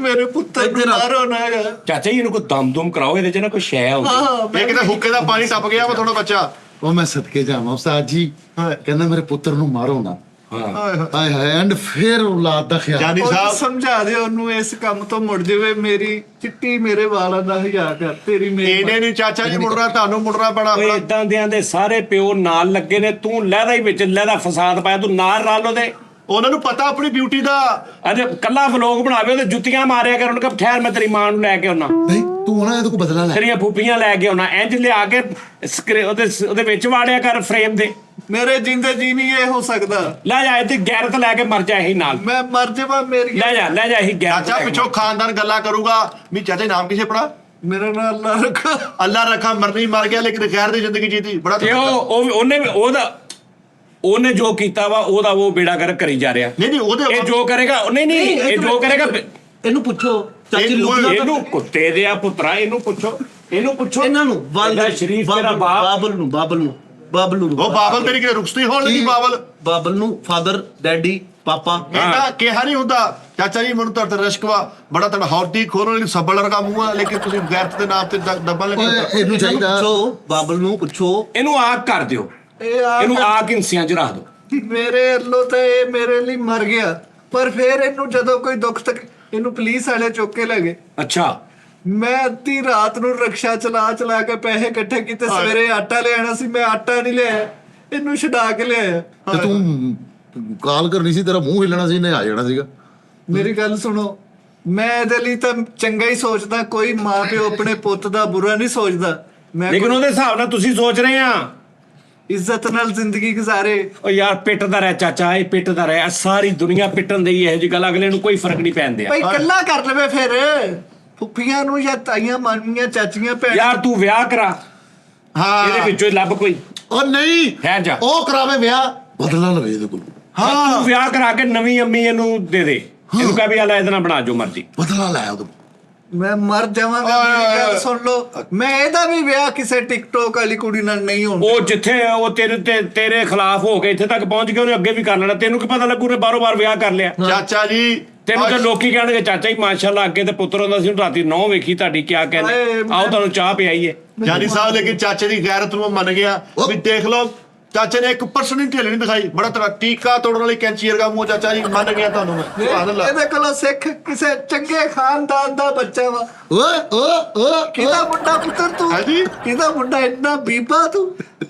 ਮੇਰੇ ਪੁੱਤਰ ਨੂੰ ਮਾਰੋ ਨਾ ਹੈਗਾ। ਚਾਚਾ ਜੀ ਇਹਨੂੰ ਕੋਈ ਦਮ ਦੁਮ ਕਰਾਓ, ਇਹਦੇ ਚ ਨਾ ਕੋਈ ਸ਼ੈ ਹੁੰਦੀ। ਇਹ ਕਿਤੇ ਹੁੱਕੇ ਦਾ ਪਾਣੀ ਟੱਪ ਗਿਆ ਵਾ ਤੁਹਾਡਾ ਬੱਚਾ ਉਹ ਮੈਂ ਸਦਕੇ ਜਾਵਾਂ ਉਸਤਾਦ ਜੀ, ਕਹਿੰਦਾ ਮੇਰੇ ਪੁੱਤਰ ਨੂੰ ਮਾਰੋ ਨਾ। ਹਾਂ ਹਾਏ ਹਾਏ, ਐਂਡ ਫਿਰ ਔਲਾਦ ਦਾ ਖਿਆਲ। ਜਾਨੀ ਉਹ ਸਾਹਿਬ ਸਮਝਾ ਦਿਓ ਉਹਨੂੰ ਇਸ ਕੰਮ ਤੋਂ ਮੁੜ ਜਾਵੇ। ਮੇਰੀ ਚਿੱਟੀ ਮੇਰੇ ਵਾਲਾਂ ਦਾ ਹਿਆ ਕਰ ਤੇਰੀ ਮੇਰੀ। ਇਹਨੇ ਨਹੀਂ ਚਾਚਾ ਜੀ ਮੁੜਨਾ ਤੁਹਾਨੂੰ ਮੁੜਨਾ ਪੈਣਾ ਓਏ ਇਦਾਂ ਦਿਆਂ ਦੇ ਸਾਰੇ ਪਿਓ ਨਾਲ ਲੱਗੇ ਨੇ, ਤੂੰ ਲਹਿਦਾ ਹੀ ਵਿੱਚ ਲਹਿਦਾ ਫਸਾਦ ਪਾਇਆ, ਤੂੰ ਨਾਲ ਰਲ ਉਹਦੇ। ਉਹਨਾਂ ਨੂੰ ਪਤਾ ਆਪਣੀ ਬਿਊਟੀ ਦਾ ਅਰੇ ਕੱਲਾ ਵਲੋਗ ਬਣਾਵੇ ਉਹਦੇ ਜੁੱਤੀਆਂ ਮਾਰਿਆ ਕਰ, ਉਹਨੂੰ ਕਹ ਠਹਿਰ ਮੈਂ ਤੇਰੀ ਮਾਂ ਨੂੰ ਲੈ ਕੇ ਆਉਣਾ, ਨਹੀਂ ਤੂੰ ਉਹਨਾਂ ਇਹਦੇ ਕੋ ਬਦਲਾ ਲੈ। ਤੇਰੀਆਂ ਫੂਫੀਆਂ ਲੈ ਕੇ ਆਉਣਾ, ਇੰਜ ਲਿਆ ਕੇ ਉਹਦੇ ਵਿੱਚ ਵਾੜਿਆ ਕਰ ਫਰੇਮ ਦੇ। ਮੇਰੇ ਜਿੰਦੇ ਜੀ ਨਹੀਂ ਇਹ ਹੋ ਸਕਦਾ। ਲੈ ਜਾ ਇੱਥੇ ਗੈਰਤ ਲੈ ਕੇ ਮਰ ਜਾ ਇਹੀ ਨਾਲ। ਮੈਂ ਮਰ ਜਾਵਾਂ ਮੇਰੀ ਲੈ ਜਾ ਇਹੀ ਗੈਰਤ ਚਾਚਾ ਲੈ ਕੇ ਪਿੱਛੋਂ ਖਾਨਦਾਨ ਗੱਲਾਂ ਕਰੂਗਾ ਵੀ ਚਾਚੇ ਨਾਮ ਕਿਸੇ ਪੜਾ ਮੇਰਾ ਨਾਂ ਅੱਲਾ ਰੱਖਾ। ਅੱਲਾ ਰੱਖਾ ਮਰਨੀ ਮਰ ਗਿਆ ਲੇਕਿਨ ਖੈਰ ਦੀ ਜ਼ਿੰਦਗੀ ਜੀਤੀ ਬੜਾ ਤੇ ਉਹਨੇ ਜੋ ਕੀਤਾ ਵਾ ਉਹਦਾ ਉਹ ਬੇੜਾ ਕਰ ਕਰੀ ਜਾ ਰਿਹਾ। ਨਹੀਂ ਉਹਦੇ ਇਹ ਜੋ ਕਰੇਗਾ ਨਹੀਂ ਇਹ ਜੋ ਕਰੇਗਾ ਇਹਨੂੰ ਪੁੱਛੋ ਚਾਚੀ ਇਹ- ਲੁਬਨਾ ਇਹਨੂੰ ਕੁੱਤੇ ਦੇ ਆ ਪੁੱਤਰਾ ਇਹਨੂੰ ਪੁੱਛੋ ਇਹਨਾਂ ਨੂੰ ਇਹਦਾ ਸ਼ਰੀਫ ਤੇਰਾ ਬਾਪ ਬਾਬਲ ਨੂੰ ਉਹ ਬਾਬਲ ਤੇਰੀ ਕਿ ਰੁਕਸਤੀ ਹੋਣ ਲੱਗੀ ਬਾਬਲ ਨੂੰ ਫਾਦਰ ਡੈਡੀ ਪਾਪਾ ਇਹਦਾ ਕਿਹਾ ਨਹੀਂ ਹੁੰਦਾ ਚਾਚਾ ਜੀ ਮੈਨੂੰ ਤੁਹਾਡਾ ਰਸ਼ਕਵਾ ਬੜਾ ਤੜ ਹੌਦੀ ਖੋਲਣ ਲਈ ਸੱਬਲ ਵਰਗਾ ਮੂੰਹ ਆ ਲੇਕਿਨ ਤੁਸੀਂ ਗੈਰਤ ਦੇ ਨਾਮ ਤੇ ਦੱਬਣ ਲੱਗੇ ਓਏ ਇਹਨੂੰ ਚਾਹੀਦਾ ਪੁੱਛੋ ਬਾਬਲ ਨੂੰ ਪੁੱਛੋ ਇਹਨੂੰ ਆਗ ਕਰ ਦਿਓ ਇਹਨੂੰ ਆਗ ਹਿੰਸਿਆਂ 'ਚ ਰੱਖ ਦਿਓ। ਮੇਰੇ ਵੱਲੋਂ ਤਾਂ ਇਹ ਮੇਰੇ ਲਈ ਮਰ ਗਿਆ, ਪਰ ਫਿਰ ਇਹਨੂੰ ਜਦੋਂ ਕੋਈ ਦੁੱਖ ਤੱਕ ਇਹਨੂੰ ਪੁਲਿਸ ਵਾਲੇ ਚੁੱਕ ਕੇ ਲੈ ਗਏ। ਅੱਛਾ ਮੈਂ ਅੱਧੀ ਰਾਤ ਨੂੰ ਰਕਸ਼ਾ ਚਲਾ ਕੇ ਪੈਸੇ ਇਕੱਠੇ ਕੀਤੇ, ਸਵੇਰੇ ਆਟਾ ਲਿਆਣਾ ਸੀ, ਮੈਂ ਆਟਾ ਨਹੀਂ ਲਿਆਇਆ, ਇਹਨੂੰ ਛਡਾ ਕੇ ਲਿਆਇਆ। ਤੇ ਤੂੰ ਕਾਲ ਕਰਨੀ ਸੀ, ਤੇਰਾ ਮੂੰਹ ਹਿੱਲਣਾ ਸੀ, ਇਹਨੇ ਆ ਜਾਣਾ ਸੀਗਾ। ਮੇਰੀ ਗੱਲ ਸੁਣੋ, ਮੈਂ ਇਹਦੇ ਲਈ ਤਾਂ ਚੰਗਾ ਹੀ ਸੋਚਦਾ, ਕੋਈ ਮਾਂ ਪਿਓ ਆਪਣੇ ਪੁੱਤ ਦਾ ਬੁਰਾ ਨਹੀਂ ਸੋਚਦਾ। ਮੈਂ ਲੇਕਿਨ ਉਹਦੇ ਹਿਸਾਬ ਨਾਲ ਤੁਸੀਂ ਸੋਚ ਰਹੇ ਆ ਇੱਜ਼ਤ ਨਾਲ ਜ਼ਿੰਦਗੀ ਗੁਜ਼ਾਰੇ। ਉਹ ਯਾਰ ਪਿੱਟਦਾ ਰਹਿ ਚਾਚਾ, ਇਹ ਪਿੱਟਦਾ ਰਹਿ, ਆਹ ਸਾਰੀ ਦੁਨੀਆ ਪਿੱਟਣ ਦੀ ਇਹੋ ਜਿਹੀ ਗੱਲ, ਅਗਲੇ ਨੂੰ ਕੋਈ ਫਰਕ ਨਹੀਂ ਪੈਣ ਦਿਆ। ਭਾਈ ਇਕੱਲਾ ਕਰ ਲਵੇ ਫਿਰ, ਫੁੱਫੀਆਂ ਨੂੰ ਜਾਂ ਤਾਈਆਂ ਮਾਮੀਆਂ ਚਾਚੀਆਂ ਭੈਣਾਂ। ਯਾਰ ਤੂੰ ਵਿਆਹ ਕਰਾ, ਇਹਦੇ ਹਾਂ ਵਿੱਚੋਂ ਹੀ ਲੱਭ ਕੋਈ। ਉਹ ਨਹੀਂ ਹੈ ਜਾ ਉਹ ਕਰਾਵੇ ਵਿਆਹ, ਬਦਲਾ ਲਵੇ ਇਹਦੇ ਕੋਲ, ਤੂੰ ਵਿਆਹ ਕਰਾ ਕੇ ਨਵੀਂ ਅੰਮੀ ਇਹਨੂੰ ਦੇ ਦੇ, ਇਹਨੂੰ ਕਹਿ ਵੀ ਆ ਲੈ ਇਹਦੇ ਨਾਲ ਬਣਾ ਜੋ ਮਰਜ਼ੀ। ਬਦਲਾ ਲੈ ਉਹਦੇ ਕੋਲ। ਮੈਂ ਮਰ ਜਾਵਾਂਗਾ। ਮੇਰੀ ਗੱਲ ਸੁਣ ਲਓ, ਮੈਂ ਇਹਦਾ ਵੀ ਵਿਆਹ ਕਿਸੇ ਟਿਕਟੋਕ ਵਾਲੀ ਕੁੜੀ ਨਾਲ ਨਹੀਂ ਹੋਣਾ। ਉਹ ਜਿੱਥੇ ਉਹ ਤੇਰੇ ਖਿਲਾਫ ਹੋ ਕੇ ਇੱਥੇ ਤੱਕ ਪਹੁੰਚ ਗਿਆ, ਉਹਨੇ ਅੱਗੇ ਵੀ ਕਰ ਲੈਣਾ। ਤੈਨੂੰ ਕੀ ਪਤਾ ਲੱਗੂ ਨੇ ਬਾਰੋ ਬਾਰ ਵਿਆਹ ਕਰ ਲਿਆ। ਚਾਚਾ ਜੀ ਤੈਨੂੰ ਤਾਂ ਲੋਕੀ ਕਹਿਣਗੇ ਚਾਚਾ ਹੀ ਮਾਸ਼ਾਅੱਲਾ ਅੱਗੇ ਤੇ ਪੁੱਤਰ ਹੁੰਦਾ ਸੀ, ਰਾਤੀ 9 ਵੇਖੀ ਤੁਹਾਡੀ ਕਿਆ ਕਹਿੰਦੇ। ਆਓ ਤੁਹਾਨੂੰ ਚਾਹ ਪਿਆਈਏ। ਜਾਨੀ ਸਾਹਿਬ ਲੇਕਿਨ ਚਾਚੇ ਦੀ ਗੈਰਤ ਨੂੰ ਮੰਨ ਗਿਆ ਵੀ ਦੇਖ ਲਓ ਚਾਚੇ ਨੇ 1% ਢਿੱਲ ਨਹੀਂ ਦਿਖਾਈ, ਬੜਾ ਤੇਰਾ ਟੀਕਾ ਤੋੜਨ ਵਾਲੀ ਕੈਂਚੀ ਵਰਗਾ ਮੂੰਹ। ਚਾਚਾ ਜੀ ਮੰਨ ਗਿਆ ਤੁਹਾਨੂੰ ਮੈਂ, ਸੁਭਾਨ ਅੱਲਾਹ। ਇਹਦੇ ਕੋਲੋਂ ਸਿੱਖ ਕਿਸੇ ਚੰਗੇ ਖਾਨਦਾਨ ਦਾ ਬੱਚਾ ਵਾ। ਓਏ ਕਿਹਦਾ ਮੁੰਡਾ ਪੁੱਤਰ ਤੂੰ? ਹਾਂਜੀ। ਕਿਹਦਾ ਮੁੰਡਾ ਇੰਨਾ ਬੀਬਾ ਤੂੰ?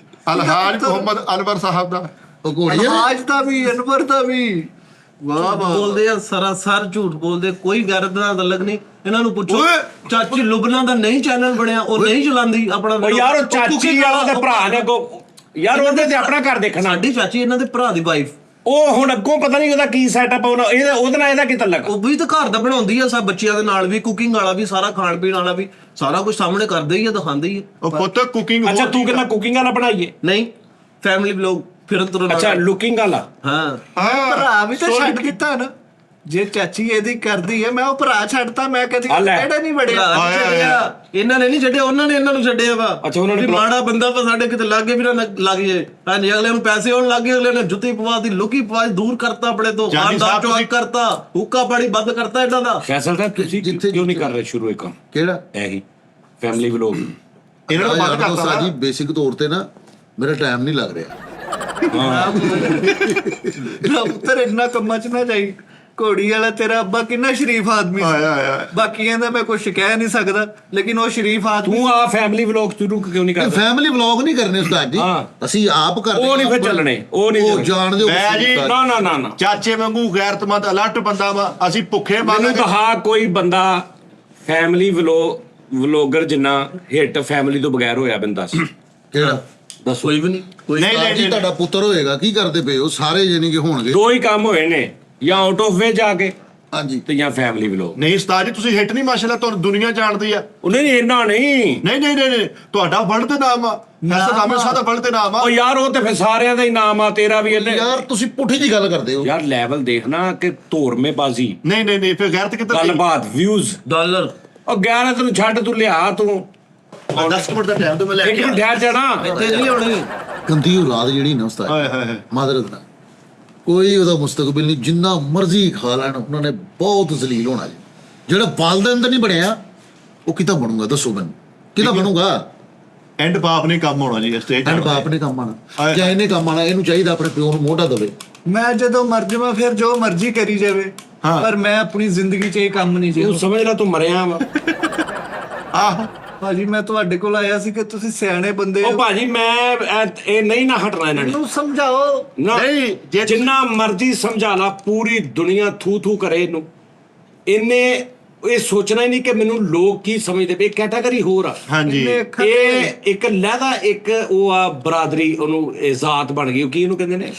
ਅਲਹਾਜ ਮੁਹੰਮਦ ਅਨਵਰ ਸਾਹਿਬ ਦਾ ਉਹ ਘੋੜੀਆਂ ਆਜ ਦਾ ਵੀ, ਅਨਵਰ ਦਾ ਵੀ। ਵਾਹ ਵਾਹ। ਬੋਲਦੇ ਆ ਸਰਾਸਰ ਝੂਠ ਬੋਲਦੇ, ਕੋਈ ਗੈਰਤ ਦਾ ਤਲਕ ਨਹੀਂ। ਇਹਨਾਂ ਨੂੰ ਪੁੱਛੋ ਓਏ। ਚਾਚੀ ਲੁਬਨਾ ਦਾ ਨਹੀਂ ਚੈਨਲ ਬਣਿਆ, ਉਹ ਨਹੀਂ ਚਲਾਉਂਦੀ ਆਪਣਾ ਉਹ ਯਾਰ ਉਹ ਚਾਚੀ ਵਾਲਾ ਤੇ ਭਰਾ ਨੇ ਅੱਗੋਂ, ਯਾਰ ਉਹਨੇ ਤੇ ਆਪਣਾ ਘਰ ਦੇਖਣਾ। ਸਾਡੀ ਚਾਚੀ ਇਹਨਾਂ ਦੇ ਭਰਾ ਦੀ ਵਾਈਫ, ਉਹ ਹੁਣ ਅੱਗੋਂ ਪਤਾ ਨਹੀਂ ਉਹਦਾ ਕੀ ਸੈਟਅਪ ਹੋਣਾ, ਉਹਦੇ ਨਾਲ ਇਹਦਾ ਕੀ ਤਲਕ। ਉਹ ਵੀ ਤਾਂ ਘਰ ਦਾ ਬਣਾਉਂਦੀ ਆ, ਸਭ ਬੱਚਿਆਂ ਦੇ ਨਾਲ ਵੀ, ਕੁਕਿੰਗ ਵਾਲਾ ਵੀ, ਸਾਰਾ ਖਾਣ ਪੀਣ ਵਾਲਾ ਵੀ, ਸਾਰਾ ਕੁਝ ਸਾਹਮਣੇ ਕਰਦੇ ਹੀ ਆ, ਦਿਖਾਉਂਦੇ ਹੀ ਆ। ਉਹ ਪੁੱਤ ਕੁਕਿੰਗ ਅੱਛਾ ਤੂੰ ਕਹਿੰਦਾ ਕੁਕਿੰਗ ਵਾਲਾ ਬਣਾਈਏ? ਨਹੀਂ ਫੈਮਿਲੀ ਵਲੌਗ ਫਿਰਨ ਤੁਰਨ ਅੱਛਾ ਲੁਕਿੰਗ ਵਾਲਾ। ਹਾਂ ਭਰਾ ਵੀ ਤਾਂ ਛੱਡ ਦਿੱਤਾ ਨਾ। ਜੇ ਚਾਚੀ ਇਹਦੀ ਕਰਦੀ ਹੈ, ਮੈਂ ਉਹ ਭਰਾ ਛੱਡਤਾ, ਮੈਂ ਕਦੀ ਆ ਲੈ। ਕਿਹੜੇ ਨਹੀਂ ਵੜਿਆ। ਭਰਾ ਨੀ ਛੱਡਿਆ, ਇਹਨਾਂ ਨੇ ਨਹੀਂ ਛੱਡਿਆ, ਉਹਨਾਂ ਨੇ ਇਹਨਾਂ ਨੂੰ ਛੱਡਿਆ ਵਾ। ਅੱਛਾ, ਉਹਨਾਂ ਨੇ ਵੀ ਮਾੜਾ ਬੰਦਾ ਵਾ ਸਾਡੇ ਕਿਤੇ ਲਾਗੇ ਵੀ ਨਾ ਲੱਗ ਜੇ। ਹਾਂਜੀ ਅਗਲੇ ਨੂੰ ਪੈਸੇ ਆਉਣ ਲੱਗੇ, ਅਗਲੇ ਨੇ ਜੁੱਤੀ ਪਵਾਤੀ, ਲੁਕੀ ਪਵਾਤੀ, ਦੂਰ ਕਰਤਾ ਆਪਣੇ ਤੋਂ, ਜਾਨੀ ਖਾਨਦਾਨ ਸਾਹਿਬ ਚੋਂ ਤੁਸੀਂ- ਕਰਤਾ, ਹੁੱਕਾ ਪਾਣੀ ਬੰਦ ਕਰਤਾ ਇਹਨਾਂ ਦਾ। ਫੈਸਲ ਸਾਹਿਬ ਤੁਸੀਂ ਕਿਉਂ ਨਹੀਂ ਕਰ ਰਹੇ ਸ਼ੁਰੂ ਇਹ ਕੰਮ? ਕਿਹੜਾ ਇਹੀ ਫੈਮਿਲੀ ਵਲੋਗ। ਇਹਨਾਂ ਨੂੰ ਬੰਦ ਯਾਰ ਦੋਸਤਾਂ ਕਰਤਾ ਜੀ, ਬੇਸਿਕ ਤੌਰ ਤੇ ਨਾ ਮੇਰਾ ਟਾਈਮ ਨਹੀਂ ਲੱਗ ਰਿਹਾ। ਨਾ ਪੁੱਤਰ ਇੰਨਾ ਕੰਮਾਂ ਚ ਨਾ ਜਾਈ। ਘੋੜੀ ਵਾਲਾ ਤੇਰਾ ਅੱਬਾ ਕਿੰਨਾ ਸ਼ਰੀਫ ਆਦਮੀ ਆਏ, ਆਏ, ਆਏ। ਸੀ। ਬਾਕੀਆਂ ਦਾ ਮੈਂ ਕੁਝ ਕਹਿ ਨਹੀਂ ਸਕਦਾ, ਲੇਕਿਨ ਉਹ ਸ਼ਰੀਫ ਆਦਮੀ। ਤੂੰ ਆ ਫੈਮਿਲੀ ਵਲੋਗ ਸ਼ੁਰੂ ਕਿਉਂ ਨਹੀਂ ਕਰਦਾ? ਫੈਮਿਲੀ ਵਲੌਗ ਨਹੀਂ ਕਰਨੇ ਉਸਤਾਦ ਜੀ, ਹਾਂ। ਅਸੀਂ ਆਪ ਕਰਦੇ ਉਹ ਨਹੀਂ ਫਿਰ ਆਪਾਂ- ਚੱਲਣੇ, ਉਹ ਨਹੀਂ ਉਹ ਚੱਲਣੇ। ਜਾਣਦੇ ਹੋ ਮੈਂ ਜੀ, ਉਸਤਾਦ। ਨਾ ਨਾ ਨਾ ਨਾ, ਚਾਚੇ ਵਾਂਗੂ ਗੈਰਤਮੰਦ ਅਲਰਟ ਬੰਦਾ ਵਾ, ਅਸੀਂ ਭੁੱਖੇ ਮੈਨੂੰ ਮਾਰਾਂਗੇ। ਕਹਾ ਕੋਈ ਬੰਦਾ ਫੈਮਿਲੀ ਵਲੋਗਰ ਜਿੰਨਾ ਹਿੱਟ ਫੈਮਿਲੀ ਤੋਂ ਬਗੈਰ ਹੋਇਆ ਬੰਦਾ ਸੀ? ਕਿਹੜਾ ਦੱਸੋ। ਕੋਈ ਵੀ ਨਹੀਂ, ਕੋਈ ਨਹੀਂ, ਉਸਤਾਦ ਜੀ, ਤੁਹਾਡਾ ਪੁੱਤਰ ਹੋਏਗਾ, ਕੀ ਕਰਦੇ ਪਏ ਉਹ ਸਾਰੇ ਜਾਨੀ ਕਿ ਹੋਣਗੇ। ਦੋ ਹੀ ਕੰਮ ਹੋਏ ਨੇ, ਜਾਂ ਆਊਟ ਆਫ ਵੇ ਜਾ ਕੇ ਹਾਂਜੀ ਤੇ ਜਾਂ ਫੈਮਿਲੀ ਵਲੋਗ। ਨਹੀਂ ਉਸਤਾਦ ਜੀ ਤੁਸੀਂ ਹਿੱਟ ਨਹੀਂ ਮਾਸ਼ਾਅੱਲਾ, ਤੁਹਾਨੂੰ ਦੁਨੀਆ ਜਾਣਦੀ ਆ। ਉਹਨੇ ਨਹੀਂ ਇੰਨਾ ਨਹੀਂ। ਨਹੀਂ ਤੁਹਾਡਾ ਵਰਲਡ ਤੇ ਨਾਮ ਆ, ਐਸਾ ਨਾਮ ਹੈ ਸਾਡਾ ਵਰਲਡ ਤੇ ਨਾਮ ਆ। ਉਹ ਯਾਰ ਉਹ ਤੇ ਫਿਰ ਸਾਰਿਆਂ ਦਾ ਹੀ ਨਾਮ ਆ, ਤੇਰਾ ਵੀ ਇਹਨੇ। ਯਾਰ ਤੁਸੀਂ ਪੁੱਠੀ ਜੀ ਗੱਲ ਕਰਦੇ ਹੋ। ਯਾਰ ਲੈਵਲ ਦੇਖਣਾ ਕਿ ਧੋਰਮੇ ਬਾਜ਼ੀ, ਨਹੀਂ ਫਿਰ ਗੈਰਤ ਕਿੱਧਰ ਗਈ? ਗੱਲਬਾਤ, ਵਿਊਜ਼। ਡਾਲਰ ਉਹ 11 ਤੈਨੂੰ ਛੱਡ, ਤੂੰ ਲਿਆ ਤੂੰ 10 ਮਿੰਟ ਦਾ ਟਾਈਮ ਤੇ ਮੈਂ ਲੈ ਇੱਕ ਕੇ ਮਿੰਟ ਠਹਿਰ ਜਾਣਾ। ਇੱਥੇ ਨਹੀਂ ਹੋਣੀ। ਗੰਦੀ ਔਲਾਦ ਜਿਹੜੀ ਨਾ ਉਸਤਾਦ ਹਾਏ ਹਾਏ ਹਾਏ। ਮਾਦਰਤ ਨਾਲ ਕੋਈ ਉਹਦਾ ਮੁਸਤਕਬਲ ਨਹੀਂ, ਜਿੰਨਾ ਮਰਜ਼ੀ ਖਾ ਲੈਣ ਉਹਨਾਂ ਨੇ ਬਹੁਤ ਜ਼ਲੀਲ ਹੋਣਾ ਜੀ। ਜਿਹੜਾ ਵਾਲਦੈਨ ਦਾ ਨਹੀਂ ਬਣਿਆ ਉਹ ਕਿੱਦਾਂ ਬਣੂਗਾ, ਦੱਸੋ ਮੈਨੂੰ ਕਿੱਦਾਂ ਬਣੂਗਾ? ਐਂਡ ਬਾਪ ਨੇ ਕੰਮ ਹੋਣਾ ਜੀ ਸਟੇਜ ਐਂਡ ਬਾਪ ਨੇ ਕੰਮ ਆਣਾ ਜਾਂ ਇਹਨੇ ਕੰਮ ਆਣਾ, ਇਹਨੂੰ ਚਾਹੀਦਾ ਆਪਣੇ ਪਿਓ ਨੂੰ ਮੋਢਾ ਦੇਵੇ। ਮੈਂ ਜਦੋਂ ਮਰ ਜਾਵਾਂ ਫਿਰ ਜੋ ਮਰਜ਼ੀ ਕਰੀ ਜਾਵੇ, ਹਾਂ। ਪਰ ਮੈਂ ਆਪਣੀ ਜ਼ਿੰਦਗੀ 'ਚ ਇਹ ਕੰਮ ਨਹੀਂ ਤੂੰ ਜਿਹੜਾ। ਸਮਝ ਲੈ ਤੂੰ ਮਰਿਆ ਵਾ। ਆਹੋ ਭਾਜੀ ਮੈਂ ਤੁਹਾਡੇ ਕੋਲ ਆਇਆ ਸੀ ਕਿ ਤੁਸੀਂ ਸਿਆਣੇ ਬੰਦੇ ਉਹ ਹੋ, ਭਾਜੀ ਮੈਂ ਇਹ ਨਹੀਂ ਨਾ ਹਟਣਾ ਇਹਨਾਂ ਨੇ। ਮੈਨੂੰ ਸਮਝਾਓ। ਨਾ ਨਹੀਂ, ਜੇ ਜਿੰਨਾ ਮਰਜ਼ੀ ਸਮਝਾ ਲਾ, ਪੂਰੀ ਦੁਨੀਆ ਥੂ ਥੂ ਕਰੇ ਇਹਨੂੰ, ਇਹਨੇ ਇਹ ਸੋਚਣਾ ਹੀ ਨਹੀਂ ਕਿ ਮੈਨੂੰ ਲੋਕ ਕੀ ਸਮਝਦੇ ਪਏ, ਕੈਟਾਗਰੀ ਹੋਰ ਆ। ਹਾਂਜੀ ਇਹ ਇੱਕ ਲਹਿਦਾ ਇੱਕ ਉਹ ਆ ਬਰਾਦਰੀ, ਉਹਨੂੰ ਇਹ ਜ਼ਾਤ ਬਣ ਗਈ। ਉਹ ਕੀ ਇਹਨੂੰ ਕਹਿੰਦੇ ਨੇ,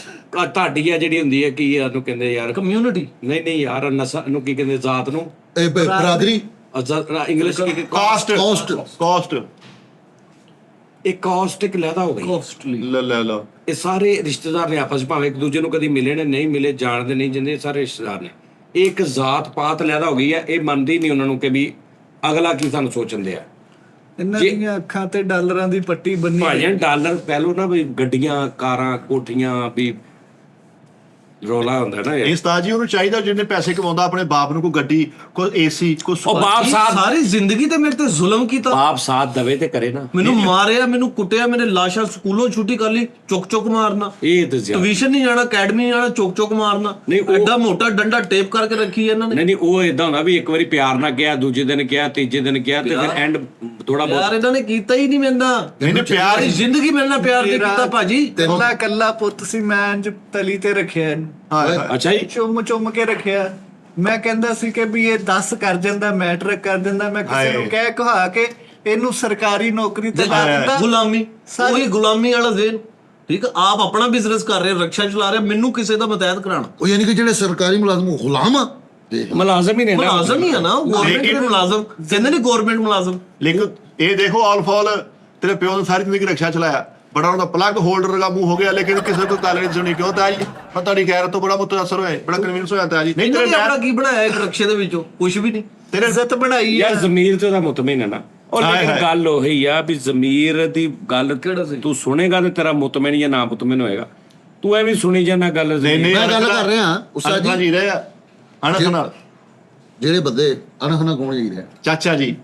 ਤੁਹਾਡੀ ਆ ਜਿਹੜੀ ਹੁੰਦੀ ਹੈ, ਕੀ ਇਹਨੂੰ ਕਹਿੰਦੇ ਯਾਰ, ਕਮਿਊਨਿਟੀ ਨਹੀਂ ਯਾਰ, ਨਸਲ ਨੂੰ ਕੀ ਕਹਿੰਦੇ, ਜ਼ਾਤ ਨੂੰ ਇਹ ਬਰਾਦਰੀ ਇੰਗਲਿਸ਼ ਕੀ ਕਾਸਟ ਇਹ ਕਾਸਟ ਇੱਕ ਲਹਿਦਾ ਹੋ ਗਈ। ਕੋਸਟਲੀ ਲੈ ਇਹ ਸਾਰੇ ਰਿਸ਼ਤੇਦਾਰ ਨੇ ਆਪਸ 'ਚ, ਭਾਵੇਂ ਇੱਕ ਦੂਜੇ ਨੂੰ ਕਦੀ ਮਿਲੇ ਨੇ ਨਹੀਂ ਮਿਲੇ, ਜਾਣਦੇ ਨਹੀਂ ਜਿੰਦੇ, ਸਾਰੇ ਰਿਸ਼ਤੇਦਾਰ ਨੇ। ਇਹ ਇੱਕ ਜ਼ਾਤ ਪਾਤ ਲੈਦਾ ਹੋ ਗਈ ਹੈ। ਇਹ ਮੰਨਦੀ ਨਹੀਂ ਉਹਨਾਂ ਨੂੰ ਕਿ ਵੀ ਅਗਲਾ ਕੀ ਸਾਨੂੰ ਸੋਚਣ ਦਿਆ। ਇਹਨਾਂ ਦੀਆਂ ਅੱਖਾਂ ਤੇ ਡਾਲਰਾਂ ਦੀ ਪੱਟੀ ਬੰਨੀ ਭਾਜਨ ਡਾਲਰ ਪਹਿਲੋਂ ਨਾ ਵੀ ਗੱਡੀਆਂ ਕਾਰਾਂ ਕੋਠੀਆਂ ਵੀ ਰੋਲਾ ਹੁੰਦਾ ਨਾ ਇਹ ਯਾਰ। ਉਸਤਾਦ ਜੀ ਉਹਨੂੰ ਚਾਹੀਦਾ ਜਿਹਨੇ ਪੈਸੇ ਕਮਾਉਂਦਾ ਆਪਣੇ ਬਾਪ ਨੂੰ ਕੋਈ ਗੱਡੀ, ਕੋਈ ਏਸੀ, ਕੋਈ ਉਹ ਬਾਪ ਸਾਥ ਸਾਰੀ ਜ਼ਿੰਦਗੀ ਤੇ ਮੇਰੇ ਤੇ ਜ਼ੁਲਮ ਕੀਤਾ, ਬਾਪ ਸਾਥ ਦਵੇ ਤੇ ਕਰੇ ਨਾ। ਮੈਨੂੰ ਮਾਰਿਆ, ਮੈਨੂੰ ਕੁੱਟਿਆ, ਮੇਰੇ ਲਾਸ਼ਾਂ ਸਕੂਲੋਂ ਛੁੱਟੀ ਕਰ ਲਈ, ਚੁੱਕ ਮਾਰਨਾ, ਇਹ ਤੇ ਜ਼ਿਆਦਾ ਟਿਊਸ਼ਨ ਨਹੀਂ ਜਾਣਾ, ਅਕੈਡਮੀ ਨਹੀਂ ਜਾਣਾ, ਚੁੱਕ ਮਾਰਨਾ। ਨਹੀਂ, ਉਹ- ਐਡਾ ਮੋਟਾ ਡੰਡਾ ਟੇਪ ਕਰਕੇ ਰੱਖੀ ਇਹਨਾਂ ਨੇ। ਨਹੀਂ ਉਹ ਇਦਾਂ ਹੁੰਦਾ ਵੀ ਇੱਕ ਵਾਰੀ ਪਿਆਰ ਨਾਲ ਕਿਹਾ, ਦੂਜੇ ਦਿਨ ਕਿਹਾ, ਤੀਜੇ ਦਿਨ ਕਿਹਾ, ਤੇ ਫਿਰ ਐਂਡ ਥੋੜਾ ਯਾਰ ਬਹੁਤ ਇਹਨਾਂ ਨੇ ਕੀਤਾ ਹੀ ਨਹੀਂ ਮੇਰੇ ਨਾਲ। ਨਹੀਂ ਪਿਆਰ ਸਾਰੀ ਜ਼ਿੰਦਗੀ ਮੇਰੇ ਨਾਲ ਪਿਆਰ ਨਹੀਂ ਕੀਤਾ ਭਾਜੀ। ਕੱਲਾ ਪੁੱਤ ਸੀ, ਮੈਂ ਇੰਜ ਤਲੀ ਤੇ ਰੱਖਿਆ ਇਹਨੂੰ, ਅੱਛਾ ਜੀ। ਚੁੰਮ ਕੇ ਰੱਖਿਆ। ਮੈਂ ਕਹਿੰਦਾ ਸੀ ਕਿ ਵੀ ਇਹ 10 ਕਰ ਜਾਂਦਾ, ਮੈਟ੍ਰਿਕ ਕਰ ਦਿੰਦਾ, ਮੈਂ ਕਿਸੇ ਨੂੰ ਕਹਿ ਕਹਾ ਕੇ ਇਹਨੂੰ ਸਰਕਾਰੀ ਨੌਕਰੀ ਤੇ ਲਾ ਦਿੰਦਾ। ਗੁਲਾਮੀ, ਉਹੀ ਗੁਲਾਮੀ ਵਾਲਾ ਜ਼ੇਨ। ਠੀਕ, ਆਪ ਆਪਣਾ ਬਿਜ਼ਨਸ ਕਰ ਰਹੇ, ਰਕਸ਼ਾ ਚਲਾ ਰਹੇ, ਮੈਨੂੰ ਕਿਸੇ ਦਾ ਮਤਹਿਤ ਕਰਾਣਾ। ਉਹ ਯਾਨੀ ਕਿ ਜਿਹੜੇ ਸਰਕਾਰੀ ਮੁਲਾਜ਼ਮ ਉਹ ਗੁਲਾਮ ਆ। ਮੁਲਾਜ਼ਮ ਹੀ ਨੇ ਨਾ। ਮੁਲਾਜ਼ਮ ਹੀ ਆ ਨਾ, ਗਵਰਨਮੈਂਟ ਦੇ ਮੁਲਾਜ਼ਮ ਕਹਿੰਦੇ ਨੇ, ਗਵਰਨਮੈਂਟ ਮੁਲਾਜ਼ਮ। ਲੇਕਿਨ ਇਹ ਦੇਖੋ ਆਲ ਫਾਲ ਤੇਰੇ ਪਿਓ ਨੇ ਸਾਰੀ ਜ਼ਿੰਦਗੀ ਰਕਸ਼ਾ ਚਲਾਇਆ, ਬੜਾ ਉਹਦਾ ਪਲੱਗ ਹੋਲਡਰ ਦਾ ਮੂੰਹ ਹੋ ਗਿਆ, ਲੇਕਿਨ ਕਿਸੇ ਤੋਂ ਗੱਲ ਨਹੀਂ ਸੁਣੀ। ਕਿਉਂ ਤਾਂ ਜੀ ਪਤਾ ਨਹੀਂ ਖੈਰ ਤੋਂ ਬੜਾ ਮੁਤਅਸਰ ਹੋਇਆ, ਬੜਾ ਕਨਵਿੰਸ ਹੋਇਆ ਤਾਂ ਜੀ। ਨਹੀਂ ਇਹਨਾਂ ਤੇਰੇ ਨੇ ਆਪਣਾ ਕੀ ਬਣਾਇਆ ਇੱਕ ਰਕਸ਼ੇ ਦੇ ਵਿੱਚੋਂ? ਕੁਝ ਵੀ ਨਹੀਂ। ਤੇਰੇ ਇੱਜ਼ਤ ਬਣਾਈ ਯਾਰ ਆ। ਜ਼ਮੀਰ ਤੇ ਉਹਦਾ ਮੁਤਮਿਨ ਹੈ ਨਾ। ਉਹ ਹਾਏ ਲੇਕਿਨ ਹਾਏ। ਗੱਲ ਉਹੀ ਆ ਵੀ ਜ਼ਮੀਰ ਦੀ ਗੱਲ ਕਿਹੜਾ ਸੀ, ਤੂੰ ਸੁਣੇਗਾ ਤੇ ਤੇਰਾ ਮੁਤਮਿਨ ਜਾਂ ਨਾ ਮੁਤਮਿਨ ਹੋਏਗਾ। ਤੂੰ ਐਵੇਂ ਸੁਣੀ ਜਾਣਾ ਗੱਲ ਜ਼ਮੀਰ। ਮੈਂ ਗੱਲ ਕਰ ਰਿਹਾ ਉਸਤਾਦ ਜੀ, ਜੀ ਰਹੇ ਆ ਅਣਖ ਨਾਲ। ਜਿਹੜੇ ਬੰਦੇ ਅਣਖ ਨਾਲ ਕੌਣ ਜੀ ਰਿਹਾ, ਚਾਚਾ ਜੀ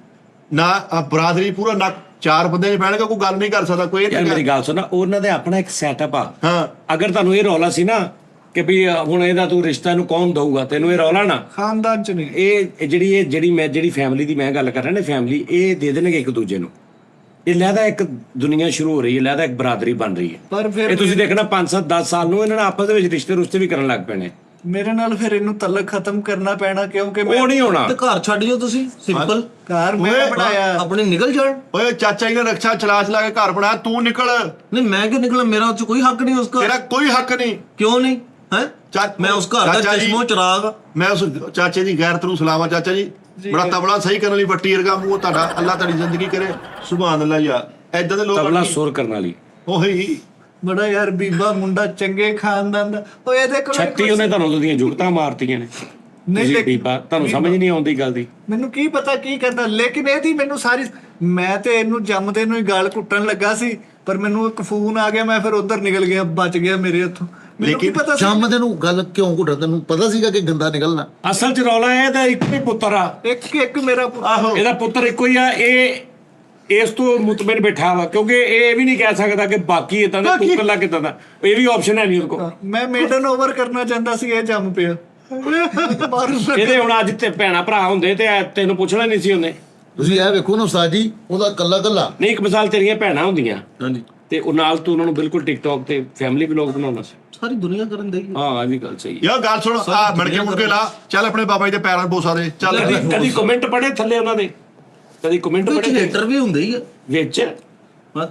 ਨਾ ਬਰਾਦਰੀ ਪੂਰਾ ਨਾ 4 ਬੰਦੇ ਨੇ ਬਹਿਣਗੇ, ਕੋਈ ਗੱਲ ਨਹੀਂ ਕਰ ਸਕਦਾ ਕੋਈ। ਯਾਰ ਮੇਰੀ ਗੱਲ ਸੁਣਾ, ਉਹਨਾਂ ਦੇ ਆਪਣਾ ਇੱਕ ਸੈਟਅਪ ਆ। ਹਾਂ ਅਗਰ ਤੁਹਾਨੂੰ ਇਹ ਰੌਲਾ ਸੀ ਨਾ ਕਿ ਵੀ ਹੁਣ ਇਹਦਾ ਤੂੰ ਰਿਸ਼ਤਾ ਨੂੰ ਕੌਣ ਦਊਗਾ, ਤੈਨੂੰ ਇਹ ਰੌਲਾ ਨਾ, ਖਾਨਦਾਨ ਚ ਨਹੀਂ। ਇਹ ਜਿਹੜੀ ਫੈਮਿਲੀ ਦੀ ਮੈਂ ਗੱਲ ਕਰ ਰਿਹਾ ਨਾ, ਫੈਮਿਲੀ ਇਹ ਦੇ ਦੇਣਗੇ ਇੱਕ ਦੂਜੇ ਨੂੰ। ਇਹ ਲਹਿਦਾ ਇੱਕ ਦੁਨੀਆ ਸ਼ੁਰੂ ਹੋ ਰਹੀ ਹੈ, ਲਹਿਦਾ ਇੱਕ ਬਰਾਦਰੀ ਬਣ ਰਹੀ ਹੈ। ਪਰ ਫਿਰ ਇਹ ਤੁਸੀਂ ਦੇਖਣਾ 5-7 10 ਸਾਲ ਨੂੰ ਇਹਨਾਂ ਨੇ ਆਪਸ ਦੇ ਵਿੱਚ ਰਿਸ਼ਤੇ ਰੁਸ਼ਤੇ ਵੀ ਕਰਨ ਲੱਗ ਪੈਣੇ। ਮੇਰੇ ਨਾਲ ਫਿਰ ਇਹਨੂੰ ਤਲਕ ਖਤਮ ਕਰਨਾ ਪੈਣਾ, ਕਿਉਂਕਿ ਮੈਂ ਉਹ ਨਹੀਂ ਹੋਣਾ। ਤੇ ਘਰ ਛੱਡ ਜਾਓ ਤੁਸੀਂ, ਸਿੰਪਲ। ਘਰ ਮੈਂ ਓਏ, ਬਣਾਇਆ। ਆਪਣੇ ਨਿਕਲ ਜਾਣ। ਓਏ ਚਾਚਾ ਜੀ ਨੇ ਰਕਸ਼ਾ ਚਲਾ ਕੇ ਘਰ ਬਣਾਇਆ, ਤੂੰ ਨਿਕਲ। ਨਹੀਂ ਮੈਂ ਕਿਉਂ ਨਿਕਲਾਂ? ਮੇਰਾ ਉੱਚ ਕੋਈ ਹੱਕ ਨਹੀਂ ਉਸ ਘਰ। ਤੇਰਾ ਕੋਈ ਹੱਕ ਨਹੀਂ। ਕਿਉਂ ਨਹੀਂ ਹੈ? ਮੈਂ ਉਸ ਘਰ ਦਾ ਚਾਚਾ ਜੀ, ਚਸ਼ਮੋ ਚਿਰਾਗ ਆ। ਮੈਂ ਉਸ ਚਾਚੇ ਦੀ ਗੈਰਤ ਨੂੰ ਸਲਾਮਾ ਚਾਚਾ ਜੀ। ਬੜਾ ਤਬਲਾ ਸਹੀ ਕਰਨ ਲਈ ਵੱਟੀ ਵਰਗਾ ਮੂੰਹ ਤੁਹਾਡਾ, ਅੱਲਾਹ ਤੁਹਾਡੀ ਜ਼ਿੰਦਗੀ ਕਰੇ। ਸੁਭਾਨ ਅੱਲਾਹ ਯਾਰ, ਐਦਾਂ ਦੇ ਲੋਕ ਤਬਲਾ ਸੁਰ ਕਰਨ ਵਾਲੀ ਉਹੀ ਬੜਾ ਯਾਰ ਬੀਬਾ ਮੁੰਡਾ ਚੰਗੇ ਖਾਨਦਾਨ ਦਾ। ਉਹ ਇਹਦੇ ਕੋਲ 36 ਉਹਨੇ ਤੁਹਾਨੂੰ ਉਹਦੀਆਂ ਜੁਗਤਾਂ ਮਾਰਤੀਆਂ ਨੇ। ਨਹੀਂ ਤੁਸੀਂ ਲੇਕਿਨ- ਬੀਬਾ ਤੁਹਾਨੂੰ ਸਮਝ ਨਹੀਂ ਆਉਂਦੀ ਗੱਲ ਦੀ। ਮੈਨੂੰ ਕੀ ਪਤਾ ਕੀ ਕਰਦਾ, ਲੇਕਿਨ ਇਹਦੀ ਮੈਨੂੰ ਸਾਰੀ, ਮੈਂ ਤੇ ਇਹਨੂੰ ਜੰਮਦੇ ਨੂੰ ਹੀ ਗਾਲ ਕੁੱਟਣ ਲੱਗਾ ਸੀ, ਪਰ ਮੈਨੂੰ ਇੱਕ ਫੋਨ ਆ ਗਿਆ, ਮੈਂ ਫਿਰ ਉਧਰ ਨਿਕਲ ਗਿਆ, ਬਚ ਗਿਆ ਮੇਰੇ ਹੱਥੋਂ। ਮੈਨੂੰ ਕੀ ਪਤਾ ਸੀ। ਸ਼ਾਮ ਦੇ ਨੂੰ ਗੱਲ ਕਿਉਂ ਘੁੱਟਦਾ? ਤੈਨੂੰ ਪਤਾ ਸੀਗਾ ਕਿ ਗੰਦਾ ਨਿਕਲਣਾ? ਅਸਲ 'ਚ ਰੌਲਾ ਇਹ ਤਾਂ ਇੱਕੋ ਹੀ ਪੁੱਤਰ ਆ। ਇੱਕ ਮੇਰਾ ਆਹੋ ਇਹਦਾ ਪੁੱਤਰ ਇੱਕੋ ਹੀ ਆ। ਇਹ ਇਸ ਤੋਂ ਮੁਤਮਿਨ ਬੈਠਾ ਵਾ, ਕਿਉਂਕਿ ਇਹ ਵੀ ਨਹੀਂ ਕਹਿ ਸਕਦਾ ਕਿ ਬਾਕੀ ਇਦਾਂ ਦਾ, ਤੂੰ ਇਕੱਲਾ ਕਿਦਾਂ ਦਾ। ਇਹ ਵੀ ਆਪਸ਼ਨ ਹੈ ਨਹੀਂ ਉਹਦੇ ਕੋਲ। ਮੈਂ ਮੇਡਨ ਓਵਰ ਕਰਨਾ ਚਾਹੁੰਦਾ ਸੀ, ਇਹ ਜੰਮ ਪਿਆ। ਇਹਦੇ ਹੁਣ ਅੱਜ ਤੇ ਭੈਣਾ ਭਰਾ ਹੁੰਦੇ ਤੇ ਤੈਨੂੰ ਪੁੱਛਣਾ ਨਹੀਂ ਸੀ ਉਹਨੇ। ਤੁਸੀਂ ਇਹ ਵੇਖੋ ਨਾ ਉਸਤਾਦ ਜੀ, ਉਹਦਾ ਕੱਲਾ ਕੱਲਾ। ਨਹੀਂ, ਇੱਕ ਮਿਸਾਲ ਤੇਰੀਆਂ ਭੈਣਾਂ ਹੁੰਦੀਆਂ ਹਾਂਜੀ, ਤੇ ਉਹ ਨਾਲ ਤੂੰ ਉਹਨਾਂ ਨੂੰ ਬਿਲਕੁਲ ਟਿਕਟੌਕ ਤੇ ਫੈਮਿਲੀ ਵਲੌਗ ਬਣਾਉਣਾ ਸੀ। ਸਾਰੀ ਦੁਨੀਆ ਕਰਨ ਦੇਗੀ। ਹਾਂ, ਇਹ ਵੀ ਗੱਲ ਸਹੀ ਹੈ। ਯਾਰ ਗੱਲ ਸੁਣ, ਆ ਮੜਕੇ ਮੁੜਕੇ ਲਾ, ਚੱਲ ਆਪਣੇ ਬਾਬਾ ਜੀ ਦੇ ਪੈਰਾਂ 'ਚ ਬੋਸਾ ਦੇ, ਚੱਲ। ਕਦੀ ਕਮੈਂਟ ਪੜ੍ਹੇ ਥੱਲੇ ਉਹਨਾਂ ਦੇ? ਕਦੀ ਕਮੈਂਟ ਵਿੱਚ ਪੜ੍ਹੇ ਹੇਟਰ ਵੀ ਹੁੰਦੇ ਹੀ ਆ। ਵਿੱਚ? ਹਾਂ,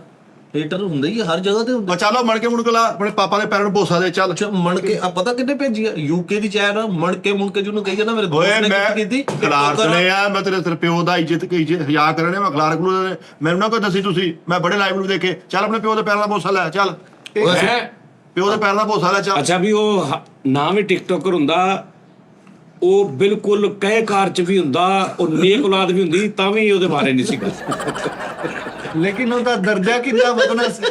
ਹੇਟਰ ਹੁੰਦੇ ਹੀ ਆ, ਹਰ ਜਗ੍ਹਾ ਤੇ ਹੁੰਦੇ। ਬਚਾ ਲਓ, ਮੜਕੇ ਮੁੜਕੇ ਲਾ, ਆਪਣੇ ਪਾਪਾ ਦੇ ਪੈਰਾਂ 'ਚ ਬੋਸਾ ਦੇ, ਚੱਲ। ਅੱਛਾ, ਮਣ ਕੇ ਆ ਪਤਾ ਕਿੰਨੇ ਭੇਜੀ ਆ? ਯੂਕੇ ਦੀ ਚੈਨ ਆ, ਮਣ ਕੇ ਜਿਹਨੂੰ ਕਹੀ ਜਾਂਦਾ ਮੇਰੇ ਓਏ ਦੋਸਤ ਨੇ ਮੈਂ ਕੀਤੀ। ਖਲਾਰ ਚਲੇ ਆ, ਮੈਂ ਤੇਰੇ ਪਿਓ ਦਾ ਇੱਜ਼ਤ ਹਯਾ ਕਰਨੇ, ਮੈਂ ਖਲਾਰ ਕਲੂ ਮੈਨੂੰ ਨਾ ਕੋਈ ਦੱਸੀ ਤੁਸੀਂ। ਮੈਂ ਬੜੇ ਲਾਈਵ ਨੂੰ ਦੇਖੇ, ਚੱਲ ਆਪਣੇ ਪਿਓ ਦੇ ਪੈਰਾਂ ਦਾ ਬੋਸਾ ਲੈ, ਚੱਲ। ਹੈਂ? ਪਿਓ ਦੇ ਪੈਰਾਂ ਦਾ ਬੋਸਾ ਲੈ, ਚੱਲ। ਅੱਛਾ, ਵੀ ਉਹ ਨਾ ਵੀ ਟਿਕਟੋਕਰ ਹੁੰਦਾ, ਉਹ ਬਿਲਕੁਲ ਕਹੇ ਕਾਰ ਚ ਵੀ ਹੁੰਦਾ, ਉਹ ਨੇਕ ਔਲਾਦ ਵੀ ਹੁੰਦੀ, ਤਾਂ ਵੀ ਉਹਦੇ ਬਾਰੇ ਨਹੀਂ ਸੀ ਗੱਲ। ਲੇਕਿਨ ਉਹਦਾ ਦਰਜਾ ਕਿੰਨਾ ਵਧਣਾ ਸੀ।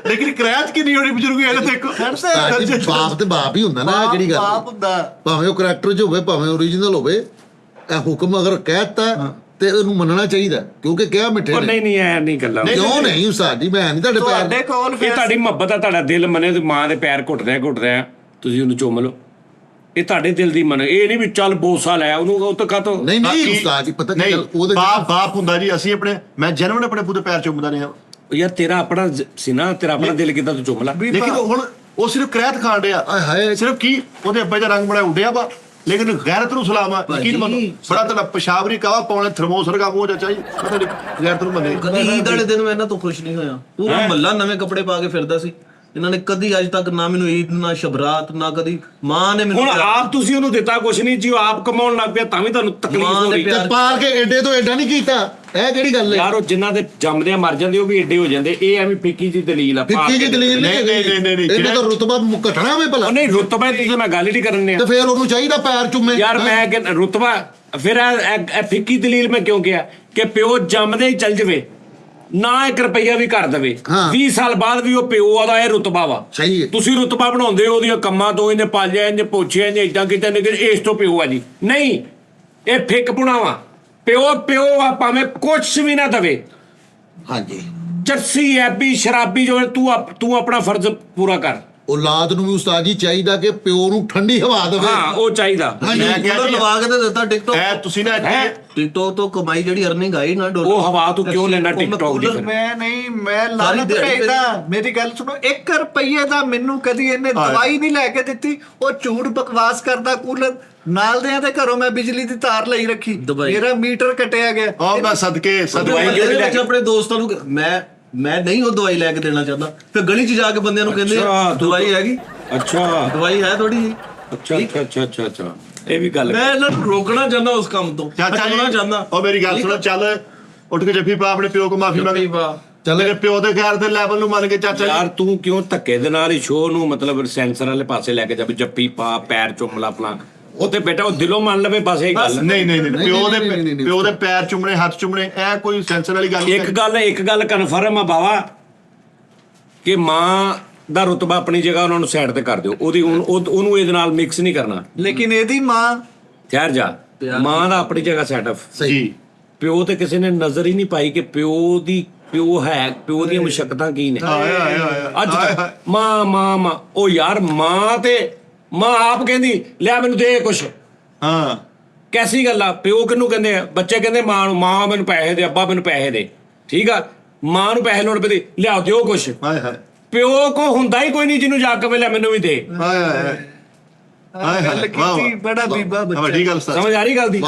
ਲੇਕਿਨ ਕਿਰਾਇਆ 'ਚ ਕਿੰਨੀ ਹੋਣੀ ਬਜ਼ੁਰਗ, ਇਹ ਦੇਖੋ। ਉਸਤਾਦ ਜੀ, ਬਾਪ ਤੇ ਬਾਪ ਹੀ ਹੁੰਦਾ ਨਾ, ਇਹ ਕਿਹੜੀ ਗੱਲ? ਬਾਪ ਹੁੰਦਾ, ਭਾਵੇਂ ਉਹ ਕਰੈਕਟਰ 'ਚ ਹੋਵੇ, ਭਾਵੇਂ ਓਰੀਜਨਲ ਹੋਵੇ, ਇਹ ਹੁਕਮ ਅਗਰ ਕਹਿਤਾ ਤੇ ਉਹਨੂੰ ਮੰਨਣਾ ਚਾਹੀਦਾ, ਕਿਉਂਕਿ ਕਿਹਾ ਮਿੱਠੇ ਉਹ ਨੇ। ਨਹੀਂ ਐ ਨਹੀਂ ਗੱਲਾਂ। ਕਿਉਂ ਨਹੀਂ ਉਸਤਾਦ ਜੀ? ਮੈਂ ਨਹੀਂ ਤੁਹਾਡੇ ਤੁਹਾਡੇ ਪੈਰ। ਕੋਲ ਇਹ ਫਿਰ ਤੁਹਾਡੀ ਮੁਹੱਬਤ ਆ, ਤੁਹਾਡਾ ਦਿਲ ਮੰਨੇ ਤੇ ਮਾਂ ਦੇ ਪੈਰ ਘੁੱਟਦੇ ਆ, ਤੁਸੀਂ ਉਹਨੂੰ ਚੁੰਮ ਲਓ। ਇਹ ਤੁਹਾਡੇ ਦਿਲ ਦੀ ਮਨ, ਇਹ ਨਹੀਂ ਵੀ ਚੱਲ ਬੋਸਾ ਲੈ ਉਹਨੂੰ, ਉਹ ਤਾਂ ਕਾਤੋਂ। ਨਹੀਂ ਨਹੀਂ ਉਸਤਾਦ ਜੀ, ਪਤਾ ਕੀ ਨਹੀਂ, ਗੱਲ, ਉਹਦੇ ਬਾਪ ਹੁੰਦਾ ਜੀ। ਅਸੀਂ ਆਪਣੇ, ਮੈਂ ਜਨਮ ਨੇ ਆਪਣੇ ਪੁੱਤ ਪੈਰ ਚੁੰਮਦਾ ਰਿਹਾ। ਯਾਰ ਤੇਰਾ ਆਪਣਾ ਸੀ ਨਾ, ਤੇਰਾ ਆਪਣਾ ਦਿਲ ਕਿੱਦਾਂ ਤੂੰ ਚੁੰਮ ਲਾ। ਲੇਕਿਨ ਹੁਣ ਉਹ ਸਿਰਫ ਕਿਰਾਇਤ ਖਾਣ ਡਿਆ। ਆਏ ਹਾਏ, ਸਿਰਫ ਕੀ ਉਹਦੇ ਅੱਬੇ ਦਾ ਰੰਗ ਬੜਾ ਉੱਡਿਆ ਵਾ, ਲੇਕਿਨ ਗੈਰਤ ਨੂੰ ਸਲਾਮ ਆ ਯਕੀਨ ਮੰਨੋ ਬੜਾ ਤੁਹਾਡਾ ਪਿਸ਼ਾਬ ਨਹੀਂ ਕਾਵਾ ਪਾਉਣਾ ਥਰਮੋਸ ਵਰਗਾ ਮੂੰਹ ਚਾਚਾ ਜੀ ਮੈਂ ਤੁਹਾਡੀ ਗੈਰਤ ਨੂੰ ਮੰਨੇ ਕਦੀ ਈਦ ਵਾਲੇ ਦਿਨ ਮੈਂ ਇਹਨਾਂ ਤੋਂ ਖੁਸ਼ ਨਹੀਂ ਹੋਇਆ ਪੂਰਾ ਮਹੱਲਾ ਨਵੇਂ ਕੱਪੜੇ ਪਾ ਕੇ ਫਿਰਦਾ ਸੀ ਇਹਨਾਂ ਨੇ ਕਦੀ ਅੱਜ ਤੱਕ ਨਾ ਮੈਨੂੰ ਈਦ ਨਾ ਸ਼ਬਰਾਤ ਨਾ ਕਦੀ ਮਾਂ ਨੇ ਮੈਨੂੰ ਹੁਣ ਆਪ ਤੁਸੀਂ ਉਹਨੂੰ ਦਿੱਤਾ ਕੁਛ ਨਹੀਂ ਜੀ ਉਹ ਆਪ ਕਮਾਉਣ ਲੱਗ ਪਿਆ ਤਾਂ ਵੀ ਤੁਹਾਨੂੰ ਤਕਲੀਫ ਮਾਂ ਹੋ ਦੇ ਰਹੀ ਪਿਆਰ ਤੇ ਪਾਲ ਕੇ ਐਡੇ ਤੋਂ ਐਡਾ ਨਹੀਂ ਕੀਤਾ ਇਹ ਕਿਹੜੀ ਗੱਲ ਹੈ ਯਾਰ ਉਹ ਜਿਨ੍ਹਾਂ ਦੇ ਜੰਮਦੇ ਮਰ ਜਾਂਦੇ ਉਹ ਵੀ ਏਡੇ ਹੋ ਜਾਂਦੇ ਇਹ ਐਵੇਂ ਫਿੱਕੀ ਜੀ ਦਲੀਲ ਆ ਫਿੱਕੀ ਜੀ ਦਲੀਲ ਨਹੀਂ ਨਹੀਂ, ਇਹਨੇ ਤਾਂ ਰੁਤਬਾ ਘਟਣਾ ਵੇ ਭਲਾ ਉਹ ਨਹੀਂ ਰੁਤਬਾ ਦੀ ਤਾਂ ਮੈਂ ਗੱਲ ਹੀ ਨਹੀਂ ਕਰਨ ਡਿਆ ਤੇ ਫਿਰ ਉਹਨੂੰ ਚਾਹੀਦਾ ਪੈਰ ਚੁੰਮੇ ਯਾਰ ਮੈਂ ਕਿ ਰੁਤਬਾ ਫਿਰ ਇਹ ਫਿੱਕੀ ਦਲੀਲ ਮੈਂ ਕਿਉਂ ਕਿਹਾ ਕਿ ਪਿਓ ਜੰਮਦੇ ਹੀ ਚੱਲ ਜਵੇ ਨਾ 1 ਰੁਪਈਆ ਵੀ ਕਰ ਦਵੇ ਹਾਂ। 20 ਸਾਲ ਬਾਅਦ ਵੀ ਉਹ ਪਿਓ ਦਾ ਇਹ ਰੁਤਬਾ ਵਾ ਸਹੀ ਹੈ ਤੁਸੀਂ ਰੁਤਬਾ ਬਣਾਉਂਦੇ ਹੋ ਉਹਦੀਆਂ ਕੰਮਾਂ ਤੋਂ ਇਹਨੇ ਪਾਲਿਆ ਇਹਨੇ ਪੋਛਿਆ ਇਹਨੇ ਇਦਾਂ ਕੀਤਾ ਨੇ ਇਸ ਤੋਂ ਪਿਓ ਆ ਜੀ ਨਹੀਂ ਇਹ ਫਿੱਕ ਪੁਣਾਵਾ ਪਿਓ ਆ ਭਾਵੇਂ ਕੁਛ ਵੀ ਨਾ ਦਵੇ ਹਾਂਜੀ ਚਰਸੀ ਐਬੀ ਸ਼ਰਾਬੀ ਜੋ ਹੈ, ਤੂੰ ਆਪਣਾ ਫਰਜ਼ ਪੂਰਾ ਕਰ ਔਲਾਦ ਨੂੰ ਵੀ ਉਸਤਾਦ ਜੀ ਚਾਹੀਦਾ ਕਿ ਪਿਓ ਨੂੰ ਠੰਡੀ ਹਵਾ ਦੇਵੇ ਹਾਂ ਉਹ ਚਾਹੀਦਾ ਮੈਂ ਕਿਹਾ ਕੂਲਰ ਜੀ ਲਵਾ ਕੇ ਤੇ ਦਿੱਤਾ ਟਿਕਟੋਕ ਇਹ ਤੁਸੀਂ ਨਾ ਹੈਂ? ਟਿਕਟੋਕ ਤੋਂ ਕਮਾਈ ਜਿਹੜੀ ਅਰਨਿੰਗ ਆਈ ਨਾ ਡਾਲਰ ਉਹ ਹਵਾ ਤੂੰ ਕਿਉਂ ਲੈਣਾ ਟਿਕਟੌਕ ਦੀ ਫਿਰ? ਮੈਂ ਲਾਲਚ ਦਿਹਾੜੀ ਭੇਜਦਾ ਮੇਰੀ ਗੱਲ ਸੁਣੋ 1 ਰੁਪਈਏ ਦਾ ਮੈਨੂੰ ਕਦੀ ਇਹਨੇ ਦਵਾਈ ਨਹੀਂ ਲੈ ਕੇ ਦਿੱਤੀ ਉਹ ਝੂਠ ਬਕਵਾਸ ਕਰਦਾ ਕੂਲਰ ਨਾਲ ਦਿਆਂ ਦੇ ਘਰੋਂ ਮੈਂ ਬਿਜਲੀ ਦੀ ਤਾਰ ਲਈ ਰੱਖੀ ਦਵਾਈ। ਮੇਰਾ ਮੀਟਰ ਕੱਟਿਆ ਗਿਆ ਆਹ ਮੈਂ ਸਦਕੇ ਦਵਾਈ ਕਿਉਂ ਨਹੀਂ ਲੈ ਕੇ- ਆਪਣੇ ਦੋਸਤਾਂ ਨੂੰ ਮੈਂ ਨਹੀਂ ਉਹ ਦਵਾਈ ਲੈ ਕੇ ਦੇਣਾ ਚਾਹੁੰਦਾ ਫਿਰ ਗਲੀ 'ਚ ਜਾ ਕੇ ਬੰਦਿਆਂ ਨੂੰ ਕਹਿੰਦੇ ਅੱਛਾ, ਦਵਾਈ ਹੈਗੀ ਅੱਛਾ ਦਵਾਈ ਹੈ ਥੋੜੀ ਜੀ ਅੱਛਾ ਇਹ ਵੀ ਗੱਲ ਮੈਂ ਇਹਨਾਂ ਨੂੰ ਰੋਕਣਾ ਚਾਹੁੰਦਾ ਉਸ ਕੰਮ ਤੋਂ ਚਾਚਾ ਹਟਾਉਣਾ ਜੀ ਚਾਹੁੰਦਾ ਉਹ ਮੇਰੀ ਗੱਲ ਸੁਣੋ ਚੱਲ ਉੱਠ ਕੇ ਜੱਫੀ ਪਾ ਆਪਣੇ ਪਿਓ ਕੋ ਮਾਫੀ ਮੰਗ ਚੱਲ ਮੇਰੇ ਪਿਓ ਦੇ ਖੈਰ ਦੇ ਲੈਵਲ ਨੂੰ ਮੰਨ ਕੇ ਚਾਚਾ ਯਾਰ ਜੀ ਤੂੰ ਕਿਉਂ ਧੱਕੇ ਦੇ ਨਾਲ ਹੀ ਸ਼ੋਅ ਨੂੰ ਮਤਲਬ ਸੈਂਸਰ ਵਾਲੇ ਪਾਸੇ ਲੈ ਕੇ ਜਾ ਵੀ ਜੱਫੀ ਪਾ ਪੈਰ ਚੁੰਮ ਲਾ ਆਪਣਾ ਉਹ ਤੇ ਬੇਟਾ ਉਹ ਦਿਲੋਂ ਮੰਨ ਲਵੇ ਬਸ ਇਹ ਗੱਲ ਨਹੀਂ ਨਹੀਂ, ਪਿਓ ਦੇ ਪੈਰ ਚੁੰਮਣੇ ਹੱਥ ਚੁੰਮਣੇ ਇਹ ਕੋਈ ਸੈਂਸਰ ਵਾਲੀ ਗੱਲ ਇੱਕ ਗੱਲ ਕਨਫਰਮ ਆ ਬਾਵਾ ਕਿ ਮਾਂ ਦਾ ਰੁਤਬਾ ਆਪਣੀ ਜਗ੍ਹਾ ਉਹਨਾਂ ਨੂੰ ਸਾਈਡ ਤੇ ਕਰ ਦਿਓ ਉਹਨੂੰ ਇਹਦੇ ਨਾਲ ਮਿਕਸ ਨਹੀਂ ਕਰਨਾ ਲੇਕਿਨ ਇਹਦੀ ਮਾਂ ਠਹਿਰ ਜਾ ਮਾਂ ਦਾ ਆਪਣੀ ਜਗ੍ਹਾ ਸੈਟਅਪ ਜੀ ਪਿਓ ਤੇ ਕਿਸੇ ਨੇ ਨਜ਼ਰ ਹੀ ਨਹੀਂ ਪਾਈ ਕਿ ਪਿਓ ਦੀਆਂ ਮੁਸ਼ਕਲਾਂ ਕੀ ਨੇ ਅੱਜ ਤੱਕ ਮਾਂ ਉਹ ਯਾਰ ਮਾਂ ਆਪ ਕਹਿੰਦੀ ਲਿਆ ਮੈਨੂੰ ਦੇ ਕੁਛ ਹਾਂ ਕੈਸੀ ਗੱਲ ਆ ਪਿਓ ਕਿਹਨੂੰ ਕਹਿੰਦੇ ਆ ਬੱਚੇ ਕਹਿੰਦੇ ਮਾਂ ਨੂੰ ਮਾਂ ਮੈਨੂੰ ਪੈਸੇ ਦੇ ਅੱਬਾ ਮੈਨੂੰ ਪੈਸੇ ਦੇ ਠੀਕ ਆ ਮਾਂ ਨੂੰ ਪੈਸੇ ਲੋੜ ਪੈਂਦੀ ਲਿਆ ਦਿਓ ਕੁਛ ਹਾਏ ਹਾਏ ਪਿਓ ਕੋ ਹੁੰਦਾ ਹੀ ਕੋਈ ਨਹੀਂ ਜਿਹਨੂੰ ਜਾ ਕੇ ਲਿਆ ਮੈਨੂੰ ਵੀ ਦੇ ਹਾਏ ਹਾਏ ਗੱਲ ਕੀਤੀ ਬੜਾ ਬੀਬਾ ਬੱਚਾ ਵੱਡੀ ਗੱਲ ਸੱਚ ਸਮਝ ਆ ਰਹੀ ਗੱਲ ਦੀ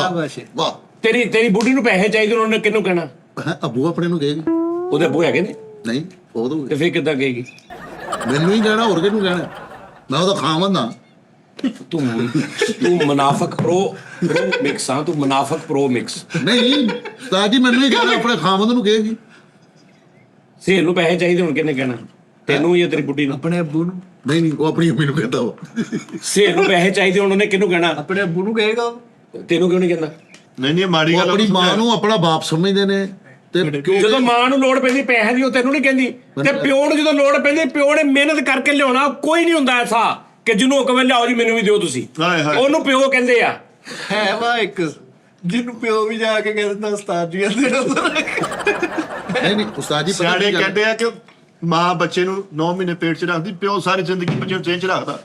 ਵਾਹ ਤੇਰੀ ਬੁੱਢੀ ਨੂੰ ਪੈਸੇ ਚਾਹੀਦੇ ਉਹਨਾਂ ਨੇ ਕਿਹਨੂੰ ਕਹਿਣਾ ਹੈਂ, ਅੱਬੂ ਆਪਣੇ ਨੂੰ ਕਹੇਗੀ ਉਹਦੇ ਅੱਬੂ ਹੈਗੇ ਨੇ ਨਹੀਂ ਉਹ ਤਾਂ ਤੇ ਫਿਰ ਕਿੱਦਾਂ ਕਹੇਗੀ ਮੈਨੂੰ ਹੀ ਕਹਿਣਾ ਹੋਰ ਕਿਹਨੂੰ ਕਹਿਣਾ ਮੈਂ ਉਹਦਾ ਖਾਵੰਦਾ ਤੂੰ ਮੁਨਾਫਕ ਪ੍ਰੋ ਮਿਕਸ ਆ ਤੂੰ ਮੁਨਾਫਕ ਪ੍ਰੋ ਮਿਕਸ ਨਹੀਂ ਉਸਤਾਦ ਜੀ ਮੈਨੂੰ ਹੀ ਕਹਿਣਾ ਆਪਣੇ ਖਾਵੰਦ ਨੂੰ ਕਹੇਗੀ ਸੇਲ ਨੂੰ ਪੈਸੇ ਚਾਹੀਦੇ ਹੁਣ ਕਿਹਨੇ ਕਹਿਣਾ ਤੈਨੂੰ ਜਾਂ ਤੇਰੀ ਬੁੱਢੀ ਨੂੰ ਆਪਣੇ ਅੱਬੂ ਨੂੰ ਨਹੀਂ ਉਹ ਆਪਣੀ ਅੰਮੀ ਨੂੰ ਕਹਿੰਦਾ ਉਹ ਸੇਲ ਨੂੰ ਪੈਸੇ ਚਾਹੀਦੇ ਹੁਣ ਉਹਨੇ ਕਿਹਨੂੰ ਕਹਿਣਾ ਆਪਣੇ ਅੱਬੂ ਨੂੰ ਕਹੇਗਾ ਉਹ। ਤੈਨੂੰ ਕਿਉਂ ਨਹੀਂ ਕਹਿੰਦਾ ਨਹੀਂ ਮਾੜੀ ਉਹ ਗੱਲ ਆਪਣੀ ਮਾਂ ਨੂੰ ਆਪਣਾ ਬਾਪ ਸਮਝਦੇ ਨੇ ਤੇ ਜਦੋਂ ਮਾਂ ਨੂੰ ਲੋੜ ਪੈਂਦੀ ਪੈਸੇ ਦੀ ਉਹ ਤੈਨੂੰ ਨਹੀਂ ਕਹਿੰਦੀ ਤੇ ਪਿਓ ਨੂੰ ਜਦੋਂ ਲੋੜ ਪੈਂਦੀ ਪਿਓ ਨੇ ਮਿਹਨਤ ਕਰਕੇ ਲਿਆਉਣਾ ਕੋਈ ਨਹੀਂ ਹੁੰਦਾ ਐਸਾ ਕਿ ਜਿਹਨੂੰ ਉਹ ਕਹੇ ਲਿਆਓ ਜੀ ਮੈਨੂੰ ਵੀ ਦਿਓ ਤੁਸੀਂ ਹਾਏ ਹਾਏ ਉਹਨੂੰ ਪਿਓ ਕਹਿੰਦੇ ਆ ਹੈ ਵਾ ਇੱਕ ਜਿਹਨੂੰ ਪਿਓ ਵੀ ਜਾ ਕੇ ਕਹਿੰਦਾ ਉਸਤਾਦ ਜੀ ਦੇ ਨਹੀਂ ਉਸਤਾਦ ਜੀ ਪਤਾ ਸਿਆਣੇ ਕੀ ਗੱਲ ਕਹਿੰਦੇ ਆ ਕਿ ਮਾਂ ਬੱਚੇ ਨੂੰ 9 ਮਹੀਨੇ ਪੇਟ 'ਚ ਰੱਖਦੀ ਪਿਓ ਸਾਰੀ ਜ਼ਿੰਦਗੀ ਬੱਚੇ ਨੂੰ ਟ੍ਰੇਨ 'ਚ ਰੱਖਦਾ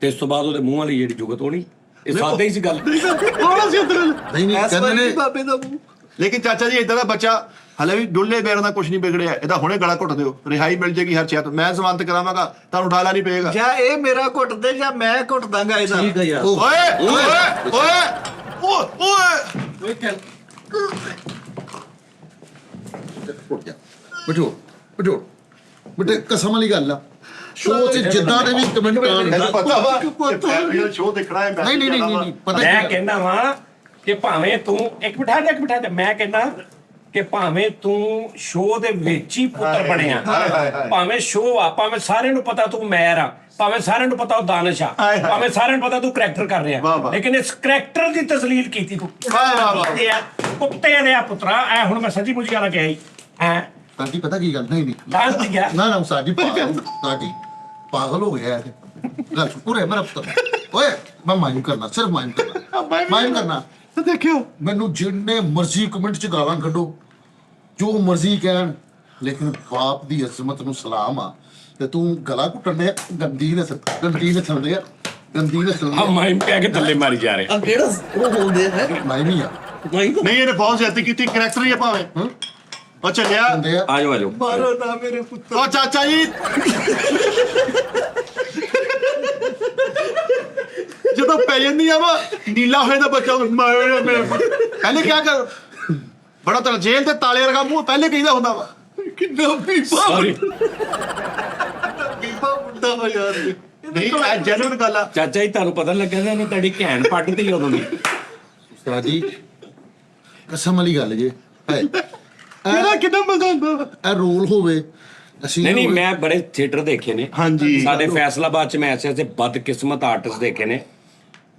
ਤੇ ਇਸ ਤੋਂ ਬਾਅਦ ਉਹਦੇ ਮੂੰਹ ਵਾਲੀ ਜਿਹੜੀ ਜੁਗਤ ਹੋਣੀ ਇਹ ਸਾਦੇ ਹੀ ਸੀ ਗੱਲ ਹੋਣਾ ਸੀ ਉੱਧਰ ਨਹੀਂ ਐਸ ਕਹਿੰਦੇ ਨੇ ਬਾਬੇ ਦਾ ਮੂੰਹ ਲੇਕਿਨ ਚਾਚਾ ਜੀ ਇਦਾਂ ਦਾ ਬੱਚਾ ਹਲੇ ਵੀ ਡੁੱਲੇ ਬੇਰਾਂ ਦਾ ਕੁਝ ਨਹੀਂ ਵਿਗੜਿਆ ਇਹਦਾ ਹੁਣੇ ਗਲਾ ਘੁੱਟ ਦਿਓ ਰਿਹਾਈ ਮਿਲ ਜੇਗੀ ਹਰ ਚੀਜ਼ ਮੈਂ ਜ਼ਮਾਨਤ ਕਰਾਵਾਂਗਾ ਤੁਹਾਨੂੰ ਉਠਾਲਾ ਨਹੀਂ ਪਏਗਾ ਜਾਂ ਇਹ ਮੇਰਾ ਘੁੱਟ ਦੇ ਜਾਂ ਮੈਂ ਘੁੱਟ ਦਾਂਗਾ ਇਹਦਾ ਠੀਕ ਹੈ ਯਾਰ ਓਏ ਓਏ ਓਏ ਓਏ ਉੱਠ ਜਾ ਬਟੋ ਬਟੇ ਕਸਮ ਵਾਲੀ ਗੱਲ ਆ ਸ਼ੋਅ 'ਚ ਜਿੱਦਾਂ ਦੇ ਵੀ ਕਮੈਂਟ ਆਣ ਮੈਨੂੰ ਪਤਾ ਵਾ ਇਹ ਸ਼ੋਅ ਦੇਖਣਾ ਹੈ ਨਹੀਂ ਪਤਾ ਮੈਂ ਕੀ ਕਹਿੰਦਾ ਵਾਂ ਕਿ ਭਾਵੇਂ ਤੂੰ ਇੱਕ ਬਿਠਾ ਦੇ ਮੈਂ ਕਹਿੰਦਾ ਕਿ ਭਾਵੇਂ ਤੂੰ ਸ਼ੋਅ ਦੇ ਵਿੱਚ ਹੀ ਪੁੱਤਰ ਬਣਿਆ ਭਾਵੇਂ ਸ਼ੋਅ ਆ ਭਾਵੇਂ ਸਾਰਿਆਂ ਨੂੰ ਪਤਾ ਤੂੰ ਮੈਰ ਆ ਭਾਵੇਂ ਸਾਰਿਆਂ ਨੂੰ ਪਤਾ ਉਹ ਦਾਨਿਸ਼ ਆ ਭਾਵੇਂ ਸਾਰਿਆਂ ਨੂੰ ਪਤਾ ਤੂੰ ਕਰੈਕਟਰ ਕਰ ਰਿਹਾ ਲੇਕਿਨ ਇਸ ਕਰੈਕਟਰ ਦੀ ਤਸਲੀਲ ਕੀਤੀ ਤੂੰ ਕੁੱਤੇ ਦੇ ਆ ਪੁੱਤਰਾ ਐ ਹੁਣ ਮੈਂ ਸੱਚੀ ਮੁੱਚ ਗੱਲ ਕਹੀ ਐ ਸਾਡੀ ਪਤਾ ਕੀ ਗੱਲ ਨਹੀਂ ਲਾਂਤ ਗਿਆ ਨਾ ਸਾਡੀ ਪਾਗਲ ਹੋ ਗਿਆ ਹੈ ਗੱਲ ਪੂਰੇ ਮੇਰਾ ਪੁੱਤਰ ਓਏ ਮੈਂ ਮਾਈਨ ਕਰਨਾ ਸਿਰਫ ਮਾਈਨ ਕਰਨਾ ਦੇਖਿਓ ਮੈਨੂੰ ਜਿੰਨੇ ਮਰਜ਼ੀ ਕਮੈਂਟ 'ਚ ਗਾਲਾਂ ਕੱਢੋ ਜੋ ਮਰਜ਼ੀ ਕਹਿਣ ਲੇਕਿਨ ਬਾਪ ਦੀ ਅਜ਼ਮਤ ਨੂੰ ਸਲਾਮ ਆ ਤੇ ਤੂੰ ਗਲਾ ਘੁੱਟਣ ਦੇ ਗੰਦੀ ਨੇ ਥੰਦੇ ਆ ਆ ਮਾਈਮ ਕਹਿ ਕੇ ਥੱਲੇ ਮਾਰੀ ਜਾ ਰਹੇ ਆ ਕਿਹੜਾ ਉਹ ਬੋਲਦੇ ਹੈ ਮੈਂ ਵੀ ਆ ਨਹੀਂ ਇਹਨੇ ਬਹੁਤ ਜ਼ਿਆਦਾ ਕੀਤੀ ਕਰੈਕਟਰ ਹੀ ਆ ਭਾਵੇਂ ਉਹ ਚੱਲਿਆ ਹੁੰਦੇ ਆ ਆਜੋ ਮਾਰੋ ਨਾ ਮੇਰੇ ਪੁੱਤਰ ਉਹ ਚਾਚਾ ਜੀ ਜਦੋਂ ਪੈ ਜਾਂਦੀ ਆ ਵਾ ਨੀਲਾ ਹੋਏ ਦਾ ਬੱਚਾ ਪਹਿਲੇ ਕੀ ਕਰ ਬੜਾ ਤਾਂ ਜੇਲ੍ਹ ਦੇ ਤਾਲੇ ਵਰਗਾ ਮੂੰਹ ਪਹਿਲੇ ਕਹਿੰਦਾ ਹੁੰਦਾ ਵਾ ਕਿੰਨਾ ਬੀਬਾ ਸੌਰੀ ਬੀਬਾ ਮੁੰਡਾ ਵਾ ਯਾਰ ਨਹੀਂ ਇਹ ਜੈਨੂਇਨ ਗੱਲ ਆ ਚਾਚਾ ਜੀ ਤੁਹਾਨੂੰ ਪਤਾ ਲੱਗਿਆ ਸੀ ਉਹਨੇ ਤੁਹਾਡੀ ਘੈਣ ਪੱਟਦੀ ਉਦੋਂ ਦੀ ਉਸਤਾਦ ਜੀ ਕਸਮ ਵਾਲੀ ਗੱਲ ਜੇ ਕਿਹੜਾ ਕਿਦਾਂ ਮਜ਼ਾ ਆਉਂਦਾ ਇਹ ਰੋਲ ਹੋਵੇ ਅਸੀਂ ਨਹੀਂ ਨਹੀਂ ਮੈਂ ਬੜੇ ਥੀਏਟਰ ਦੇਖੇ ਨੇ ਹਾਂਜੀ। ਸਾਡੇ ਫੈਸਲਾਬਾਦ ਚ ਮੈਂ ਐਸੇ ਬਦਕਿਸਮਤ ਆਰਟਿਸਟ ਦੇਖੇ ਨੇ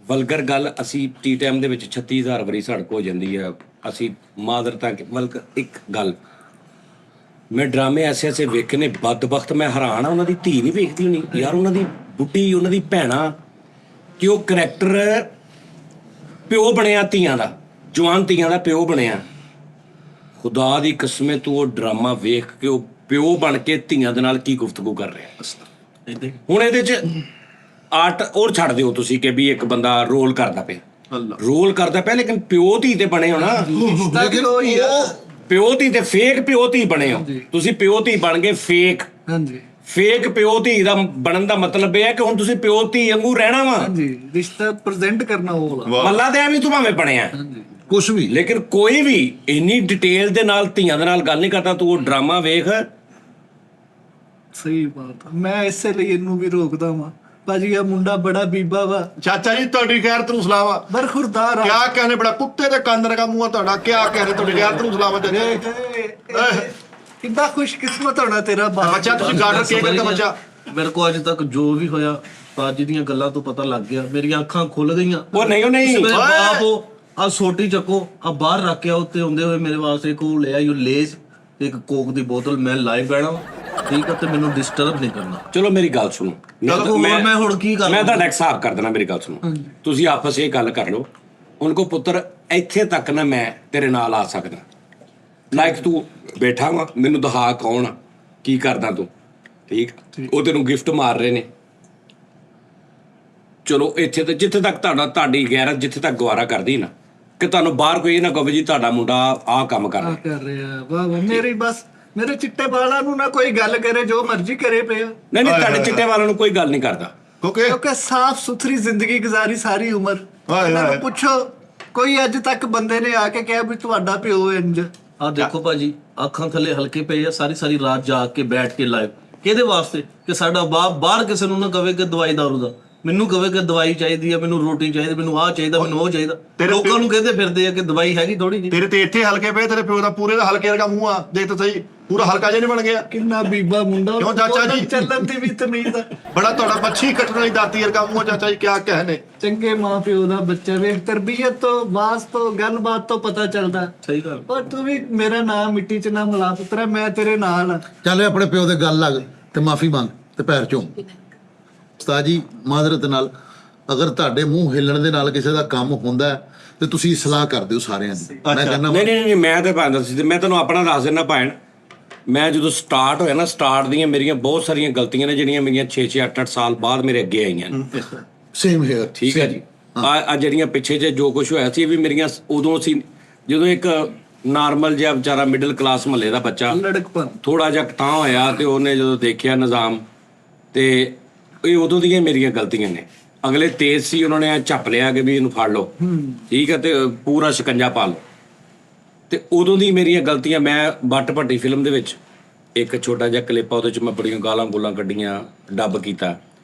ਵਲਗਰ ਗੱਲ ਅਸੀਂ ਟੀ ਟਾਈਮ ਦੇ ਵਿੱਚ 36000 ਵਾਰੀ ਸੜਕ ਹੋ ਜਾਂਦੀ ਆ ਅਸੀਂ ਮਾਦਰਤਾ ਵਲਗਰ ਇੱਕ ਗੱਲ ਮੈਂ ਡਰਾਮੇ ਐਸੇ ਵੇਖੇ ਨੇ ਬਦਬਖਤ ਮੈਂ ਹੈਰਾਨ ਆ ਉਹਨਾਂ ਦੀ ਧੀ ਨਹੀਂ ਵੇਖਦੀ ਹੋਣੀ ਯਾਰ ਉਹਨਾਂ ਦੀ ਬੁੱਢੀ ਉਹਨਾਂ ਦੀ ਭੈਣਾ ਕਿ ਉਹ ਕਰੈਕਟਰ ਪਿਓ ਬਣਿਆ ਧੀਆਂ ਦਾ ਜਵਾਨ ਧੀਆਂ ਦਾ ਪਿਓ ਬਣਿਆ ਖੁਦਾ ਦੀ ਕਸਮੇ ਤੂੰ ਉਹ ਡਰਾਮਾ ਵੇਖ ਕੇ ਉਹ ਪਿਓ ਬਣ ਕੇ ਧੀਆਂ ਦੇ ਨਾਲ ਕੀ ਗੁਫ਼ਤਗੂ ਕਰ ਰਿਹਾ ਹੁਣ ਇਹਦੇ ਚ ਆਰਟ ਹੋਰ ਛੱਡ ਦਿਓ ਤੁਸੀਂ ਕਿ ਵੀ ਇੱਕ ਬੰਦਾ ਰੋਲ ਕਰਦਾ ਪਿਆ ਰੋਲ ਕਰਦਾ ਪਿਆ ਲੇਕਿਨ ਪਿਓ ਧੀ ਤੇ ਬਣੇ ਹੋ ਨਾ ਲੇਕਿਨ ਉਹ ਪਿਓ ਧੀ ਤੇ ਫੇਕ ਪਿਓ ਧੀ ਬਣੇ ਹੋ ਤੁਸੀਂ ਪਿਓ ਧੀ ਬਣ ਗਏ ਫੇਕ ਹਾਂਜੀ ਫੇਕ ਪਿਓ ਧੀ ਦਾ ਬਣਨ ਦਾ ਮਤਲਬ ਇਹ ਹੈ ਕਿ ਹੁਣ ਤੁਸੀਂ ਪਿਓ ਧੀ ਵਾਂਗੂ ਰਹਿਣਾ ਵਾ ਹਾਂਜੀ ਰਿਸ਼ਤਾ ਪ੍ਰੈਜ਼ੈਂਟ ਕਰਨਾ ਉਹ ਵਾਲਾ ਮੱਲਾ ਤੇ ਐਵੇਂ ਤੂੰ ਭਾਵੇਂ ਬਣਿਆ ਹਾਂਜੀ ਕੁਛ ਵੀ ਲੇਕਿਨ ਕੋਈ ਵੀ ਇੰਨੀ ਡਿਟੇਲ ਦੇ ਨਾਲ ਧੀਆਂ ਦੇ ਨਾਲ ਗੱਲ ਨਹੀਂ ਕਰਦਾ ਤੂੰ ਉਹ ਡਰਾਮਾ ਵੇਖ ਸਹੀ ਬਾਤ ਆ। ਮੈਂ ਇਸੇ ਲਈ ਇਹਨੂੰ ਵੀ ਰੋਕਦਾ ਵਾਂ ਭਾਜੀ ਆ ਮੁੰਡਾ ਬੜਾ ਬੀਬਾ ਵਾ ਚਾਚਾ ਜੀ ਤੁਹਾਡੀ ਖੈਰ ਤੈਨੂੰ ਸਲਾਮ ਆ ਬਰਖੁਰਦਾਰ ਆ ਕਿਆ ਕਹਿੰਦੇ ਬੜਾ ਕੁੱਤੇ ਦੇ ਕੰਨ ਰਗਾ ਮੂੰਹ ਆ ਤੁਹਾਡਾ ਕਿਆ ਕਹਿੰਦੇ ਤੁਹਾਡੀ ਖੈਰ ਤੈਨੂੰ ਸਲਾਮ ਆ ਚਾਚਾ ਕਿੰਨਾ ਖੁਸ਼ਕਿਸਮਤ ਹੋਣਾ ਤੇਰਾ ਬਾਪ ਬੱਚਾ ਤੁਸੀਂ ਗਾਰਡਰ ਕੇ ਕਰਦਾ ਬੱਚਾ ਮੇਰੇ ਕੋ ਅੱਜ ਤੱਕ ਜੋ ਵੀ ਹੋਇਆ ਤਾਜੀ ਦੀਆਂ ਗੱਲਾਂ ਤੋਂ ਪਤਾ ਲੱਗ ਗਿਆ ਮੇਰੀਆਂ ਅੱਖਾਂ ਖੁੱਲ ਗਈਆਂ ਉਹ ਨਹੀਂ ਮੇਰੇ ਬਾਪ ਆ ਸੋਟੀ ਚੱਕੋ ਆ ਬਾਹਰ ਰੱਖ ਕੇ ਉੱਤੇ ਹੁੰਦੇ ਹੋਏ ਮੇਰੇ ਵਾਸਤੇ ਕੋ ਲੈ ਆਇਓ ਲੇਜ਼ ਇੱਕ ਕੋਕ ਦੀ ਬੋਤਲ ਮੈਂ ਲਾਈਵ ਬਹਿਣਾ ਠੀਕ ਹੈ ਤੇ ਮੈਨੂੰ ਡਿਸਟਰਬ ਨਹੀਂ ਕਰਨਾ ਚਲੋ ਮੇਰੀ ਗੱਲ ਸੁਣੋ ਮੈਂ ਹੁਣ ਕੀ ਕਰਾਂ ਮੈਂ ਤੁਹਾਡਾ ਇੱਕ ਹਿਸਾਬ ਕਰ ਦੇਣਾ ਮੇਰੀ ਗੱਲ ਸੁਣੋ ਤੁਸੀਂ ਆਪਸ ਇਹ ਗੱਲ ਕਰ ਲਓ ਉਹਨਾਂ ਕੋ ਪੁੱਤਰ ਇੱਥੇ ਤੱਕ ਨਾ ਮੈਂ ਤੇਰੇ ਨਾਲ ਆ ਸਕਦਾ ਲਾਈਕ ਤੂੰ ਬੈਠਾ ਵਾ ਮੈਨੂੰ ਦਿਖਾ ਕੌਣ ਆ ਕੀ ਕਰਦਾ ਤੂੰ ਠੀਕ ਉਹ ਤੈਨੂੰ ਗਿਫਟ ਮਾਰ ਰਹੇ ਨੇ ਚਲੋ ਇੱਥੇ ਤੇ ਜਿੱਥੇ ਤੱਕ ਤੁਹਾਡੀ ਗੈਰਤ ਜਿੱਥੇ ਤੱਕ ਗਵਾਰਾ ਕਰਦੀ ਨਾ ਕਿ ਤੁਹਾਨੂੰ ਬਾਹਰ ਕੋਈ ਇਹ ਨਾ ਕਹੇ ਜੀ ਤੁਹਾਡਾ ਮੁੰਡਾ ਆਹ ਕੰਮ ਕਰ ਰਿਹਾ ਕਰ ਰਿਹਾ ਵਾਹ ਵਾਹ ਮੇਰੀ ਬਸ ਮੇਰੇ ਚਿੱਟੇ ਵਾਲਾਂ ਨੂੰ ਨਾ ਕੋਈ ਗੱਲ ਕਰੇ ਜੋ ਮਰਜ਼ੀ ਕਰੇ ਪਿਆ ਨਹੀਂ ਤੁਹਾਡੇ ਚਿੱਟੇ ਵਾਲਿਆਂ ਨੂੰ ਕੋਈ ਗੱਲ ਨਹੀਂ ਕਰਦਾ ਕਿਉਂਕਿ ਸਾਫ਼ ਸੁਥਰੀ ਜ਼ਿੰਦਗੀ ਗੁਜ਼ਾਰੀ ਸਾਰੀ ਉਮਰ ਇਹਨਾਂ ਨੂੰ ਪੁੱਛੋ ਕੋਈ ਅੱਜ ਤੱਕ ਬੰਦੇ ਨੇ ਆ ਕੇ ਕਿਹਾ ਵੀ ਤੁਹਾਡਾ ਪਿਓ ਇੰਜ ਆ ਦੇਖੋ ਭਾਜੀ ਅੱਖਾਂ ਥੱਲੇ ਹਲਕੇ ਪਏ ਆ ਸਾਰੀ ਰਾਤ ਜਾਗ ਕੇ ਬੈਠ ਕੇ ਲਾਈਵ ਕਿਹਦੇ ਵਾਸਤੇ ਕਿ ਸਾਡਾ ਬਾਪ ਬਾਹਰ ਕਿਸੇ ਨੂੰ ਨਾ ਕਵੇ ਕਿ ਦਵਾਈ ਦਾਰੂ ਦਾ ਮੈਨੂੰ ਕਵੇ ਕਿ ਦਵਾਈ ਚਾਹੀਦੀ ਆ ਮੈਨੂੰ ਰੋਟੀ ਚਾਹੀਦੀ ਮੈਨੂੰ ਆਹ ਚਾਹੀਦਾ ਮੈਨੂੰ ਉਹ ਚਾਹੀਦਾ ਲੋਕਾਂ ਨੂੰ ਕਹਿੰਦੇ ਫਿਰਦੇ ਆ ਕਿ ਦਵਾਈ ਹੈਗੀ ਥੋੜੀ ਜਿਹੀ ਤੇਰੇ ਤੇ ਇੱਥੇ ਹਲਕੇ ਪਏ ਤੇਰੇ ਪਿਓ ਦਾ ਪੂਰੇ ਦਾ ਹਲਕੇ ਵਰਗਾ ਮੂੰਹ ਆ ਦੇਖ ਤਾਂ ਸਹੀ ਪੂਰਾ ਹਲਕਾ ਜਿਹਾ ਨਹੀਂ ਬਣ ਗਿਆ ਕਿੰਨਾ ਬੀਬਾ ਮੁੰਡਾ ਕਿਉਂ ਚਾਚਾ ਜੀ? ਚੱਲਣ ਦੀ ਵੀ ਤਮੀਜ਼ ਆ ਬੜਾ ਤੁਹਾਡਾ ਮੱਛੀ ਕੱਟਣ ਵਾਲੀ ਦਾਤੀ ਵਰਗਾ ਮੂੰਹ ਆ ਚਾਚਾ ਜੀ ਕਿਆ ਕਹਿਨੇ ਚੰਗੇ ਮਾਂ ਪਿਓ ਦਾ ਬੱਚਾ ਵੇਖ ਤਰਬੀਅਤ ਤੋਂ ਬਾਸ ਤੋਂ ਗੱਲਬਾਤ ਤੋਂ ਪਤਾ ਚੱਲਦਾ ਸਹੀ ਗੱਲ ਪਰ ਤੂੰ ਵੀ ਮੇਰਾ ਨਾਮ ਮਿੱਟੀ 'ਚ ਨਾ ਮਿਲਾ ਪੁੱਤਰਾ ਮੈਂ ਤੇਰੇ ਨਾਲ ਆ ਚੱਲ ਆਪਣੇ ਪਿਓ ਦੇ ਗੱਲ ਲੱਗ ਤੇ ਮਾਫੀ ਮੰਗ ਤੇ ਪੈਰ ਚੋਂ ਉਸਤਾਦ ਜੀ ਮਾਜ਼ਰਤ ਨਾਲ ਅਗਰ ਤੁਹਾਡੇ ਮੂੰਹ ਹਿੱਲਣ ਦੇ ਨਾਲ ਕਿਸੇ ਦਾ ਕੰਮ ਹੁੰਦਾ ਹੈ, ਤੇ ਤੁਸੀਂ ਸਲਾਹ ਕਰ ਦਿਓ ਸਾਰਿਆਂ ਦੀ ਮੈਂ ਕਹਿੰਦਾ ਨਹੀਂ ਮੈਂ ਤਾਂ ਭਾਂ ਦੱਸ ਮੈਂ ਤੁਹਾਨੂੰ ਆਪਣਾ ਦੱਸ ਦਿੰਦਾ ਭੈਣ ਮੈਂ ਜਦੋਂ ਸਟਾਰਟ ਹੋਇਆ ਨਾ ਸਟਾਰਟ ਦੀਆਂ ਮੇਰੀਆਂ ਬਹੁਤ ਸਾਰੀਆਂ ਗਲਤੀਆਂ ਨੇ ਜਿਹੜੀਆਂ ਮੇਰੀਆਂ 6 8 ਸਾਲ ਬਾਅਦ ਮੇਰੇ ਅੱਗੇ ਆਈਆਂ ਨੇ ਸੇਮ ਹੇਅਰ ਠੀਕ ਹੈ ਜੀ ਆ ਜਿਹੜੀਆਂ ਪਿੱਛੇ ਜੇ ਜੋ ਕੁਝ ਹੋਇਆ ਸੀ ਇਹ ਵੀ ਮੇਰੀਆਂ ਉਦੋਂ ਸੀ ਜਦੋਂ ਇੱਕ ਨਾਰਮਲ ਜਿਹਾ ਵਿਚਾਰਾ ਮਿਡਲ ਕਲਾਸ ਮਹੱਲੇ ਦਾ ਬੱਚਾ ਲੜਕਪਨ ਥੋੜਾ ਜਿਹਾ ਤਾਂ ਹੋਇਆ ਤੇ ਉਹਨੇ ਜਦੋਂ ਦੇਖਿਆ ਨਿਜ਼ਾਮ ਤੇ ਇਹ ਉਦੋਂ ਦੀਆਂ ਮੇਰੀਆਂ ਗਲਤੀਆਂ ਨੇ ਅਗਲੇ ਤੇਜ਼ ਸੀ ਉਹਨਾਂ ਨੇ ਝੱਪ ਲਿਆ ਕਿ ਵੀ ਇਹਨੂੰ ਫੜ ਲਓ ਠੀਕ ਹੈ ਤੇ ਪੂਰਾ ਸ਼ਿਕੰਜਾ ਪਾ ਲਓ ਤੇ ਉਦੋਂ ਦੀ ਮੇਰੀਆਂ ਗਲਤੀਆਂ ਮੈਂ ਬੱਟ ਭੱਟੀ ਫਿਲਮ ਦੇ ਵਿੱਚ ਇੱਕ ਛੋਟਾ ਜਿਹਾ ਕਲਿੱਪ ਆ ਉਹਦੇ ਚ ਮੈਂ ਬੜੀਆਂ ਗਾਲਾਂ ਗੋਲਾਂ ਕੱਢੀਆਂ ਡੱਬ ਕੀਤਾ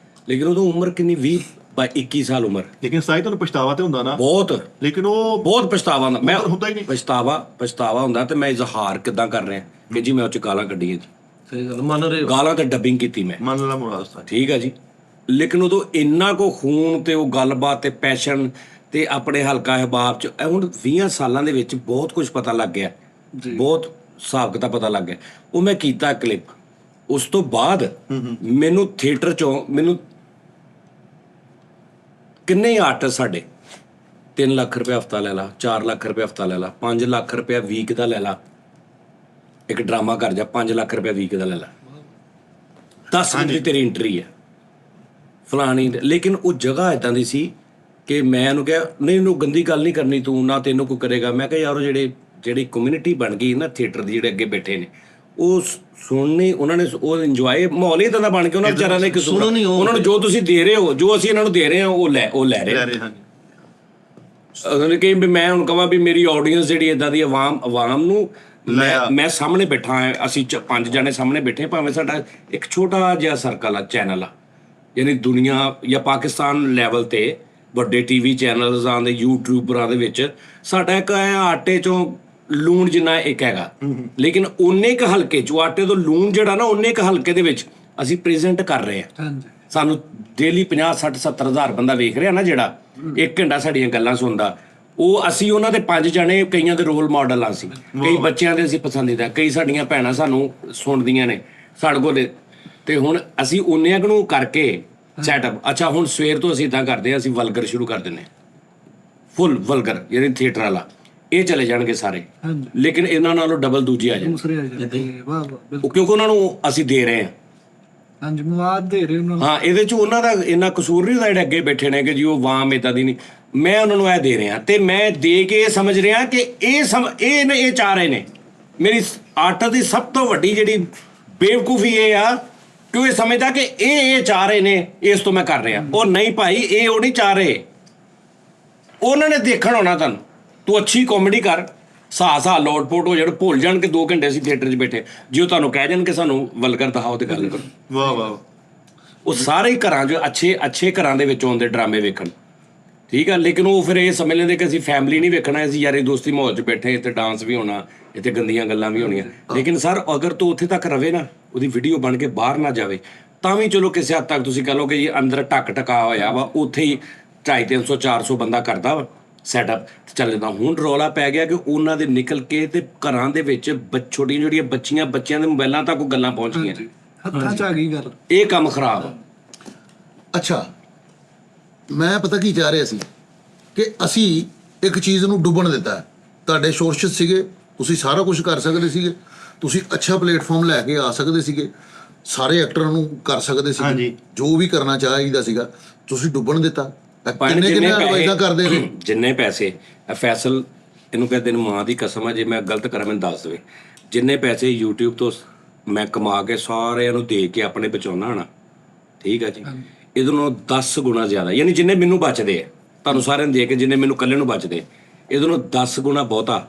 ਲੇਕਿਨ ਉਦੋਂ ਉਮਰ ਕਿੰਨੀ 20 ਜਾਂ 21 ਸਾਲ ਉਮਰ ਲੇਕਿਨ ਸਾਈ ਤੁਹਾਨੂੰ ਪਛਤਾਵਾ ਤੇ ਹੁੰਦਾ ਨਾ ਬਹੁਤ ਲੇਕਿਨ ਉਹ ਬਹੁਤ ਪਛਤਾਵਾ ਹੁੰਦਾ ਮੈਂ ਹੁੰਦਾ ਹੀ ਨਹੀਂ। ਪਛਤਾਵਾ ਹੁੰਦਾ ਤੇ ਮੈਂ ਇਜ਼ਹਾਰ ਕਿੱਦਾਂ ਕਰ ਰਿਹਾ ਕਿ ਜੀ ਮੈਂ ਉਹ ਚ ਗਾਲਾਂ ਕੱਢੀਆਂ ਜੀ ਸਹੀ ਗੱਲ ਮੰਨ ਰਹੇ ਹੋ ਗਾਲਾਂ ਤੇ ਡੱਬਿੰਗ ਕੀਤੀ ਮੈਂ ਮੰਨ ਲਾ ਮੁਰਾਦ ਠੀਕ ਹੈ ਜੀ ਲੇਕਿਨ ਉਦੋਂ ਇੰਨਾ ਕੋ ਖੂਨ ਤੇ ਉਹ ਗੱਲਬਾਤ ਤੇ ਪੈਸ਼ਨ ਤੇ ਆਪਣੇ ਹਲਕਾ ਅਹਿਬਾਬ ਚ ਇਹ ਹੁਣ 20 ਸਾਲਾਂ ਦੇ ਵਿੱਚ ਬਹੁਤ ਕੁਝ ਪਤਾ ਲੱਗ ਗਿਆ ਬਹੁਤ ਹਿਸਾਬ ਕਿਤਾਬ ਪਤਾ ਲੱਗ ਗਿਆ ਉਹ ਮੈਂ ਕੀਤਾ ਕਲਿੱਪ ਉਸ ਤੋਂ ਬਾਅਦ ਮੈਨੂੰ ਥੀਏਟਰ ਚੋਂ ਮੈਨੂੰ ਕਿੰਨੇ ਆਰਟਿਸਟ ਸਾਡੇ 3 ਲੱਖ ਰੁਪਏ ਹਫਤਾ ਲੈ ਲਾ 4 ਲੱਖ ਰੁਪਏ ਹਫਤਾ ਲੈ ਲਾ 5 ਲੱਖ ਰੁਪਏ ਵੀਕ ਦਾ ਲੈ ਲਾ ਇੱਕ ਡਰਾਮਾ ਕਰ ਜਾ 5 ਲੱਖ ਰੁਪਏ ਵੀਕ ਦਾ ਲੈ ਲਾ 10 ਮਿੰਟ ਦੀ ਤੇਰੀ ਐਂਟਰੀ ਹੈ ਫਲਾਣੀ ਲੇਕਿਨ ਉਹ ਜਗ੍ਹਾ ਇਦਾਂ ਦੀ ਸੀ ਕਿ ਮੈਂ ਉਹਨੂੰ ਕਿਹਾ ਨਹੀਂ ਇਹਨੂੰ ਗੰਦੀ ਗੱਲ ਨਹੀਂ ਕਰਨੀ ਤੂੰ ਨਾ ਤੈਨੂੰ ਕੋਈ ਕਰੇਗਾ ਮੈਂ ਕਿਹਾ ਯਾਰ ਉਹ ਜਿਹੜੀ ਕਮਿਊਨਿਟੀ ਬਣ ਗਈ ਨਾ ਥੀਏਟਰ ਦੀ ਜਿਹੜੇ ਅੱਗੇ ਬੈਠੇ ਨੇ ਉਹ ਸੁਣਨੀ ਉਹਨਾਂ ਨੇ ਉਹ ਇੰਜੋਏ ਮਾਹੌਲ ਹੀ ਇਦਾਂ ਦਾ ਬਣ ਕੇ ਉਹਨਾਂ ਵਿਚਾਰਿਆਂ ਨੇ ਕਿਸ ਸੁਣੋ ਨਹੀਂ ਉਹ ਉਹਨਾਂ ਨੂੰ ਜੋ ਤੁਸੀਂ ਦੇ ਰਹੇ ਹੋ ਜੋ ਅਸੀਂ ਇਹਨਾਂ ਨੂੰ ਦੇ ਰਹੇ ਹਾਂ ਉਹ ਲੈ ਰਹੇ ਲੈ ਰਹੇ ਹਨ ਉਹਨਾਂ ਨੇ ਕਹੀ ਵੀ ਮੈਂ ਹੁਣ ਕਹਾਂ ਵੀ ਮੇਰੀ ਆਡੀਅנס ਜਿਹੜੀ ਇਦਾਂ ਦੀ ਆਵਾਮ ਨੂੰ ਮੈਂ ਸਾਹਮਣੇ ਬੈਠਾ ਹਾਂ, ਅਸੀਂ 5 ਜਣੇ ਸਾਹਮਣੇ ਬੈਠੇ, ਭਾਵੇਂ ਸਾਡਾ ਇੱਕ ਛੋਟਾ ਜਿਹਾ ਸਰਕਲ ਆ, ਚੈਨਲ ਆ, ਯਾਨੀ ਦੁਨੀਆ ਜਾਂ ਪਾਕਿਸਤਾਨ ਲੈਵਲ ਤੇ ਵੱਡੇ ਟੀਵੀ ਚੈਨਲਜ਼ਾਂ ਦੇ ਯੂਟਿਊਬਰਾਂ ਦੇ ਵਿੱਚ ਸਾਡਾ ਇੱਕ ਆਟੇ ਚੋਂ ਲੂਣ ਜਿੰਨਾ ਇੱਕ ਹੈਗਾ, ਲੇਕਿਨ ਉਨੇ ਕੁ ਹਲਕੇ ਚੋਂ ਆਟੇ ਤੋਂ ਲੂਣ ਜਿਹੜਾ ਨਾ ਉਨੇ ਕੁ ਹਲਕੇ ਦੇ ਵਿੱਚ ਅਸੀਂ ਪ੍ਰੈਜ਼ੈਂਟ ਕਰ ਰਹੇ ਹਾਂ। ਹਾਂਜੀ ਸਾਨੂੰ ਡੇਲੀ 50 60 70 ਹਜ਼ਾਰ ਬੰਦਾ ਵੇਖ ਰਿਹਾ ਨਾ, ਜਿਹੜਾ 1 ਘੰਟਾ ਸਾਡੀਆਂ ਗੱਲਾਂ ਸੁਣਦਾ, ਉਹ ਅਸੀਂ ਉਹਨਾਂ ਦੇ 5 ਜਣੇ ਕਈਆਂ ਦੇ ਰੋਲ ਮਾਡਲ ਆ, ਅਸੀਂ ਕਈ ਬੱਚਿਆਂ ਦੇ ਅਸੀਂ ਪਸੰਦੀਦਾ, ਕਈ ਸਾਡੀਆਂ ਭੈਣਾਂ ਸਾਨੂੰ ਸੁਣਦੀਆਂ ਨੇ ਸਾਡੇ ਕੋਲ, ਤੇ ਹੁਣ ਅਸੀਂ ਉਨਿਆਂ ਨੂੰ ਕਰਕੇ ਸੈਟਅਪ। ਅੱਛਾ ਹੁਣ ਸਵੇਰ ਤੋਂ ਅਸੀਂ ਇਦਾਂ ਕਰਦੇ ਹਾਂ, ਅਸੀਂ ਵਲਗਰ ਸ਼ੁਰੂ ਕਰ ਦਿੰਦੇ, ਫੁੱਲ ਵਲਗਰ ਯਾਨੀ ਥੀਏਟਰ ਵਾਲਾ, ਇਹ ਚਲੇ ਜਾਣਗੇ ਸਾਰੇ, ਲੇਕਿਨ ਇਹਨਾਂ ਨਾਲੋਂ ਡਬਲ ਦੂਜੇ ਆ ਜਾਣਗੇ, ਦੂਸਰੇ ਆ ਜਾਂਦੇ ਵਾਹ ਵਾਹ ਬਿਲਕੁਲ ਕਿਉਂਕਿ ਉਹਨਾਂ ਨੂੰ ਅਸੀਂ ਦੇ ਰਹੇ ਹਾਂ। ਹਾਂਜੀ ਮਵਾਦ ਦੇ ਰਹੇ ਉਹਨਾਂ ਨੂੰ। ਹਾਂ ਇਹਦੇ 'ਚ ਉਹਨਾਂ ਦਾ ਇੰਨਾ ਕਸੂਰ ਨਹੀਂ ਹੁੰਦਾ, ਜਿਹੜੇ ਅੱਗੇ ਬੈਠੇ ਨੇ ਕਿ ਜੀ ਉਹ ਵਾਮ ਇੱਦਾਂ ਦੀ ਨਹੀਂ, ਮੈਂ ਉਹਨਾਂ ਨੂੰ ਇਹ ਦੇ ਰਿਹਾ ਤੇ ਮੈਂ ਦੇ ਕੇ ਇਹ ਸਮਝ ਰਿਹਾ ਕਿ ਇਹ ਚਾਹ ਰਹੇ ਨੇ। ਮੇਰੀ ਆਰਟ ਦੀ ਸਭ ਤੋਂ ਵੱਡੀ ਜਿਹੜੀ ਬੇਵਕੂਫੀ ਇਹ ਆ ਕਿ ਉਹ ਇਹ ਸਮਝਦਾ ਕਿ ਇਹ ਚਾਹ ਰਹੇ ਨੇ, ਇਸ ਤੋਂ ਮੈਂ ਕਰ ਰਿਹਾ। ਉਹ ਨਹੀਂ ਭਾਈ, ਇਹ ਉਹ ਨਹੀਂ ਚਾਹ ਰਹੇ, ਉਹਨਾਂ ਨੇ ਦੇਖਣ ਆਉਣਾ ਤੁਹਾਨੂੰ। ਤੂੰ ਅੱਛੀ ਕਾਮੇਡੀ ਕਰ, ਸਾਹ ਲੋਟਪੋਟ ਹੋ ਜਾਣ, ਭੁੱਲ ਜਾਣ ਕਿ 2 ਘੰਟੇ ਅਸੀਂ ਥੀਏਟਰ 'ਚ ਬੈਠੇ, ਜੇ ਉਹ ਤੁਹਾਨੂੰ ਕਹਿ ਦੇਣ ਕਿ ਸਾਨੂੰ ਵਲਗਰ ਦਿਖਾਓ ਤੇ ਗੱਲ ਕਰੋ। ਵਾਹ ਵਾਹ ਉਹ ਸਾਰੇ ਹੀ ਘਰਾਂ 'ਚ ਅੱਛੇ ਘਰਾਂ ਦੇ ਵਿੱਚੋਂ ਆਉਂਦੇ ਡਰਾਮੇ ਵੇਖਣ, ਠੀਕ ਆ, ਲੇਕਿਨ ਉਹ ਫਿਰ ਇਹ ਸਮਝ ਲੈਂਦੇ ਕਿ ਅਸੀਂ ਫੈਮਿਲੀ ਨਹੀਂ ਵੇਖਣਾ, ਅਸੀਂ ਯਾਰੀ ਦੋਸਤੀ ਮਾਹੌਲ 'ਚ ਬੈਠੇ, ਇੱਥੇ ਡਾਂਸ ਵੀ ਹੋਣਾ, ਇੱਥੇ ਗੰਦੀਆਂ ਗੱਲਾਂ ਵੀ ਹੋਣੀਆਂ। ਲੇਕਿਨ ਸਰ ਅਗਰ ਤੂੰ ਉੱਥੇ ਤੱਕ ਰਵੇ ਨਾ, ਉਹਦੀ ਵੀਡੀਓ ਬਣ ਕੇ ਬਾਹਰ ਨਾ ਜਾਵੇ, ਤਾਂ ਵੀ ਚਲੋ ਕਿਸੇ ਹੱਦ ਤੱਕ ਤੁਸੀਂ ਕਹ ਲਓ ਕਿ ਜੀ ਅੰਦਰ ਟਕਾ ਹੋਇਆ ਵਾ, ਉੱਥੇ ਹੀ 250 300 400 ਬੰਦਾ ਕਰਦਾ ਵਾ ਸੈਟਅਪ ਚੱਲ ਜਾਂਦਾ। ਹੁਣ ਰੌਲਾ ਪੈ ਗਿਆ ਕਿ ਉਹਨਾਂ ਦੇ ਨਿਕਲ ਕੇ ਤੇ ਘਰਾਂ ਦੇ ਵਿੱਚ ਛੋਟੀਆਂ ਜਿਹੜੀਆਂ ਬੱਚਿਆਂ ਦੇ ਮੋਬਾਈਲਾਂ ਤੱਕ ਉਹ ਗੱਲਾਂ ਪਹੁੰਚ ਗਈਆਂ, ਹੱਥਾਂ 'ਚ ਆ ਗਈ ਗੱਲ। ਇਹ ਕੰਮ ਖਰਾਬ ਆ। ਅੱਛਾ ਮੈਂ ਪਤਾ ਕੀ ਚਾਹ ਰਿਹਾ ਸੀ ਕਿ ਅਸੀਂ ਇੱਕ ਚੀਜ਼ ਨੂੰ ਡੁੱਬਣ ਦਿੱਤਾ। ਤੁਹਾਡੇ ਸੋਰਸਿਸ ਸੀਗੇ, ਤੁਸੀਂ ਸਾਰਾ ਕੁਝ ਕਰ ਸਕਦੇ ਸੀਗੇ, ਤੁਸੀਂ ਅੱਛਾ ਪਲੇਟਫਾਰਮ ਲੈ ਕੇ ਆ ਸਕਦੇ ਸੀਗੇ, ਸਾਰੇ ਐਕਟਰਾਂ ਨੂੰ ਕਰ ਸਕਦੇ ਸੀਗੇ, ਜੋ ਵੀ ਕਰਨਾ ਚਾਹੀਦਾ ਸੀਗਾ ਤੁਸੀਂ ਡੁੱਬਣ ਦਿੱਤਾ। ਕਿੰਨੇ ਐਡਵਾਈਜ਼ਾਂ ਕਰਦੇ ਰਹੇ, ਜਿੰਨੇ ਪੈਸੇ ਫੈਸਲ ਇਹਨੂੰ ਕਹਿੰਦੇ ਨੇ, ਮਾਂ ਦੀ ਕਸਮ ਹੈ ਜੇ ਮੈਂ ਗਲਤ ਕਰਾਂ ਮੈਨੂੰ ਦੱਸ ਦੇਵੇ, ਜਿੰਨੇ ਪੈਸੇ YouTube ਤੋਂ ਮੈਂ ਕਮਾ ਕੇ ਸਾਰਿਆਂ ਨੂੰ ਦੇ ਕੇ ਆਪਣੇ ਬਚਾਉਣਾ ਨਾ, ਠੀਕ ਆ ਜੀ, ਇਹਦੇ ਨਾਲੋਂ 10 ਗੁਣਾ ਜ਼ਿਆਦਾ, ਯਾਨੀ ਜਿੰਨੇ ਮੈਨੂੰ ਬਚਦੇ ਆ ਤੁਹਾਨੂੰ ਸਾਰਿਆਂ ਨੂੰ ਦੇ ਕੇ ਜਿੰਨੇ ਮੈਨੂੰ ਇਕੱਲੇ ਨੂੰ ਬਚਦੇ, ਇਹਦੇ ਨਾਲੋਂ 10 ਗੁਣਾ ਬਹੁਤਾ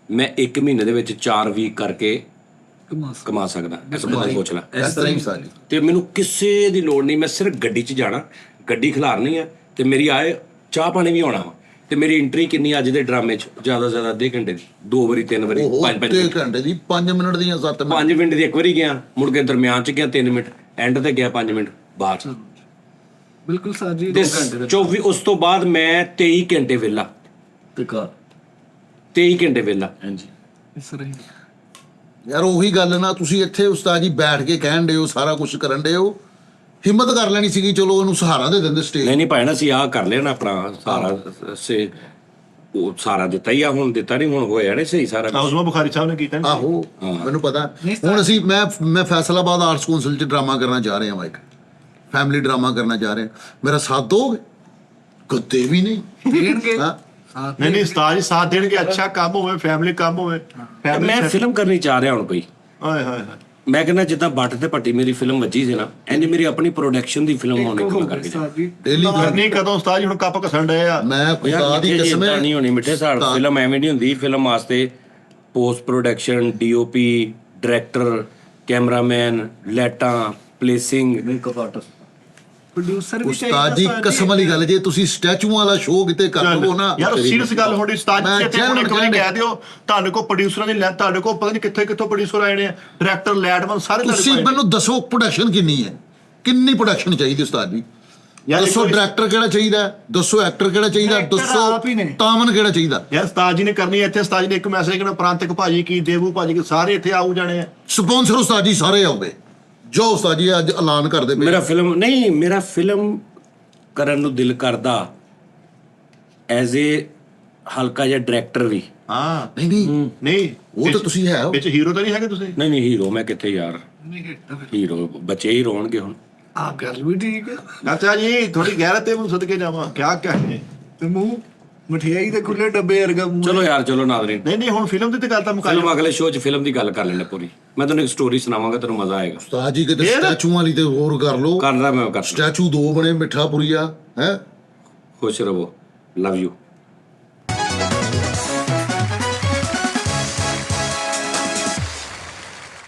ਮੈਂ 1 ਮਹੀਨੇ ਦੇ ਵਿੱਚ 4 ਵੀਕ ਕਰਕੇ ਕਮਾ ਸਕਦਾ। ਇਸ ਬੰਦੇ ਨੂੰ ਪੁੱਛ ਲੈ, ਇਸ ਤਰ੍ਹਾਂ ਹੀ ਸਾਰੀ। ਤੇ ਮੈਨੂੰ ਕਿਸੇ ਦੀ ਲੋੜ ਨਹੀਂ, ਮੈਂ ਸਿਰਫ ਗੱਡੀ 'ਚ ਜਾਣਾ, ਗੱਡੀ ਖਿਲਾਰਨੀ ਆ ਤੇ ਮੇਰੀ ਆਏ ਚਾਹ ਪਾਣੀ ਵੀ ਆਉਣਾ ਵਾ, ਤੇ ਮੇਰੀ ਐਂਟਰੀ ਕਿੰਨੀ ਅੱਜ ਦੇ ਡਰਾਮੇ 'ਚ ਜ਼ਿਆਦਾ ਅੱਧੇ ਘੰਟੇ ਦੀ, 2 ਵਾਰੀ 3 ਵਾਰੀ 5 ਘੰਟੇ ਦੀ, 5 ਮਿੰਟ ਦੀਆਂ 7 ਮਿੰਟ 5 ਮਿੰਟ ਦੀ ਇੱਕ ਵਾਰੀ ਗਿਆ, ਮੁੜ ਕੇ ਦਰਮਿਆਨ 'ਚ ਗਿਆ 3 ਮਿੰਟ, ਐਂਡ ਤੇ ਗਿਆ 5 ਮਿੰਟ ਬਾਅਦ। ਬਿਲਕੁਲ ਸਰ ਜੀ। 24 ਉਸ ਤੋਂ ਬਾਅਦ ਮੈਂ 23 ਘੰਟੇ ਵਿਹਲਾ, 23 ਘੰਟੇ ਵਿਹਲਾ। ਹਾਂਜੀ ਇਸ ਤਰ੍ਹਾਂ ਹੀ ਯਾਰ ਉਹੀ ਗੱਲ ਨਾ, ਤੁਸੀਂ ਇੱਥੇ ਉਸਤਾਦ ਜੀ ਬੈਠ ਕੇ ਕਹਿਣ ਦੇ ਹੋ, ਸਾਰਾ ਕੁਝ ਕਰਨ ਦੇ ਹੋ, ਹਿੰਮਤ ਕਰ ਲੈਣੀ ਸੀਗੀ, ਚਲੋ ਉਹਨੂੰ ਸਹਾਰਾ ਦੇ ਦਿੰਦੇ ਸਟੇਜ। ਨਹੀਂ ਭਾਈ ਨਾ ਅਸੀਂ ਆਹ ਕਰ ਲਿਆ ਨਾ ਆਪਣਾ ਸਾਰਾ, ਉਹ ਸਾਰਾ ਦਿੱਤਾ ਹੀ ਆ, ਹੁਣ ਦਿੱਤਾ ਨਹੀਂ, ਹੁਣ ਹੋਇਆ ਨਹੀਂ ਸਹੀ ਸਾਰਾ। ਉਸਮਾ ਬੁਖਾਰੀ ਸਾਹਿਬ ਨੇ ਕੀਤਾ। ਆਹੋ ਮੈਨੂੰ ਪਤਾ। ਹੁਣ ਅਸੀਂ ਮੈਂ ਫੈਸਲਾਬਾਦ ਆਰਟਸ ਕੌਂਸਲ 'ਚ ਡਰਾਮਾ ਕਰਨਾ ਚਾਹ ਰਿਹਾ ਹਾਂ, ਇੱਕ ਫੈਮਿਲੀ ਡਰਾਮਾ ਕਰਨਾ ਚਾਹ ਰਿਹਾ, ਮੇਰਾ ਸਾਥ ਦੋਗੇ? ਕਦੇ ਵੀ ਨਹੀਂ ਦੇਣਗੇ। ਨਹੀਂ ਉਸਤਾਦ ਜੀ ਸਾਥ ਦੇਣਗੇ, ਅੱਛਾ ਕੰਮ ਹੋਵੇ, ਫੈਮਿਲੀ ਕੰਮ ਹੋਵੇ। ਮੈਂ ਫਿਲਮ ਕਰਨੀ ਚਾਹ ਰਿਹਾ ਹੁਣ ਕੋਈ, ਓਏ ਹੋਏ ਹੋਏ, ਮੈਂ ਕਹਿੰਦਾ ਜਿੱਦਾਂ ਬੱਟ ਤੇ ਪੱਟੀ ਮੇਰੀ ਫਿਲਮ ਵੱਜੀ ਸੀ ਨਾ, ਇੰਜ ਮੇਰੀ ਆਪਣੀ ਪ੍ਰੋਡਕਸ਼ਨ ਦੀ ਫਿਲਮ ਹੋਣੀ ਕੰਮ ਕਰਕੇ ਸਰ ਜੀ ਡੇਲੀ ਨਹੀਂ ਕਦੋਂ ਉਸਤਾਦ ਜੀ ਹੁਣ ਕੱਪ ਘਸਣ ਡਏ ਆ। ਮੈਂ ਖੁਦਾ ਦੀ ਕਸਮ ਹੈ ਨਹੀਂ ਹੋਣੀ ਮਿੱਠੇ ਸਾਲ ਫਿਲਮ ਐਵੇਂ ਨਹੀਂ ਹੁੰਦੀ। ਫਿਲਮ ਵਾਸਤੇ post production, DOP, director, cameraman, ਲਾਈਟਾਂ, ਪਲੇਸਿੰਗ, ਮੇਕਅਪ ਆਰਟਿਸਟ, ਪ੍ਰੋਡਿਊਸਰ ਵੀ ਉਸਤਾਦ ਜੀ ਕਸਮ ਵਾਲੀ ਗੱਲ, ਜੇ ਤੁਸੀਂ ਸਟੈਚੂਆਂ ਵਾਲਾ ਸ਼ੋਅ ਕਿਤੇ ਕਰ ਲਵੋ ਨਾ ਯਾਰ ਸੀਰੀਅਸ ਗੱਲ ਹੋਣੀ ਉਸਤਾਦ ਜੀ, ਇੱਥੇ ਹੁਣ ਇੱਕ ਵਾਰੀ ਕਹਿ ਦਿਓ ਤੁਹਾਡੇ ਕੋਲ ਪ੍ਰੋਡਿਊਸਰਾਂ ਦੀ ਲੈ, ਤੁਹਾਡੇ ਕੋਲ ਪਤਾ ਨਹੀਂ ਕਿੱਥੋਂ ਪ੍ਰੋਡਿਊਸਰ ਆਏ ਨੇ, ਡਾਇਰੈਕਟਰ, ਲਾਈਟਮੈਨ ਸਾਰੇ ਤੁਸੀਂ ਮੈਨੂੰ ਦੱਸੋ ਪ੍ਰੋਡਕਸ਼ਨ ਕਿੰਨੀ ਹੈ, ਕਿੰਨੀ ਪ੍ਰੋਡਕਸ਼ਨ ਚਾਹੀਦੀ ਉਸਤਾਦ ਜੀ? ਦੱਸੋ ਡਾਇਰੈਕਟਰ ਕਿਹੜਾ ਚਾਹੀਦਾ, ਦੱਸੋ ਐਕਟਰ ਕਿਹੜਾ ਚਾਹੀਦਾ, ਦੱਸੋ ਤਾਮਨ ਕਿਹੜਾ ਚਾਹੀਦਾ? ਯਾਰ ਉਸਤਾਦ ਜੀ ਨੇ ਕਰਨੀ ਹੈ ਇੱਥੇ, ਉਸਤਾਦ ਜੀ ਨੇ ਇੱਕ ਮੈਸੇਜ ਕਰਨਾ, ਪ੍ਰਾਂਤਿਕ ਭਾਜੀ ਕੀ, ਦੇਵੂ ਭਾਜੀ ਕੀ, ਸਾਰੇ ਇੱਥੇ ਆਉ ਜਾਣੇ ਆ। ਸਪਾਂਸਰ ਉਸਤਾਦ ਜੀ ਸਾਰੇ ਆਉਂਦੇ, ਜੋ ਉਸਤਾਦ ਜੀ ਅੱਜ ਐਲਾਨ ਕਰਦੇ ਪਏ। ਮੇਰਾ ਫਿਲਮ ਕਰਨ ਨੂੰ ਦਿਲ ਕਰਦਾ ਐਜ਼ ਏ ਹਲਕਾ ਜਿਹਾ ਡਾਇਰੈਕਟਰ ਵੀ। ਹਾਂ ਨਹੀਂ ਉਹ ਤਾਂ ਤੁਸੀਂ ਹੈ ਵਿੱਚ ਹੀਰੋ ਤਾਂ ਨਹੀਂ ਹੈਗੇ ਤੁਸੀਂ? ਨਹੀਂ ਹੀਰੋ ਮੈਂ ਕਿੱਥੇ ਯਾਰ, ਹੀਰੋ ਬੱਚੇ ਹੀ ਰੋਣਗੇ ਹੁਣ। ਆ ਗੱਲ ਵੀ ਠੀਕ ਹੈ। ਅੱਛਾ ਜੀ ਥੋੜੀ ਗੈਰਤ ਤੇ ਮੈਨੂੰ ਸਦਕੇ ਜਾਵਾਂ, ਕਿਆ ਕਹੇ ਤੇ ਮੂੰਹ ਮਠਿਆਈ ਦੇ ਖੁੱਲੇ ਡੱਬੇ ਵਰਗਾ ਮੂੰਹ। ਚਲੋ ਯਾਰ, ਚਲੋ ਨਾਜ਼ਰੀਨ, ਨਹੀਂ ਹੁਣ ਫਿਲਮ ਦੀ ਤੇ ਗੱਲ ਤਾਂ ਮੁਕਾ ਫਿਲਮ ਅਗਲੇ ਸ਼ੋਅ 'ਚ ਫਿਲਮ ਦੀ ਗੱਲ ਕਰ ਲੈਣੇ ਪੂਰੀ। ਮੈਂ ਤੁਹਾਨੂੰ ਇੱਕ ਸਟੋਰੀ ਸੁਣਾਵਾਂਗਾ, ਤੈਨੂੰ ਮਜ਼ਾ ਆਏਗਾ। ਉਸਤਾਦ ਜੀ ਕਿਤੇ ਸਟੈਚੂਆਂ ਵਾਲੀ ਤੇ ਹੋਰ ਕਰ ਲਓ। ਕਰਦਾ ਮੈਂ ਕਰ ਸਟੈਚੂ 2 ਬਣੇ, ਮਿੱਠਾ ਪੁਰੀਆ ਹੈ। ਖੁਸ਼ ਰਹੋ, ਲਵ ਯੂ।